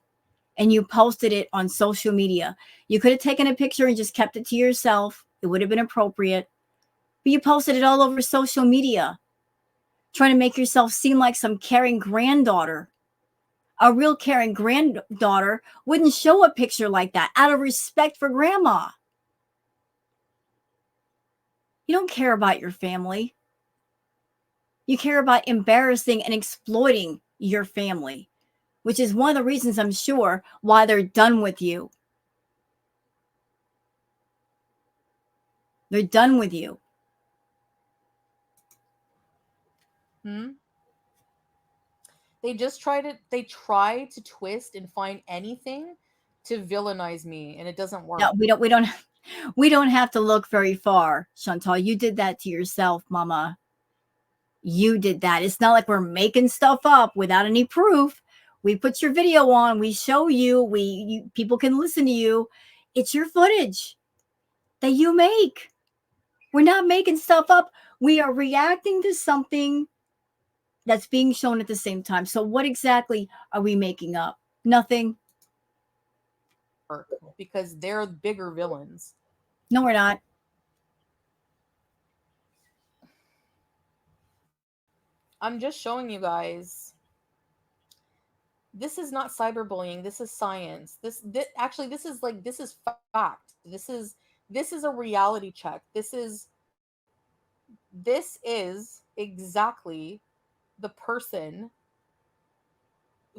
and you posted it on social media. You could have taken a picture and just kept it to yourself. It would have been appropriate. But you posted it all over social media, trying to make yourself seem like some caring granddaughter. A real caring granddaughter wouldn't show a picture like that out of respect for grandma. You don't care about your family. You care about embarrassing and exploiting your family, which is one of the reasons I'm sure why they're done with you. They're done with you. Hmm? They try to twist and find anything to villainize me, and it doesn't No, work. we don't have to look very far, Chantal. You did that to yourself, Mama. You did that. It's not like we're making stuff up without any proof. We put your video on, we show you, people can listen to you. It's your footage that you make. We're not making stuff up. We are reacting to something that's being shown at the same time. So what exactly are we making up? Nothing. Work because they're bigger villains. No, we're not. I'm just showing you guys. This is not cyberbullying. This is science. This actually this is fact. This is a reality check. This is exactly the person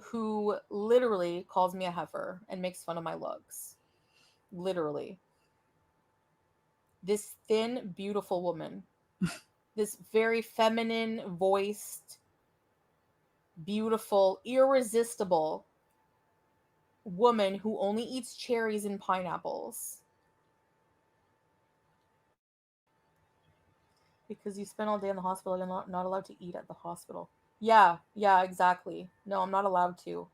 who literally calls me a heifer and makes fun of my looks. Literally. This thin, beautiful woman. This very feminine voiced, beautiful, irresistible woman who only eats cherries and pineapples. Because you spend all day in the hospital, you're not allowed to eat at the hospital. Yeah, exactly. No, I'm not allowed to.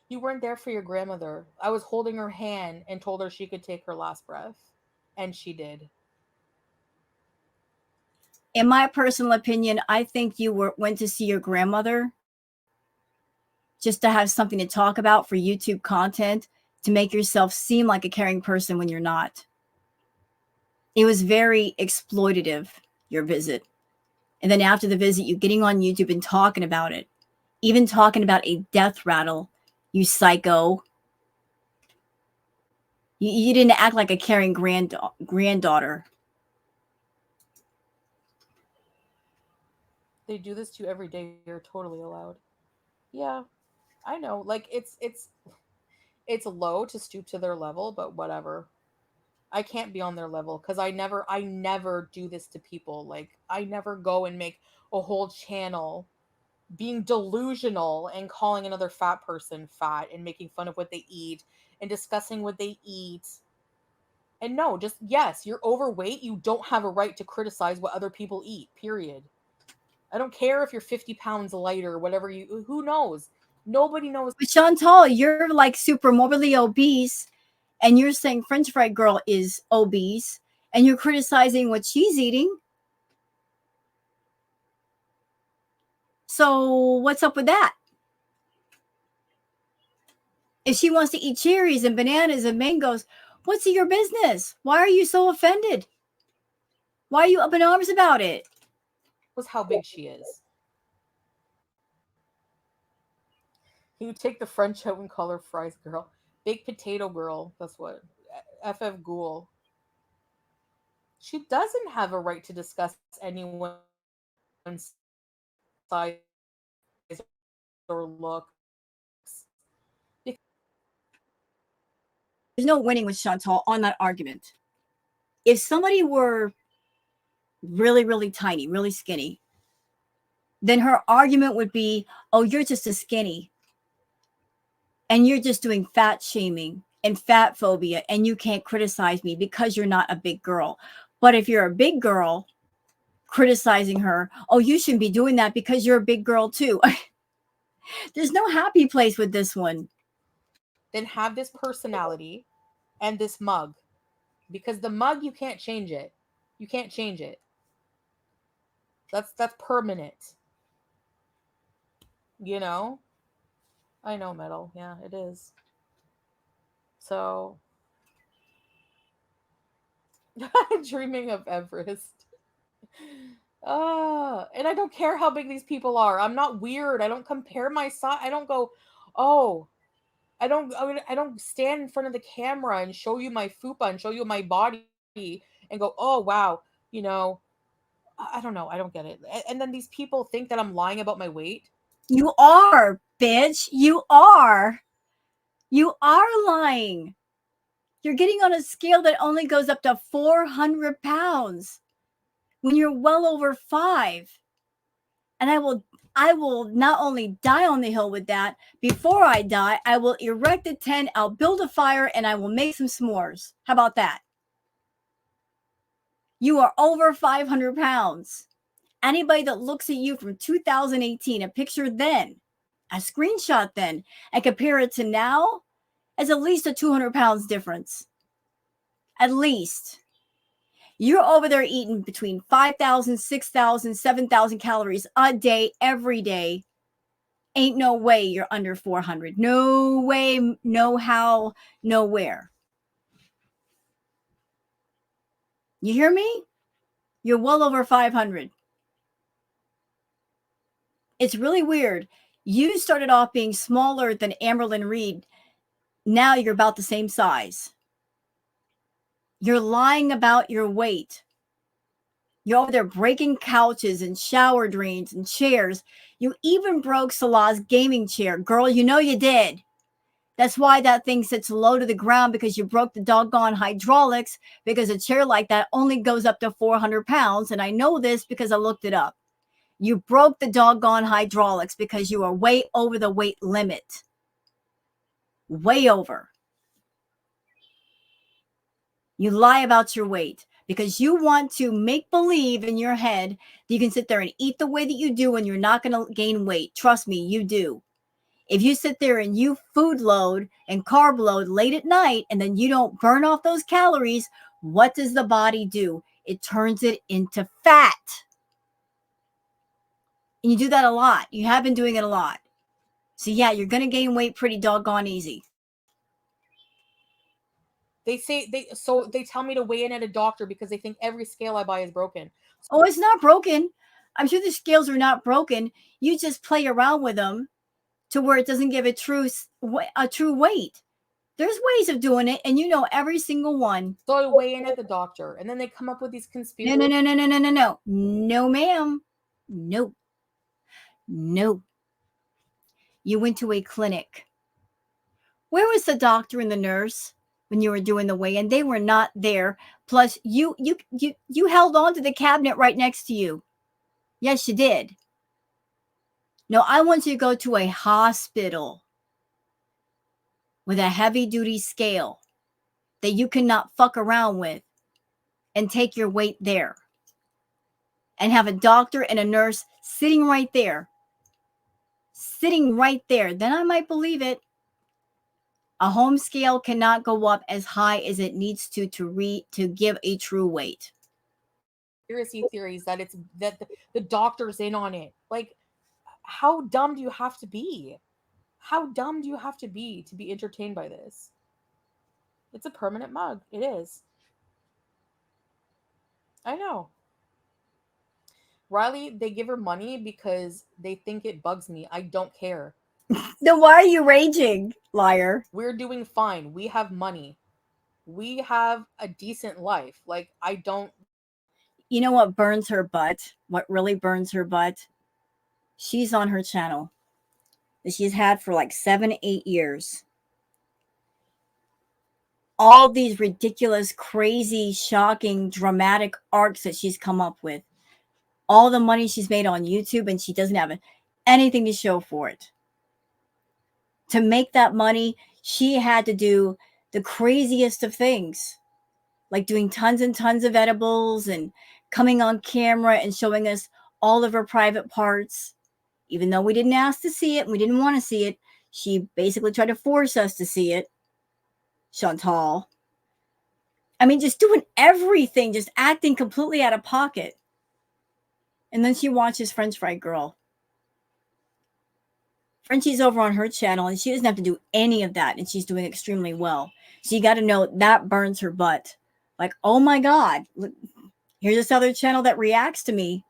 You weren't there for your grandmother. I was holding her hand and told her she could take her last breath. And she did. In my personal opinion, I think went to see your grandmother just to have something to talk about for YouTube content to make yourself seem like a caring person when you're not. It was very exploitative, your visit. And then after the visit, you getting on YouTube and talking about it, even talking about a death rattle, you psycho. You didn't act like a caring granddaughter. They do this to you every day. You're totally allowed. Yeah, I know. Like it's low to stoop to their level, but whatever. I can't be on their level because I never do this to people. Like I never go and make a whole channel being delusional and calling another fat person fat and making fun of what they eat and discussing what they eat. And no, just yes, you're overweight. You don't have a right to criticize what other people eat. Period. I don't care if you're 50 pounds lighter, whatever you. Who knows? Nobody knows. But Chantal, you're like super morbidly obese, and you're saying French fry girl is obese, and you're criticizing what she's eating. So what's up with that? If she wants to eat cherries and bananas and mangoes, what's your business? Why are you so offended? Why are you up in arms about it? Was how big she is. He would take the French out and call her fries girl. Big potato girl. That's what. FF Ghoul. She doesn't have a right to discuss anyone's size or looks. There's no winning with Chantal on that argument. If somebody were really, really tiny, really skinny, then her argument would be, oh, you're just a skinny and you're just doing fat shaming and fat phobia and you can't criticize me because you're not a big girl. But if you're a big girl criticizing her, oh, you shouldn't be doing that because you're a big girl too. There's no happy place with this one. Then have this personality and this mug. Because the mug, you can't change it. You can't change it. That's permanent. You know? I know, metal. Yeah, it is. So, dreaming of Everest. And I don't care how big these people are. I'm not weird. I don't compare my size. I don't go, oh, I don't stand in front of the camera and show you my fupa and show you my body and go, oh wow, you know, I don't know. I don't get it. And then these people think that I'm lying about my weight. You are, bitch. You are. You are lying. You're getting on a scale that only goes up to 400 pounds when you're well over 5. And I will not only die on the hill with that, before I die, I will erect a tent, I'll build a fire, and I will make some s'mores. How about that? You are over 500 pounds. Anybody that looks at you from 2018, a picture then, a screenshot then, and compare it to now, is at least a 200 pounds difference. At least. You're over there eating between 5,000, 6,000, 7,000 calories a day, every day. Ain't no way you're under 400. No way, no how, nowhere. You hear me? You're well over 500. It's really weird. You started off being smaller than Amberlyn Reed. Now you're about the same size. You're lying about your weight. You're over there breaking couches and shower drains and chairs. You even broke Salah's gaming chair. Girl, you know you did. That's why that thing sits low to the ground, because you broke the doggone hydraulics, because a chair like that only goes up to 400 pounds. And I know this because I looked it up. You broke the doggone hydraulics because you are way over the weight limit. Way over. You lie about your weight because you want to make believe in your head that you can sit there and eat the way that you do and you're not going to gain weight. Trust me, you do. If you sit there and you food load and carb load late at night and then you don't burn off those calories, what does the body do? It turns it into fat. And you do that a lot. You have been doing it a lot. So yeah, you're going to gain weight pretty doggone easy. They tell me to weigh in at a doctor because they think every scale I buy is broken. Oh, it's not broken. I'm sure the scales are not broken. You just play around with them to where it doesn't give a true weight. There's ways of doing it, and you know every single one. So I weigh in at the doctor, and then they come up with these conspiracy. No, ma'am. No. No. You went to a clinic. Where was the doctor and the nurse when you were doing the weigh-in? They were not there. Plus, you held on to the cabinet right next to you. Yes, you did. No, I want you to go to a hospital with a heavy-duty scale that you cannot fuck around with and take your weight there. And have a doctor and a nurse sitting right there. Sitting right there. Then I might believe it. A home scale cannot go up as high as it needs to give a true weight. Conspiracy theories that the doctor's in on it. Like, how dumb do you have to be? How dumb do you have to be entertained by this? It's a permanent mug. It is. I know. Riley, they give her money because they think it bugs me. I don't care. Then why are you raging, liar? We're doing fine. We have money. We have a decent life. Like, I don't. You know what burns her butt? What really burns her butt? She's on her channel that she's had for like 7, 8 years. All these ridiculous, crazy, shocking, dramatic arcs that she's come up with. All the money she's made on YouTube, and she doesn't have anything to show for it. To make that money, she had to do the craziest of things, like doing tons and tons of edibles and coming on camera and showing us all of her private parts. Even though we didn't ask to see it, we didn't want to see it, she basically tried to force us to see it. Shantal. I mean, just doing everything, just acting completely out of pocket. And then she watches French Fry Girl. Frenchie's over on her channel and she doesn't have to do any of that, and she's doing extremely well. So you got to know that burns her butt. Like, oh my God, here's this other channel that reacts to me.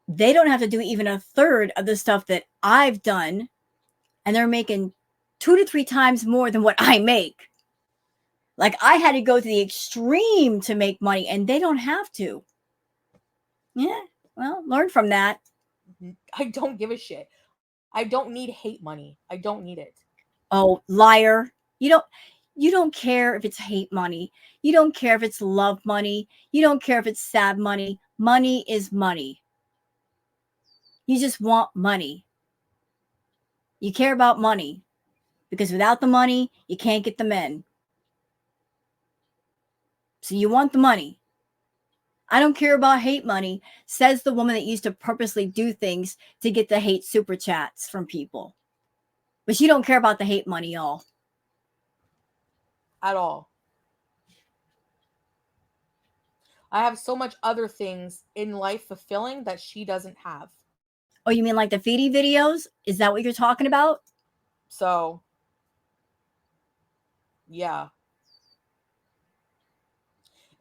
They don't have to do even a third of the stuff that I've done, and they're making 2 to 3 times more than what I make. Like, I had to go to the extreme to make money, and they don't have to. Yeah, well, learn from that. I don't give a shit. I don't need hate money. I don't need it. Oh, liar. You don't care if it's hate money. You don't care if it's love money. You don't care if it's sad money. Money is money. You just want money. You care about money because without the money, you can't get the men. So you want the money. I don't care about hate money, says the woman that used to purposely do things to get the hate super chats from people. But she don't care about the hate money, y'all. At all. I have so much other things in life fulfilling that she doesn't have. Oh, you mean like the feedy videos? Is that what you're talking about? So, yeah.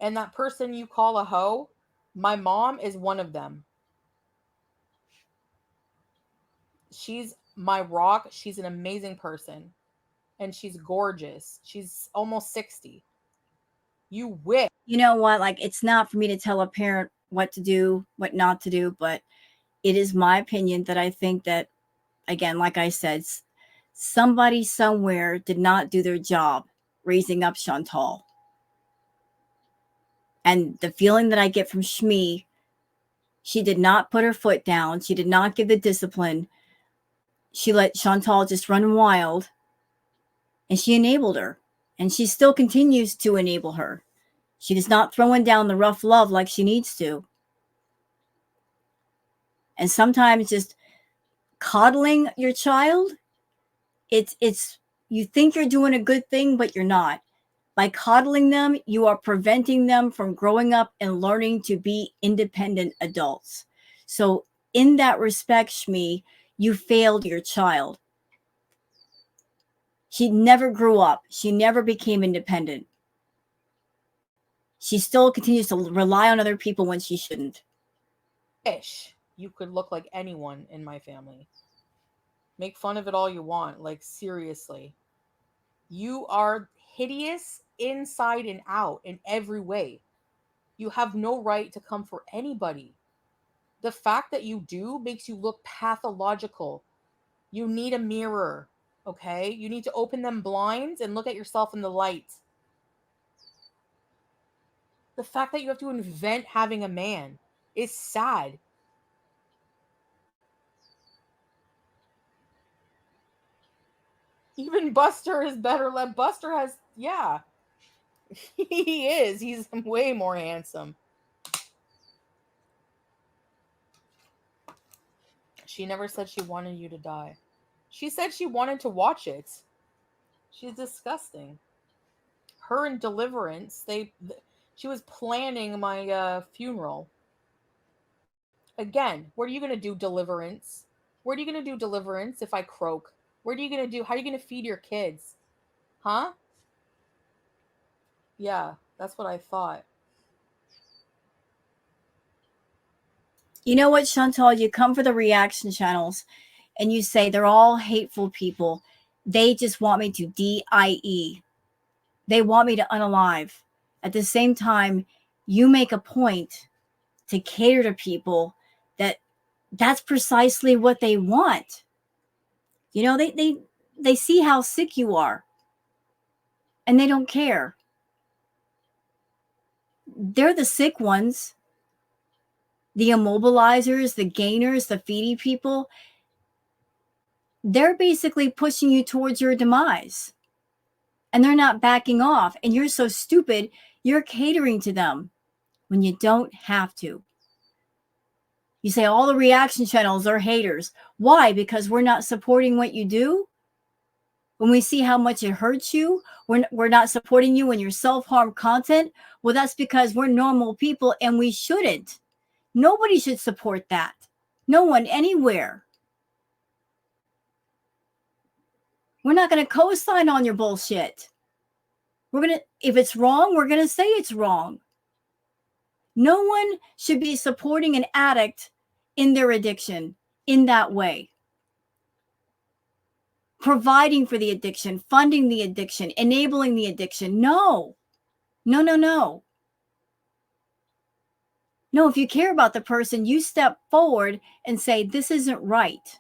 And that person you call a hoe, my mom is one of them. She's my rock. She's an amazing person. And she's gorgeous. She's almost 60. You wish. You know what? Like, it's not for me to tell a parent what to do, what not to do, but it is my opinion that I think that, again, like I said, somebody somewhere did not do their job raising up Shantal. And the feeling that I get from Shmi, she did not put her foot down. She did not give the discipline. She let Shantal just run wild, and she enabled her. And she still continues to enable her. She is not throwing down the rough love like she needs to. And sometimes just coddling your child, it's you think you're doing a good thing, but you're not. By coddling them, you are preventing them from growing up and learning to be independent adults. So in that respect, Shmi, you failed your child. She never grew up. She never became independent. She still continues to rely on other people when she shouldn't. Wish you could look like anyone in my family. Make fun of it all you want. Like, seriously. You are hideous inside and out in every way. You have no right to come for anybody. The fact that you do makes you look pathological. You need a mirror, okay? You need to open them blinds and look at yourself in the light. The fact that you have to invent having a man is sad. Even Buster is better. Buster has, yeah. He is. He's way more handsome. She never said she wanted you to die. She said she wanted to watch it. She's disgusting. Her and Deliverance, she was planning my funeral. Again, what are you going to do, Deliverance? What are you going to do, Deliverance, if I croak? What are you going to do? How are you going to feed your kids? Huh? Yeah, that's what I thought. You know what, Chantal? You come for the reaction channels, and you say they're all hateful people, they just want me to DIE. They want me to unalive. At the same time, you make a point to cater to people that that's precisely what they want. You know, they see how sick you are and they don't care. They're the sick ones, the immobilizers, the gainers, the feedy people. They're basically pushing you towards your demise and they're not backing off. And you're so stupid, you're catering to them when you don't have to. You say all the reaction channels are haters. Why? Because we're not supporting what you do? When we see how much it hurts you, we're not supporting you in your self-harm content? Well, that's because we're normal people and we shouldn't. Nobody should support that. No one anywhere. We're not going to co-sign on your bullshit. If it's wrong, we're going to say it's wrong. No one should be supporting an addict in their addiction in that way. Providing for the addiction, funding the addiction, enabling the addiction. No, no, no, no. No, if you care about the person, you step forward and say, this isn't right.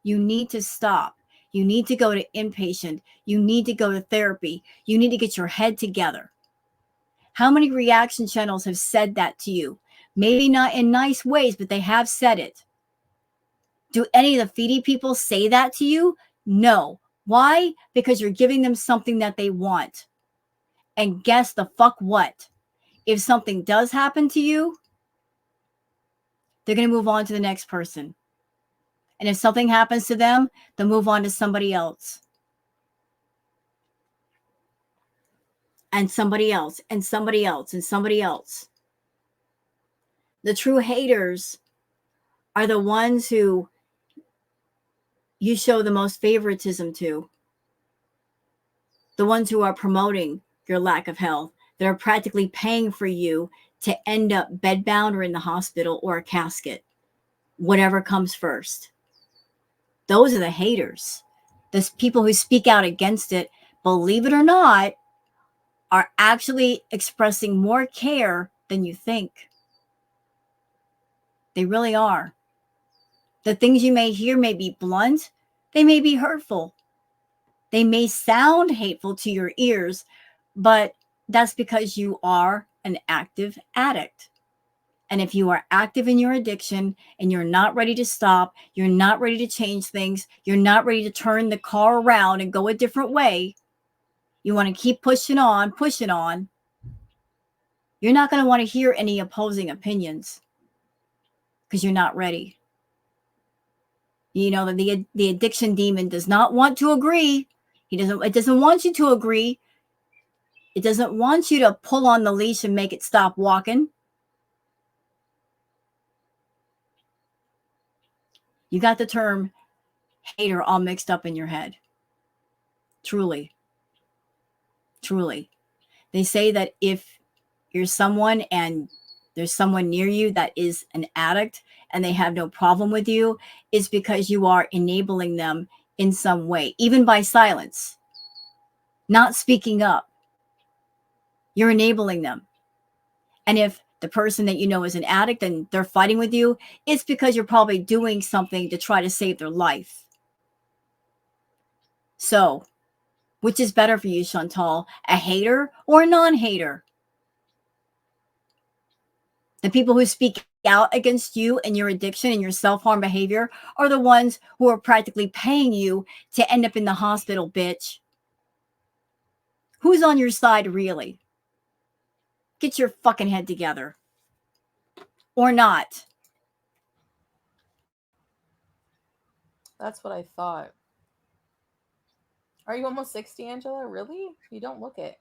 You need to stop. You need to go to inpatient. You need to go to therapy. You need to get your head together. How many reaction channels have said that to you? Maybe not in nice ways, but they have said it. Do any of the feedy people say that to you? No. Why? Because you're giving them something that they want. And guess the fuck what? If something does happen to you, they're going to move on to the next person. And if something happens to them, they'll move on to somebody else. And somebody else, and somebody else, and somebody else. The true haters are the ones who you show the most favoritism to. The ones who are promoting your lack of health, that are practically paying for you to end up bedbound or in the hospital or a casket, whatever comes first. Those are the haters. The people who speak out against it, believe it or not, are actually expressing more care than you think. They really are. The things you may hear may be blunt, they may be hurtful. They may sound hateful to your ears, but that's because you are an active addict. And if you are active in your addiction and you're not ready to stop, you're not ready to change things, you're not ready to turn the car around and go a different way, you want to keep pushing on, you're not going to want to hear any opposing opinions because you're not ready. You know that the addiction demon does not want to agree. It doesn't want you to agree. It doesn't want you to pull on the leash and make it stop walking. You got the term hater all mixed up in your head. Truly. Truly. They say that if you're someone and there's someone near you that is an addict and they have no problem with you, it's because you are enabling them in some way, even by silence, not speaking up. You're enabling them. And if the person that you know is an addict and they're fighting with you, it's because you're probably doing something to try to save their life. So, which is better for you, Shantal, a hater or a non-hater? The people who speak out against you and your addiction and your self-harm behavior are the ones who are practically paying you to end up in the hospital, bitch. Who's on your side, really? Get your fucking head together. Or not. That's what I thought. Are you almost 60, Angela? Really? You don't look it.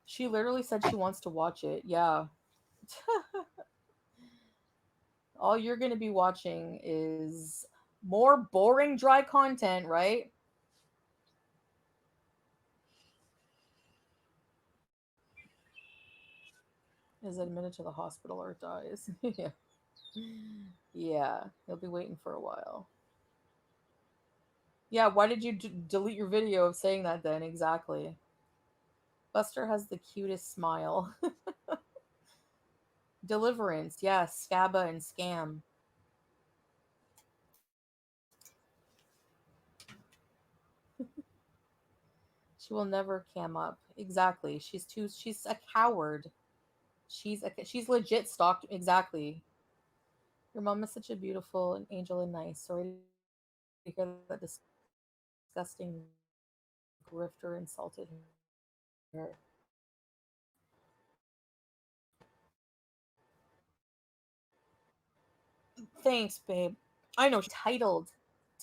She literally said she wants to watch it. Yeah. All you're going to be watching is more boring, dry content, right? Is admitted to the hospital or dies. Yeah. Yeah. He'll be waiting for a while. Yeah, why did you delete your video of saying that then? Exactly. Buster has the cutest smile. Deliverance, yes, Scabba and Scam. She will never cam up. Exactly. She's a coward. She's legit stalked. Exactly. Your mom is such a beautiful and angel and nice. Sorry to hear that disgusting grifter insulted her. Thanks, babe. I know she's entitled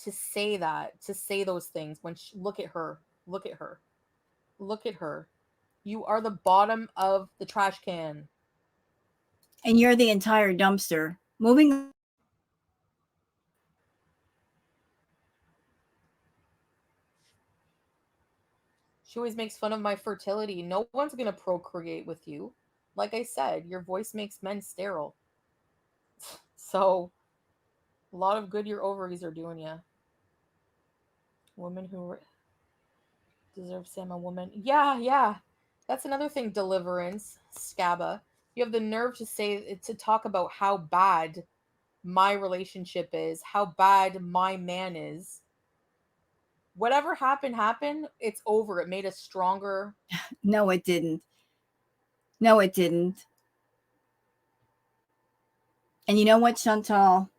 to say that, to say those things when look at her. Look at her. Look at her. You are the bottom of the trash can. And you're the entire dumpster. Moving on. She always makes fun of my fertility. No one's going to procreate with you. Like I said, your voice makes men sterile. So, a lot of good your ovaries are doing you. Women who deserve Sam a woman. Yeah, yeah. That's another thing, Deliverance, Scabba. You have the nerve to talk about how bad my relationship is, how bad my man is. Whatever happened. It's over. It made us stronger. No, it didn't. No, it didn't. And you know what, Chantal?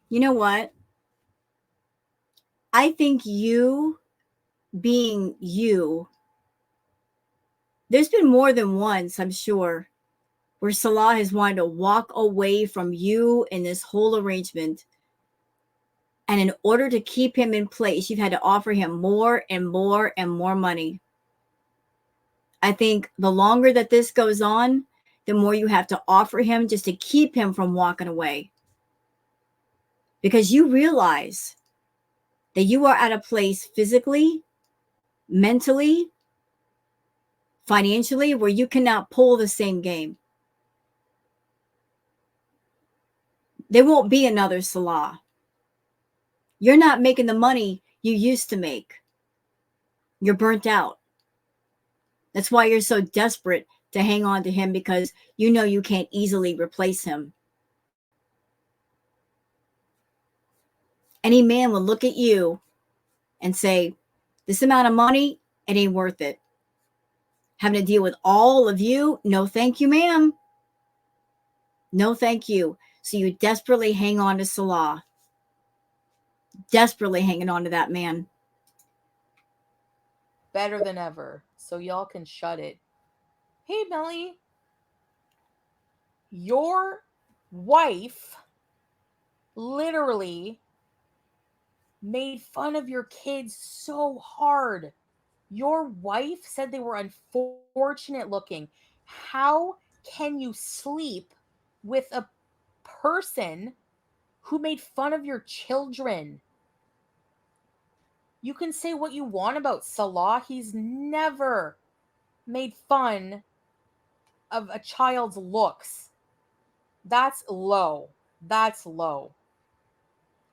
You know what? I think you being you, there's been more than once, I'm sure, where Salah has wanted to walk away from you in this whole arrangement. And in order to keep him in place, you've had to offer him more and more and more money. I think the longer that this goes on, the more you have to offer him just to keep him from walking away. Because you realize that you are at a place physically, mentally, financially, where you cannot pull the same game. There won't be another Salah. You're not making the money you used to make. You're burnt out. That's why you're so desperate to hang on to him, because you know you can't easily replace him. Any man will look at you and say, this amount of money, it ain't worth it. Having to deal with all of you, no thank you, ma'am. No thank you. So you desperately hang on to Salah. Desperately hanging on to that man. Better than ever. So y'all can shut it. Hey, Melly. Your wife literally made fun of your kids so hard. Your wife said they were unfortunate looking. How can you sleep with a person who made fun of your children? You can say what you want about Salah. He's never made fun of a child's looks. That's low. That's low.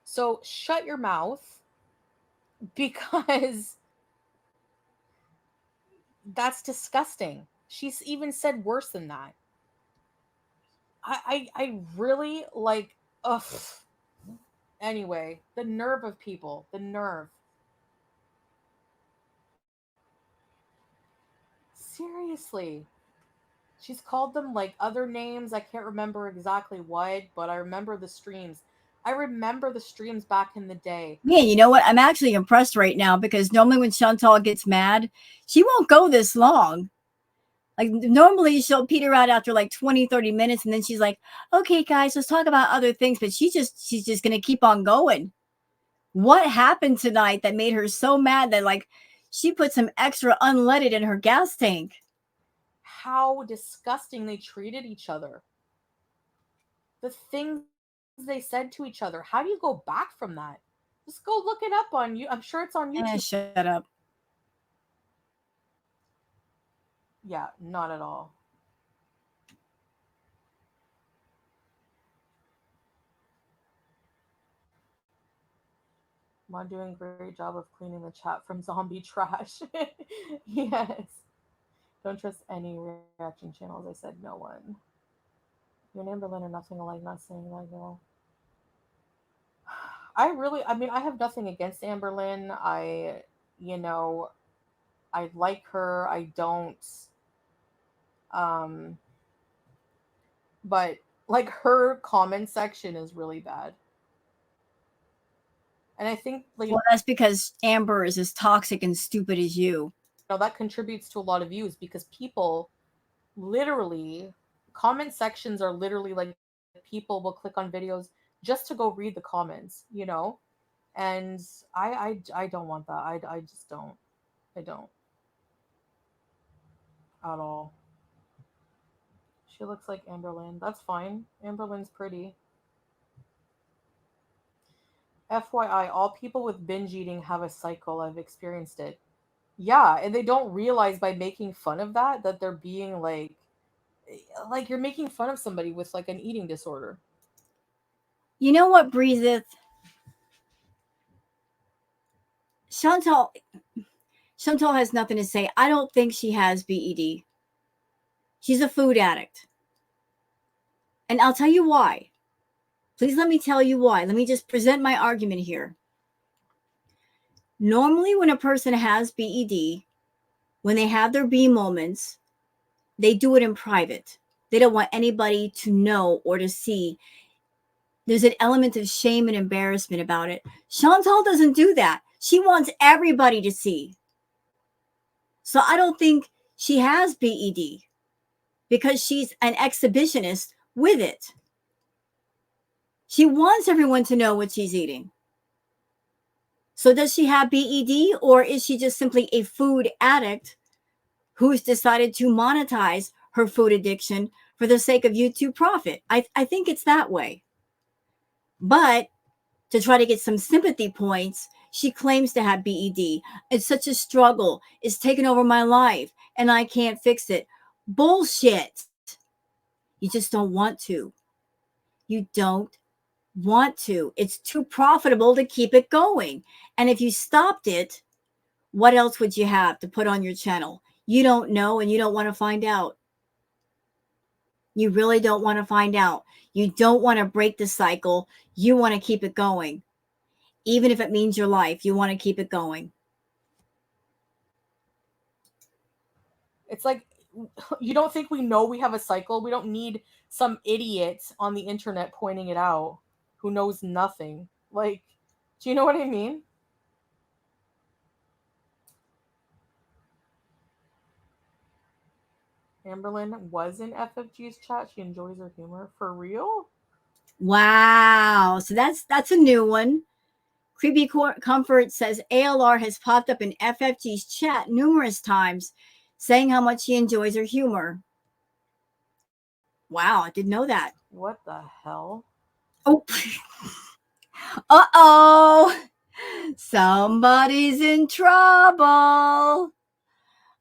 So shut your mouth, because that's disgusting. She's even said worse than that. I really like, ugh. Anyway, the nerve of people, the nerve. Seriously. She's called them like other names. I can't remember exactly what, but I remember the streams. I remember the streams back in the day. Man, you know what? I'm actually impressed right now, because normally when Chantal gets mad, she won't go this long. Like normally she'll peter out after like 20, 30 minutes, and then she's like, okay, guys, let's talk about other things. But she's just gonna keep on going. What happened tonight that made her so mad that like she put some extra unleaded in her gas tank? How disgusting they treated each other. The things they said to each other. How do you go back from that? Just go look it up on you. I'm sure it's on YouTube. Shut up. Yeah, not at all. I'm doing a great job of cleaning the chat from zombie trash. Yes. Don't trust any reaction channels. I said no one. You and Amberlynn are nothing alike, not saying that, girl. I mean, I have nothing against Amberlynn. You know, I like her. I don't, um, but like her comment section is really bad. And I think, Well, that's because Amber is as toxic and stupid as you. that contributes to a lot of views because people literally, comment sections are literally like people will click on videos just to go read the comments. And I don't want that. I just don't. I don't at all. She looks like Amberlynn. That's fine. Amberlynn's pretty. FYI, all people with binge eating have a cycle. I've experienced it. Yeah, and they don't realize by making fun of that they're being like you're making fun of somebody with like an eating disorder. You know what breatheth? Chantal Chantal has nothing to say. I don't think she has BED. She's a food addict. And I'll tell you why. Please let me tell you why. Let me just present my argument here. Normally, when a person has BED, when they have their B moments, they do it in private. They don't want anybody to know or to see. There's an element of shame and embarrassment about it. Chantal doesn't do that. She wants everybody to see. So I don't think she has BED because she's an exhibitionist with it. She wants everyone to know what she's eating. So does she have BED, or is she just simply a food addict who's decided to monetize her food addiction for the sake of YouTube profit? I think it's that way. But to try to get some sympathy points, she claims to have BED. It's such a struggle. It's taken over my life and I can't fix it. Bullshit. You just don't want to. You don't want to. It's too profitable to keep it going. And if you stopped it, what else would you have to put on your channel? You don't know and you don't want to find out. You really don't want to find out. You don't want to break the cycle. You want to keep it going. Even if it means your life, you want to keep it going. It's like you don't think we know we have a cycle? We don't need some idiot on the internet pointing it out who knows nothing. Like, do you know what I mean? Amberlynn was in FFG's chat. She enjoys her humor. For real? Wow. So that's a new one. Creepy Comfort says ALR has popped up in FFG's chat numerous times saying how much he enjoys her humor. Wow, I didn't know that. What the hell? Oh. Uh-oh. Somebody's in trouble.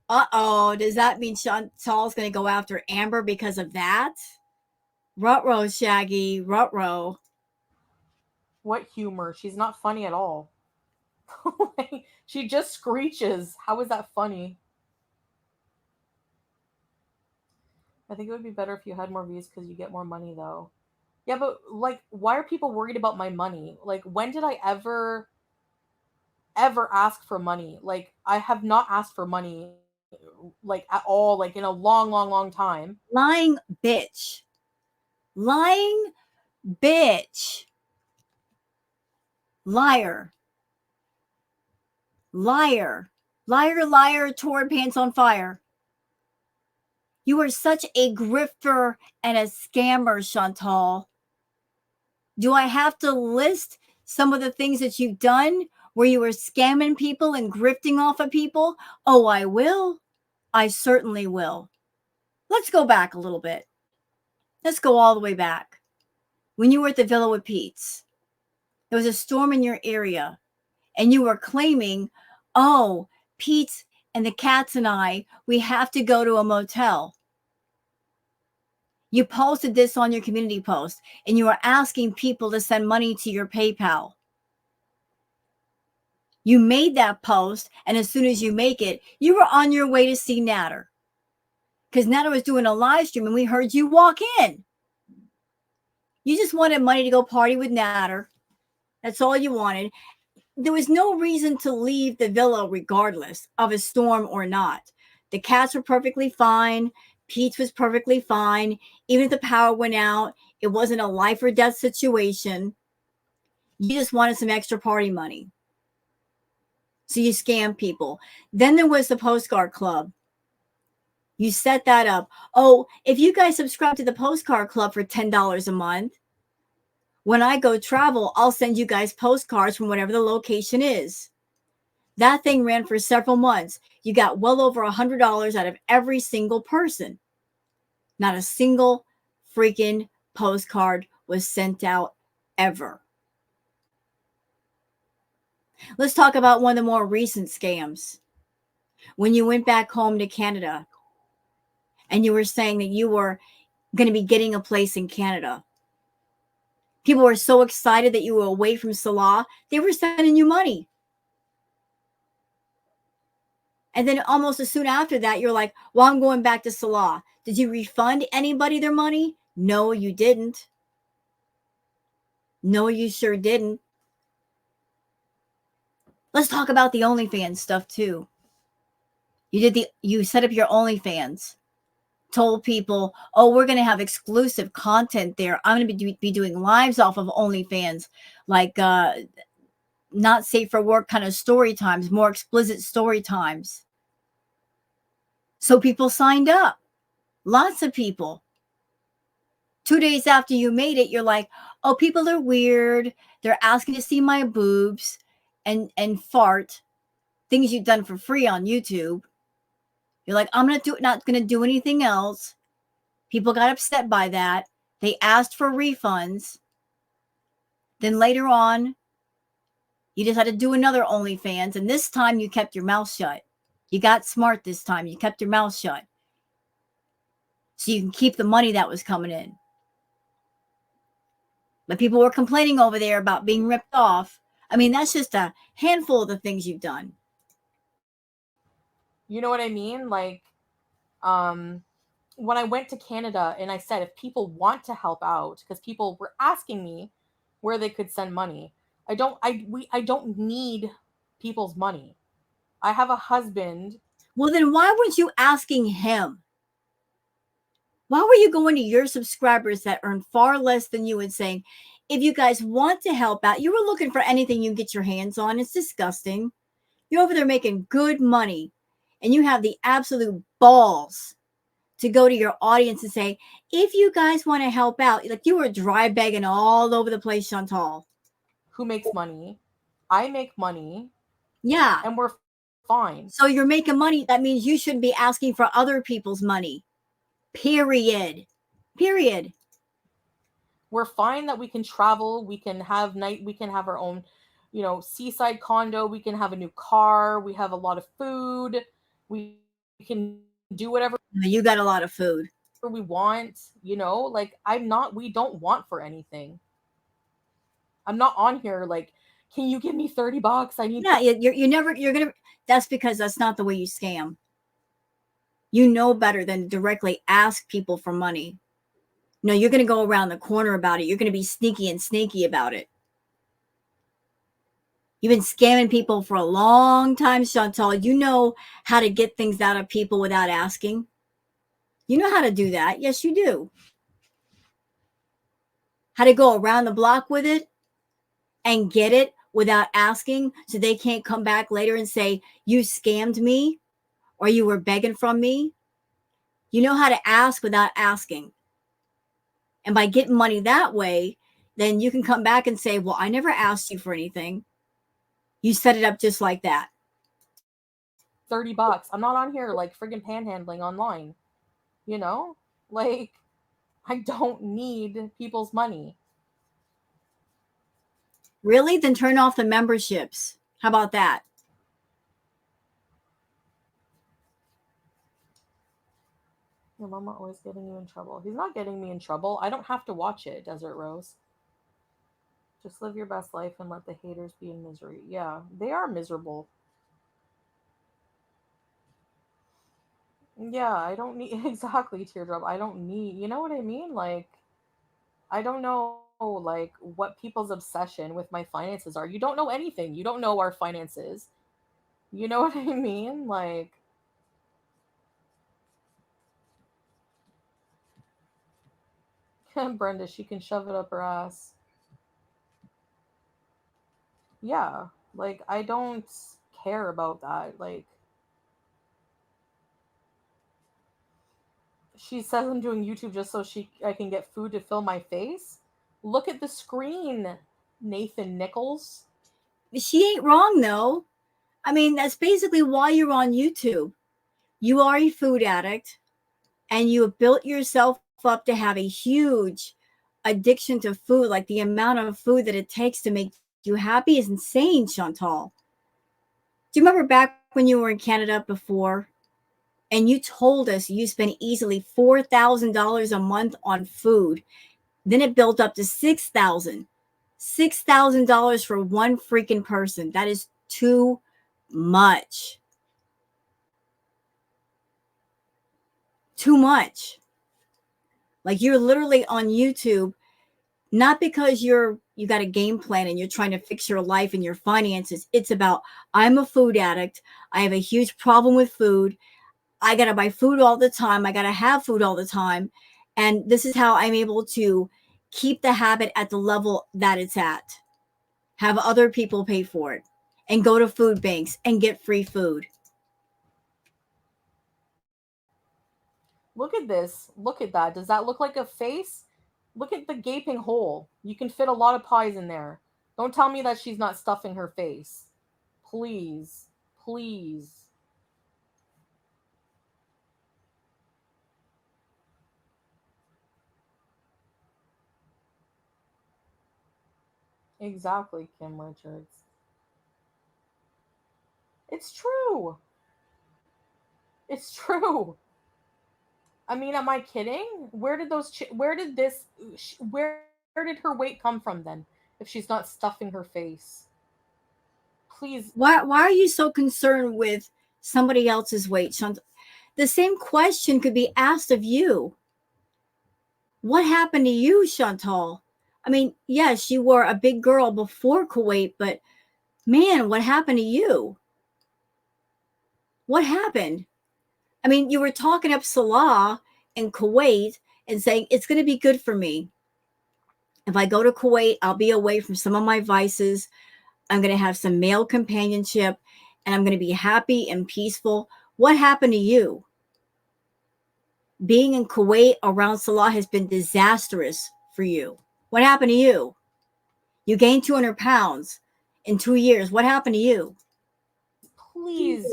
Uh-oh. Does that mean Chantal's going to go after Amber because of that? Ruh-roh, Shaggy. Ruh-roh. What humor? She's not funny at all. She just screeches. How is that funny? I think it would be better if you had more views because you get more money, though. Yeah, but like, why are people worried about my money? Like, when did I ever ask for money? Like, I have not asked for money, like, at all, like, in a long, long, long time. Lying bitch. Lying bitch. Liar. Liar. Liar, liar, tore pants on fire. You are such a grifter and a scammer, Chantal. Do I have to list some of the things that you've done where you were scamming people and grifting off of people? Oh, I will. I certainly will. Let's go back a little bit. Let's go all the way back. When you were at the Villa with Pete's, there was a storm in your area, and you were claiming, oh, Pete's and the cats and I, we have to go to a motel. You posted this on your community post, and you were asking people to send money to your PayPal. You made that post, and as soon as you make it, you were on your way to see Natter. Because Natter was doing a live stream and we heard you walk in. You just wanted money to go party with Natter. That's all you wanted. There was no reason to leave the villa regardless of a storm or not. The cats were perfectly fine. Peach was perfectly fine. Even if the power went out, it wasn't a life or death situation. You just wanted some extra party money. So you scam people. Then there was the postcard club. You set that up. Oh, if you guys subscribe to the postcard club for $10 a month, when I go travel, I'll send you guys postcards from whatever the location is. That thing ran for several months. You got well over $100 out of every single person. Not a single freaking postcard was sent out ever. Let's talk about one of the more recent scams. When you went back home to Canada and you were saying that you were going to be getting a place in Canada. People were so excited that you were away from Salah, they were sending you money. And then almost as soon after that, you're like, well, I'm going back to Salah. Did you refund anybody their money? No, you didn't. No, you sure didn't. Let's talk about the OnlyFans stuff too. You set up your OnlyFans, told people, oh, we're going to have exclusive content there. I'm going to be doing lives off of OnlyFans, like not safe for work kind of story times, more explicit story times. So people signed up. Lots of people. 2 days after you made it, you're like, oh, people are weird. They're asking to see my boobs and fart, things you've done for free on YouTube. You're like, I'm not gonna do anything else. People got upset by that. They asked for refunds. Then later on, you just had to do another OnlyFans, and this time you kept your mouth shut. You got smart this time. You kept your mouth shut. So you can keep the money that was coming in. But people were complaining over there about being ripped off. I mean, that's just a handful of the things you've done. You know what I mean? Like, um, when I went to Canada and I said, if people want to help out, because people were asking me where they could send money, I don't need people's money. I have a husband. Well, then why weren't you asking him? Why were you going to your subscribers that earn far less than you and saying, if you guys want to help out, you were looking for anything you can get your hands on. It's disgusting. You're over there making good money, and you have the absolute balls to go to your audience and say, if you guys want to help out, like you were dry begging all over the place, Shantal. Who makes money? I make money, Yeah. and we're fine. So you're making money. That means you shouldn't be asking for other people's money. Period. Period. We're fine that we can travel, we can have our own, seaside condo, we can have a new car, we have a lot of food, we can do whatever You got a lot of food. we want, like we don't want for anything. I'm not on here like, can you give me $30? I need Yeah, you're gonna. That's because that's not the way you scam. You know better than to directly ask people for money. No, you're gonna go around the corner about it. You're gonna be sneaky and snaky about it. You've been scamming people for a long time, Chantal. You know how to get things out of people without asking. You know how to do that. Yes, you do. How to go around the block with it and get it without asking so they can't come back later and say, you scammed me or you were begging from me. You know how to ask without asking. And by getting money that way, then you can come back and say, well, I never asked you for anything. You set it up just like that. $30. I'm not on here like friggin' panhandling online. Like, I don't need people's money. Really? Then turn off the memberships. How about that? Your mama always getting you in trouble. He's not getting me in trouble. I don't have to watch it, Desert Rose. Just live your best life and let the haters be in misery. Yeah, they are miserable. Yeah, I don't need exactly teardrop. I don't need, you know what I mean? Like, I don't know like what people's obsession with my finances are. You don't know anything. You don't know our finances. You know what I mean? Like, Brenda, she can shove it up her ass. Yeah, like I don't care about that. Like, she says I'm doing YouTube just so she I can get food to fill my face. Look at the screen, Nathan Nichols. She ain't wrong though. I mean, that's basically why you're on YouTube. You are a food addict and you have built yourself up to have a huge addiction to food. Like the amount of food that it takes to make you happy is insane, Chantal. Do you remember back when you were in Canada before and you told us you spent easily $4,000 a month on food? Then it built up to 6,000. $6,000 for one freaking person. That is too much. Too much. Like you're literally on YouTube, not because you got a game plan and you're trying to fix your life and your finances. It's about I'm a food addict. I have a huge problem with food. I got to buy food all the time. I got to have food all the time. And this is how I'm able to keep the habit at the level that it's at. Have other people pay for it and go to food banks and get free food. Look at this. Look at that. Does that look like a face? Look at the gaping hole. You can fit a lot of pies in there. Don't tell me that she's not stuffing her face. Please. Please. Exactly, Kim Richards. It's true. It's true. I mean, am I kidding? Where did this where did her weight come from then? If she's not stuffing her face. Please. Why are you so concerned with somebody else's weight, Chantal? The same question could be asked of you. What happened to you, Chantal? I mean, yes, you were a big girl before Kuwait, but man, what happened to you? What happened? I mean, you were talking up Salah in Kuwait and saying it's going to be good for me. If I go to Kuwait, I'll be away from some of my vices. I'm going to have some male companionship and I'm going to be happy and peaceful. What happened to you? Being in Kuwait around Salah has been disastrous for you. What happened to you? You gained 200 pounds in 2 years. What happened to you? Please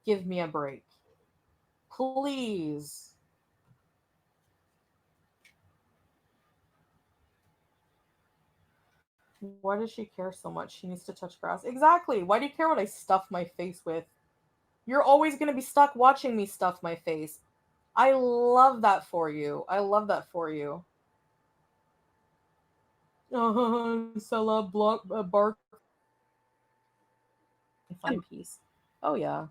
give me a break. Please. Why does she care so much? She needs to touch grass. Exactly. Why do you care what I stuff my face with? You're always going to be stuck watching me stuff my face. I love that for you. I love that for you. Sella block bark find peace. Oh yeah.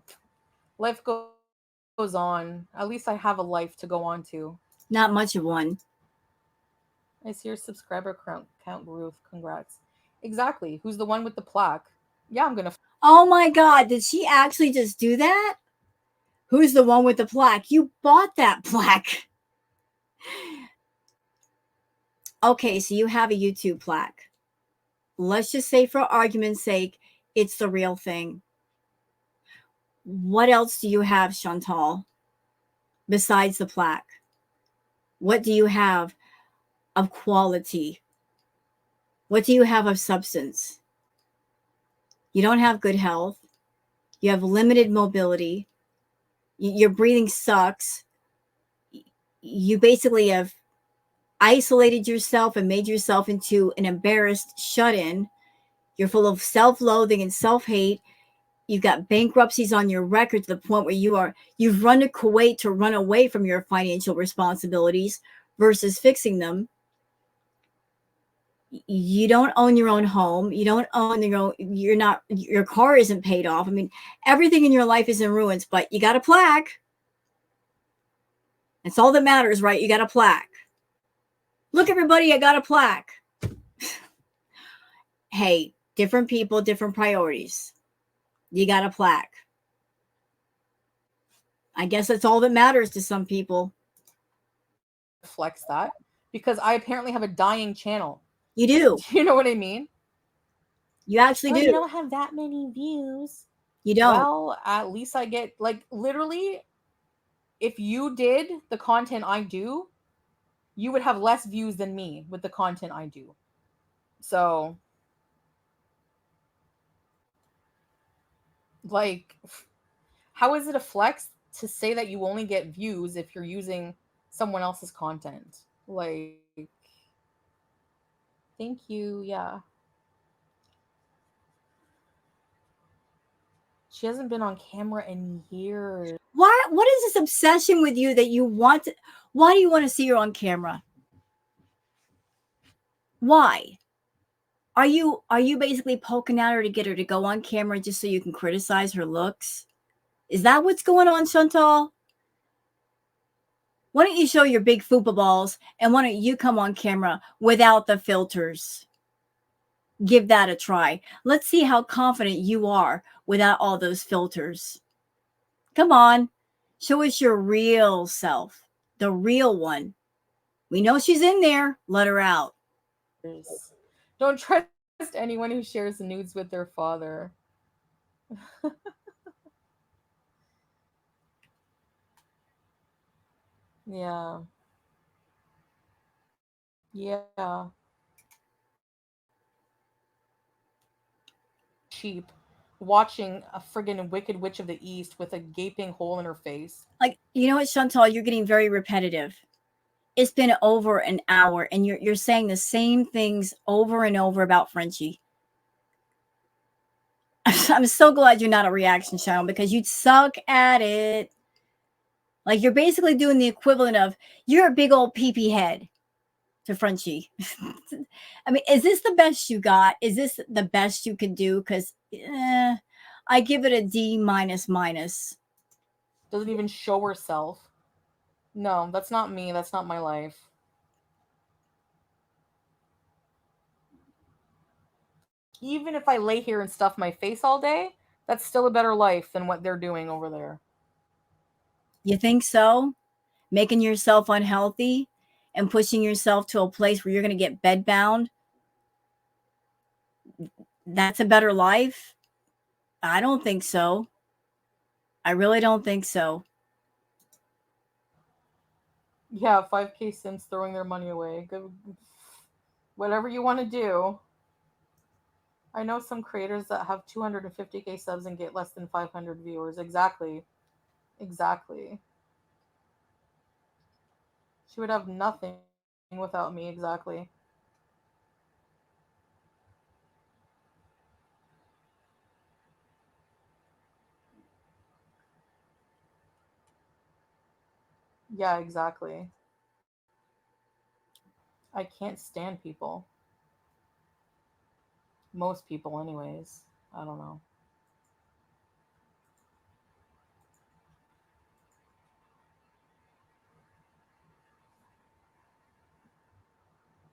Life goes on. At least I have a life to go on to. Not much of one. I see your subscriber count grew. Congrats. Exactly. Who's the one with the plaque? Yeah, I'm gonna. Oh my God, did she actually just do that? Who's the one with the plaque? You bought that plaque. Okay, so you have a YouTube plaque. Let's just say, for argument's sake, it's the real thing. What else do you have, Chantal, besides the plaque? What do you have of quality? What do you have of substance? You don't have good health. You have limited mobility. Your breathing sucks. You basically have isolated yourself and made yourself into an embarrassed shut in. You're full of self loathing and self hate. You've got bankruptcies on your record to the point where you've run to Kuwait to run away from your financial responsibilities versus fixing them. You don't own your own home. You don't own your own, you're not, your car isn't paid off. I mean, everything in your life is in ruins, but you got a plaque. That's all that matters, right? You got a plaque. Look, everybody, I got a plaque. Hey, different people, different priorities. You got a plaque. I guess that's all that matters to some people. Flex that because I apparently have a dying channel. You do. Do you know what I mean? You actually Oh, do. you don't have that many views. You don't. Well, at least I get like literally if you did the content I do, you would have less views than me with the content I do. So, like, how is it a flex to say that you only get views if you're using someone else's content? Like, thank you. Yeah. She hasn't been on camera in years. Why? What is this obsession with you that you want? Why do you want to see her on camera? Why? Are you basically poking at her to get her to go on camera just so you can criticize her looks? Is that what's going on, Shantal? Why don't you show your big fupa balls and why don't you come on camera without the filters? Give that a try. Let's see how confident you are without all those filters. Come on. Show us your real self, the real one. We know she's in there. Let her out. Don't trust anyone who shares nudes with their father. Yeah. Yeah. Sheep watching a friggin' Wicked Witch of the East with a gaping hole in her face. Like, you know what, Chantal, you're getting very repetitive. It's been over an hour and you're saying the same things over and over about Frenchie. I'm so glad you're not a reaction channel because you'd suck at it. Like you're basically doing the equivalent of you're a big old peepee head to Frenchie. I mean, is this the best you got? Is this the best you could do? Because I give it a D minus minus. Doesn't even show herself. No, that's not me. That's not my life. Even if I lay here and stuff my face all day, that's still a better life than what they're doing over there. You think so? Making yourself unhealthy and pushing yourself to a place where you're going to get bedbound. That's a better life? I don't think so. I really don't think so. Yeah, 5K Sims throwing their money away. Go, whatever you want to do. I know some creators that have 250K subs and get less than 500 viewers. Exactly. Exactly. She would have nothing without me. Exactly. Yeah, exactly. I can't stand people. Most people, anyways. I don't know.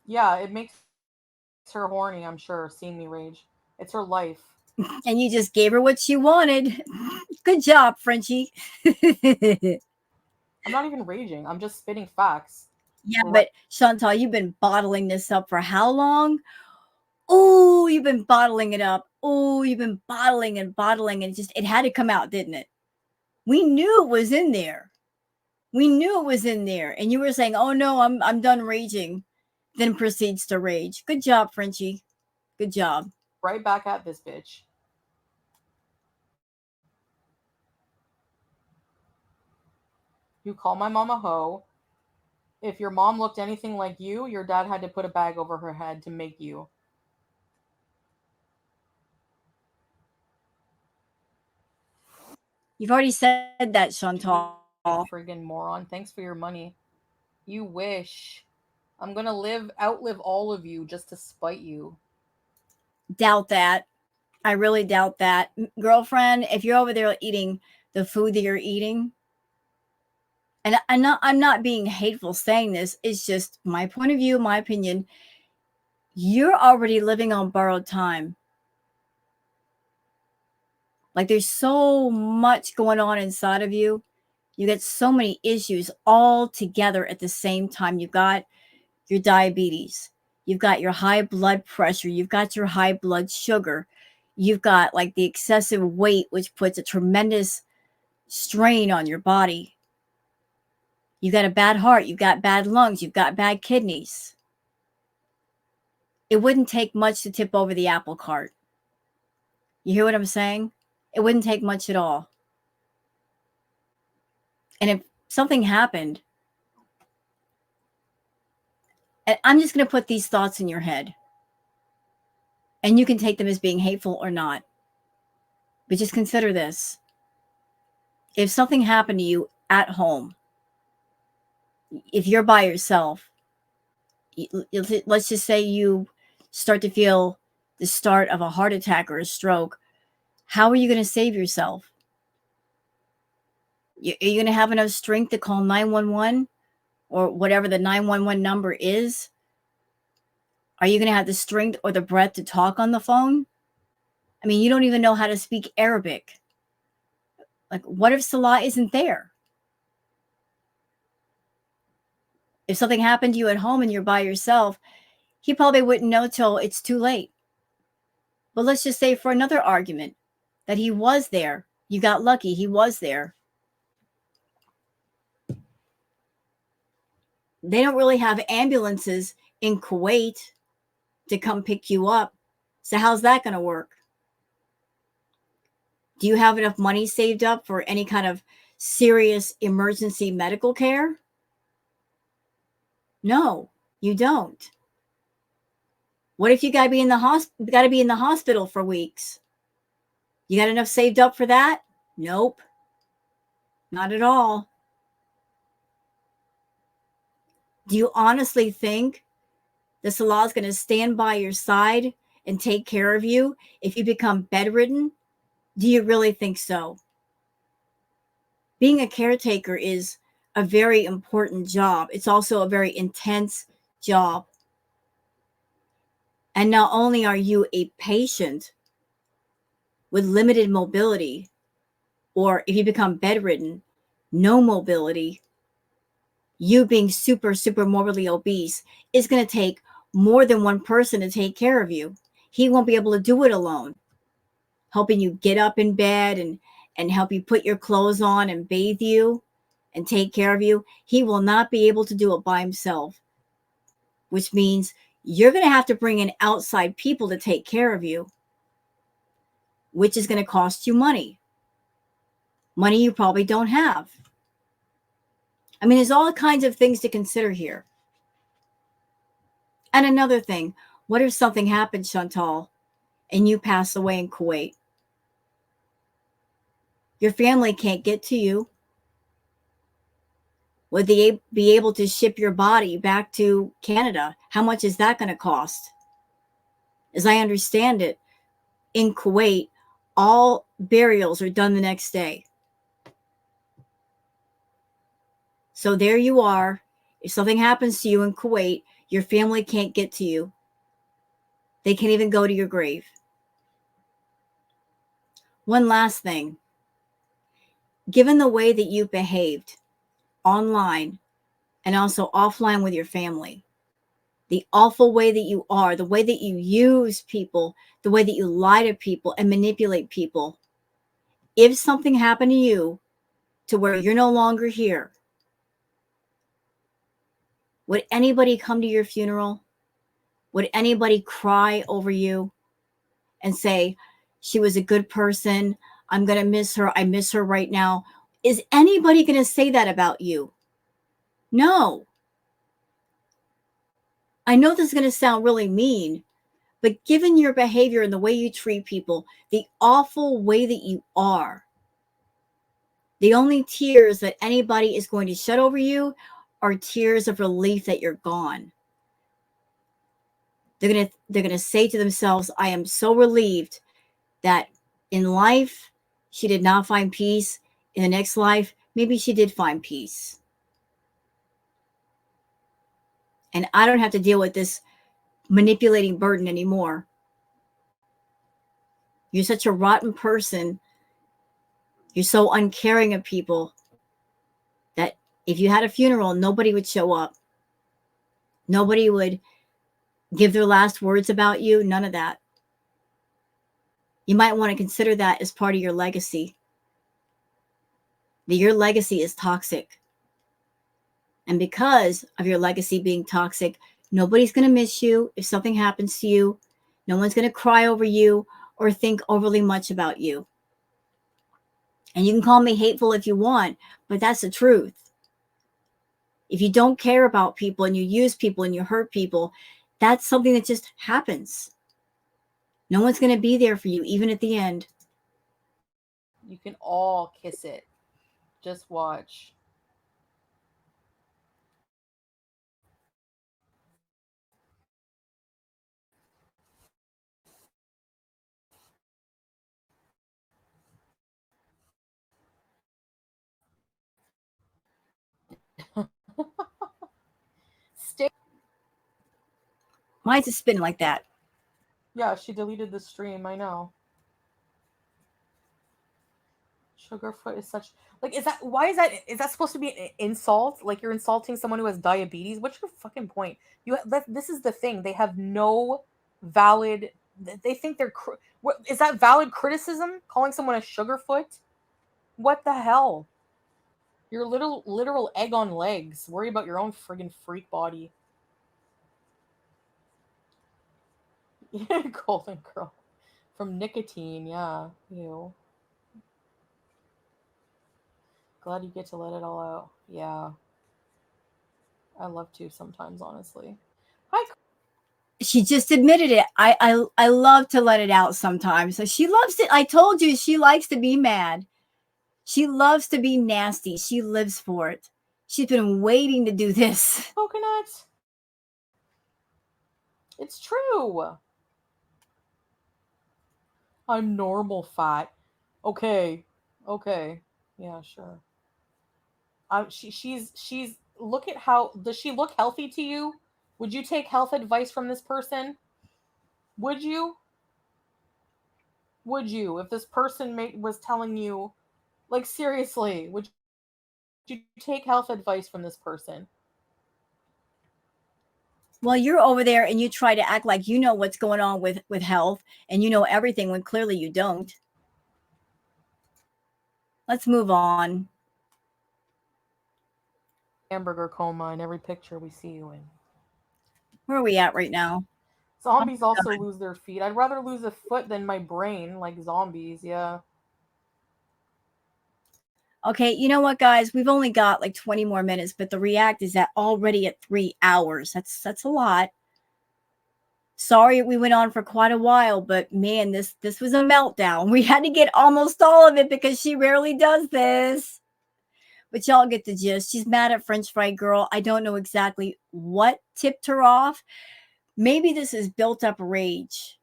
Yeah, it makes her horny, I'm sure, seeing me rage. It's her life. And you just gave her what she wanted. Good job, Frenchie. Yeah, I'm not even raging. I'm just spitting facts. Right. but Chantal, you've been bottling this up for how long? Oh, you've been bottling it up. Oh, you've been bottling and bottling, and it had to come out, didn't it? We knew it was in there. We knew it was in there. And you were saying, "Oh no, I'm done raging." Then proceeds to rage. Good job, Frenchie. Good job. Right back at this bitch. You call my mom a hoe. If your mom looked anything like you, your dad had to put a bag over her head to make you. You've already said that, Chantal. You friggin' moron. Thanks for your money. You wish. I'm gonna outlive all of you just to spite you. Doubt that. I really doubt that. Girlfriend, if you're over there eating the food that you're eating, and I'm not being hateful saying this, it's just my point of view, my opinion. You're already living on borrowed time. Like there's so much going on inside of you. You get so many issues all together at the same time. You've got your diabetes, you've got your high blood pressure, you've got your high blood sugar, you've got like the excessive weight, which puts a tremendous strain on your body. You got a bad heart, you've got bad lungs, you've got bad kidneys. It wouldn't take much to tip over the apple cart. You hear what I'm saying? It wouldn't take much at all. And if something happened, and I'm just going to put these thoughts in your head, and you can take them as being hateful or not. But just consider this. If something happened to you at home, if you're by yourself, let's just say you start to feel the start of a heart attack or a stroke, how are you going to save yourself? Are you going to have enough strength to call 911 or whatever the 911 number is? Are you going to have the strength or the breath to talk on the phone? I mean, you don't even know how to speak Arabic. Like, what if Salah isn't there? If something happened to you at home and you're by yourself, he probably wouldn't know till it's too late. But let's just say for another argument that he was there. You got lucky. He was there. They don't really have ambulances in Kuwait to come pick you up. So how's that going to work? Do you have enough money saved up for any kind of serious emergency medical care? No, you don't. What if you got to be in the hospital for weeks? You got enough saved up for that? Nope. Not at all. Do you honestly think that Salah is going to stand by your side and take care of you if you become bedridden? Do you really think so? Being a caretaker is a very important job. It's also a very intense job. And not only are you a patient with limited mobility, or if you become bedridden, no mobility, you being super, super morbidly obese is going to take more than one person to take care of you. He won't be able to do it alone. Helping you get up in bed and help you put your clothes on and bathe you and take care of you. He will not be able to do it by himself, which means you're going to have to bring in outside people to take care of you, which is going to cost you money. Money you probably don't have. I mean, there's all kinds of things to consider here. And another thing, what if something happened, Shantal, and you pass away in Kuwait? Your family can't get to you. Would they be able to ship your body back to Canada? How much is that going to cost? As I understand it, in Kuwait, all burials are done the next day. So there you are. If something happens to you in Kuwait, your family can't get to you. They can't even go to your grave. One last thing. Given the way that you've behaved online and also offline with your family, the awful way that you are, the way that you use people, the way that you lie to people and manipulate people, if something happened to you to where you're no longer here, would anybody come to your funeral? Would anybody cry over you and say, she was a good person, I'm going to miss her, I miss her right now? Is anybody going to say that about you? No. I know this is going to sound really mean, but given your behavior and the way you treat people, the awful way that you are, the only tears that anybody is going to shed over you are tears of relief that you're gone. They're gonna say to themselves, I am so relieved that in life she did not find peace. In the next life, maybe she did find peace. And I don't have to deal with this manipulating burden anymore. You're such a rotten person. You're so uncaring of people that if you had a funeral, nobody would show up. Nobody would give their last words about you. None of that. You might want to consider that as part of your legacy. That your legacy is toxic. And because of your legacy being toxic, nobody's going to miss you if something happens to you. No one's going to cry over you or think overly much about you. And you can call me hateful if you want, but that's the truth. If you don't care about people and you use people and you hurt people, that's something that just happens. No one's going to be there for you, even at the end. You can all kiss it. Just watch. Stay. Why is it spinning like that? Yeah, she deleted the stream. I know. Sugarfoot is such like is that why is that supposed to be an insult? Like you're insulting someone who has diabetes? What's your fucking point? This is the thing. They have no valid. They think they're. What is that valid criticism? Calling someone a sugarfoot? What the hell? You're literal egg on legs. Worry about your own friggin' freak body. Yeah, golden girl from nicotine. Yeah, you. Glad you get to let it all out. Yeah. I love to sometimes, honestly. Hi. She just admitted it. I love to let it out sometimes. So she loves it. I told you she likes to be mad. She loves to be nasty. She lives for it. She's been waiting to do this. Coconut. It's true. I'm normal fat. Okay. Okay. Yeah, sure. She's look at how does she look healthy to you? Would you take health advice from this person? Would you? Would you? If this person was telling you, like seriously, would you take health advice from this person? Well, you're over there and you try to act like you know what's going on with health and you know everything when clearly you don't. Let's move on. Hamburger coma in every picture we see you in. Where are we at right now? Zombies also lose their feet. I'd rather lose a foot than my brain, like zombies, yeah. Okay, you know what, guys? We've only got like 20 more minutes, but the react is already at 3 hours. That's a lot. Sorry we went on for quite a while, but man, this was a meltdown. We had to get almost all of it because she rarely does this. But y'all get the gist. She's mad at French Fry Girl. I don't know exactly what tipped her off. Maybe this is built up rage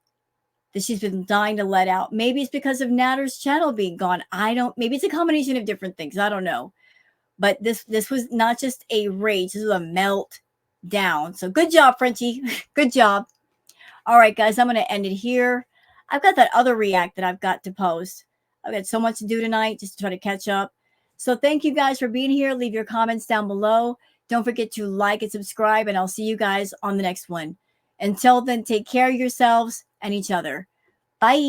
that she's been dying to let out. Maybe it's because of Natter's channel being gone. Maybe it's a combination of different things. I don't know. But this was not just a rage. This was a meltdown. So good job, Frenchie. Good job. All right, guys, I'm going to end it here. I've got that other react that I've got to post. I've got so much to do tonight just to try to catch up. So thank you guys for being here. Leave your comments down below. Don't forget to like and subscribe, and I'll see you guys on the next one. Until then, take care of yourselves and each other. Bye.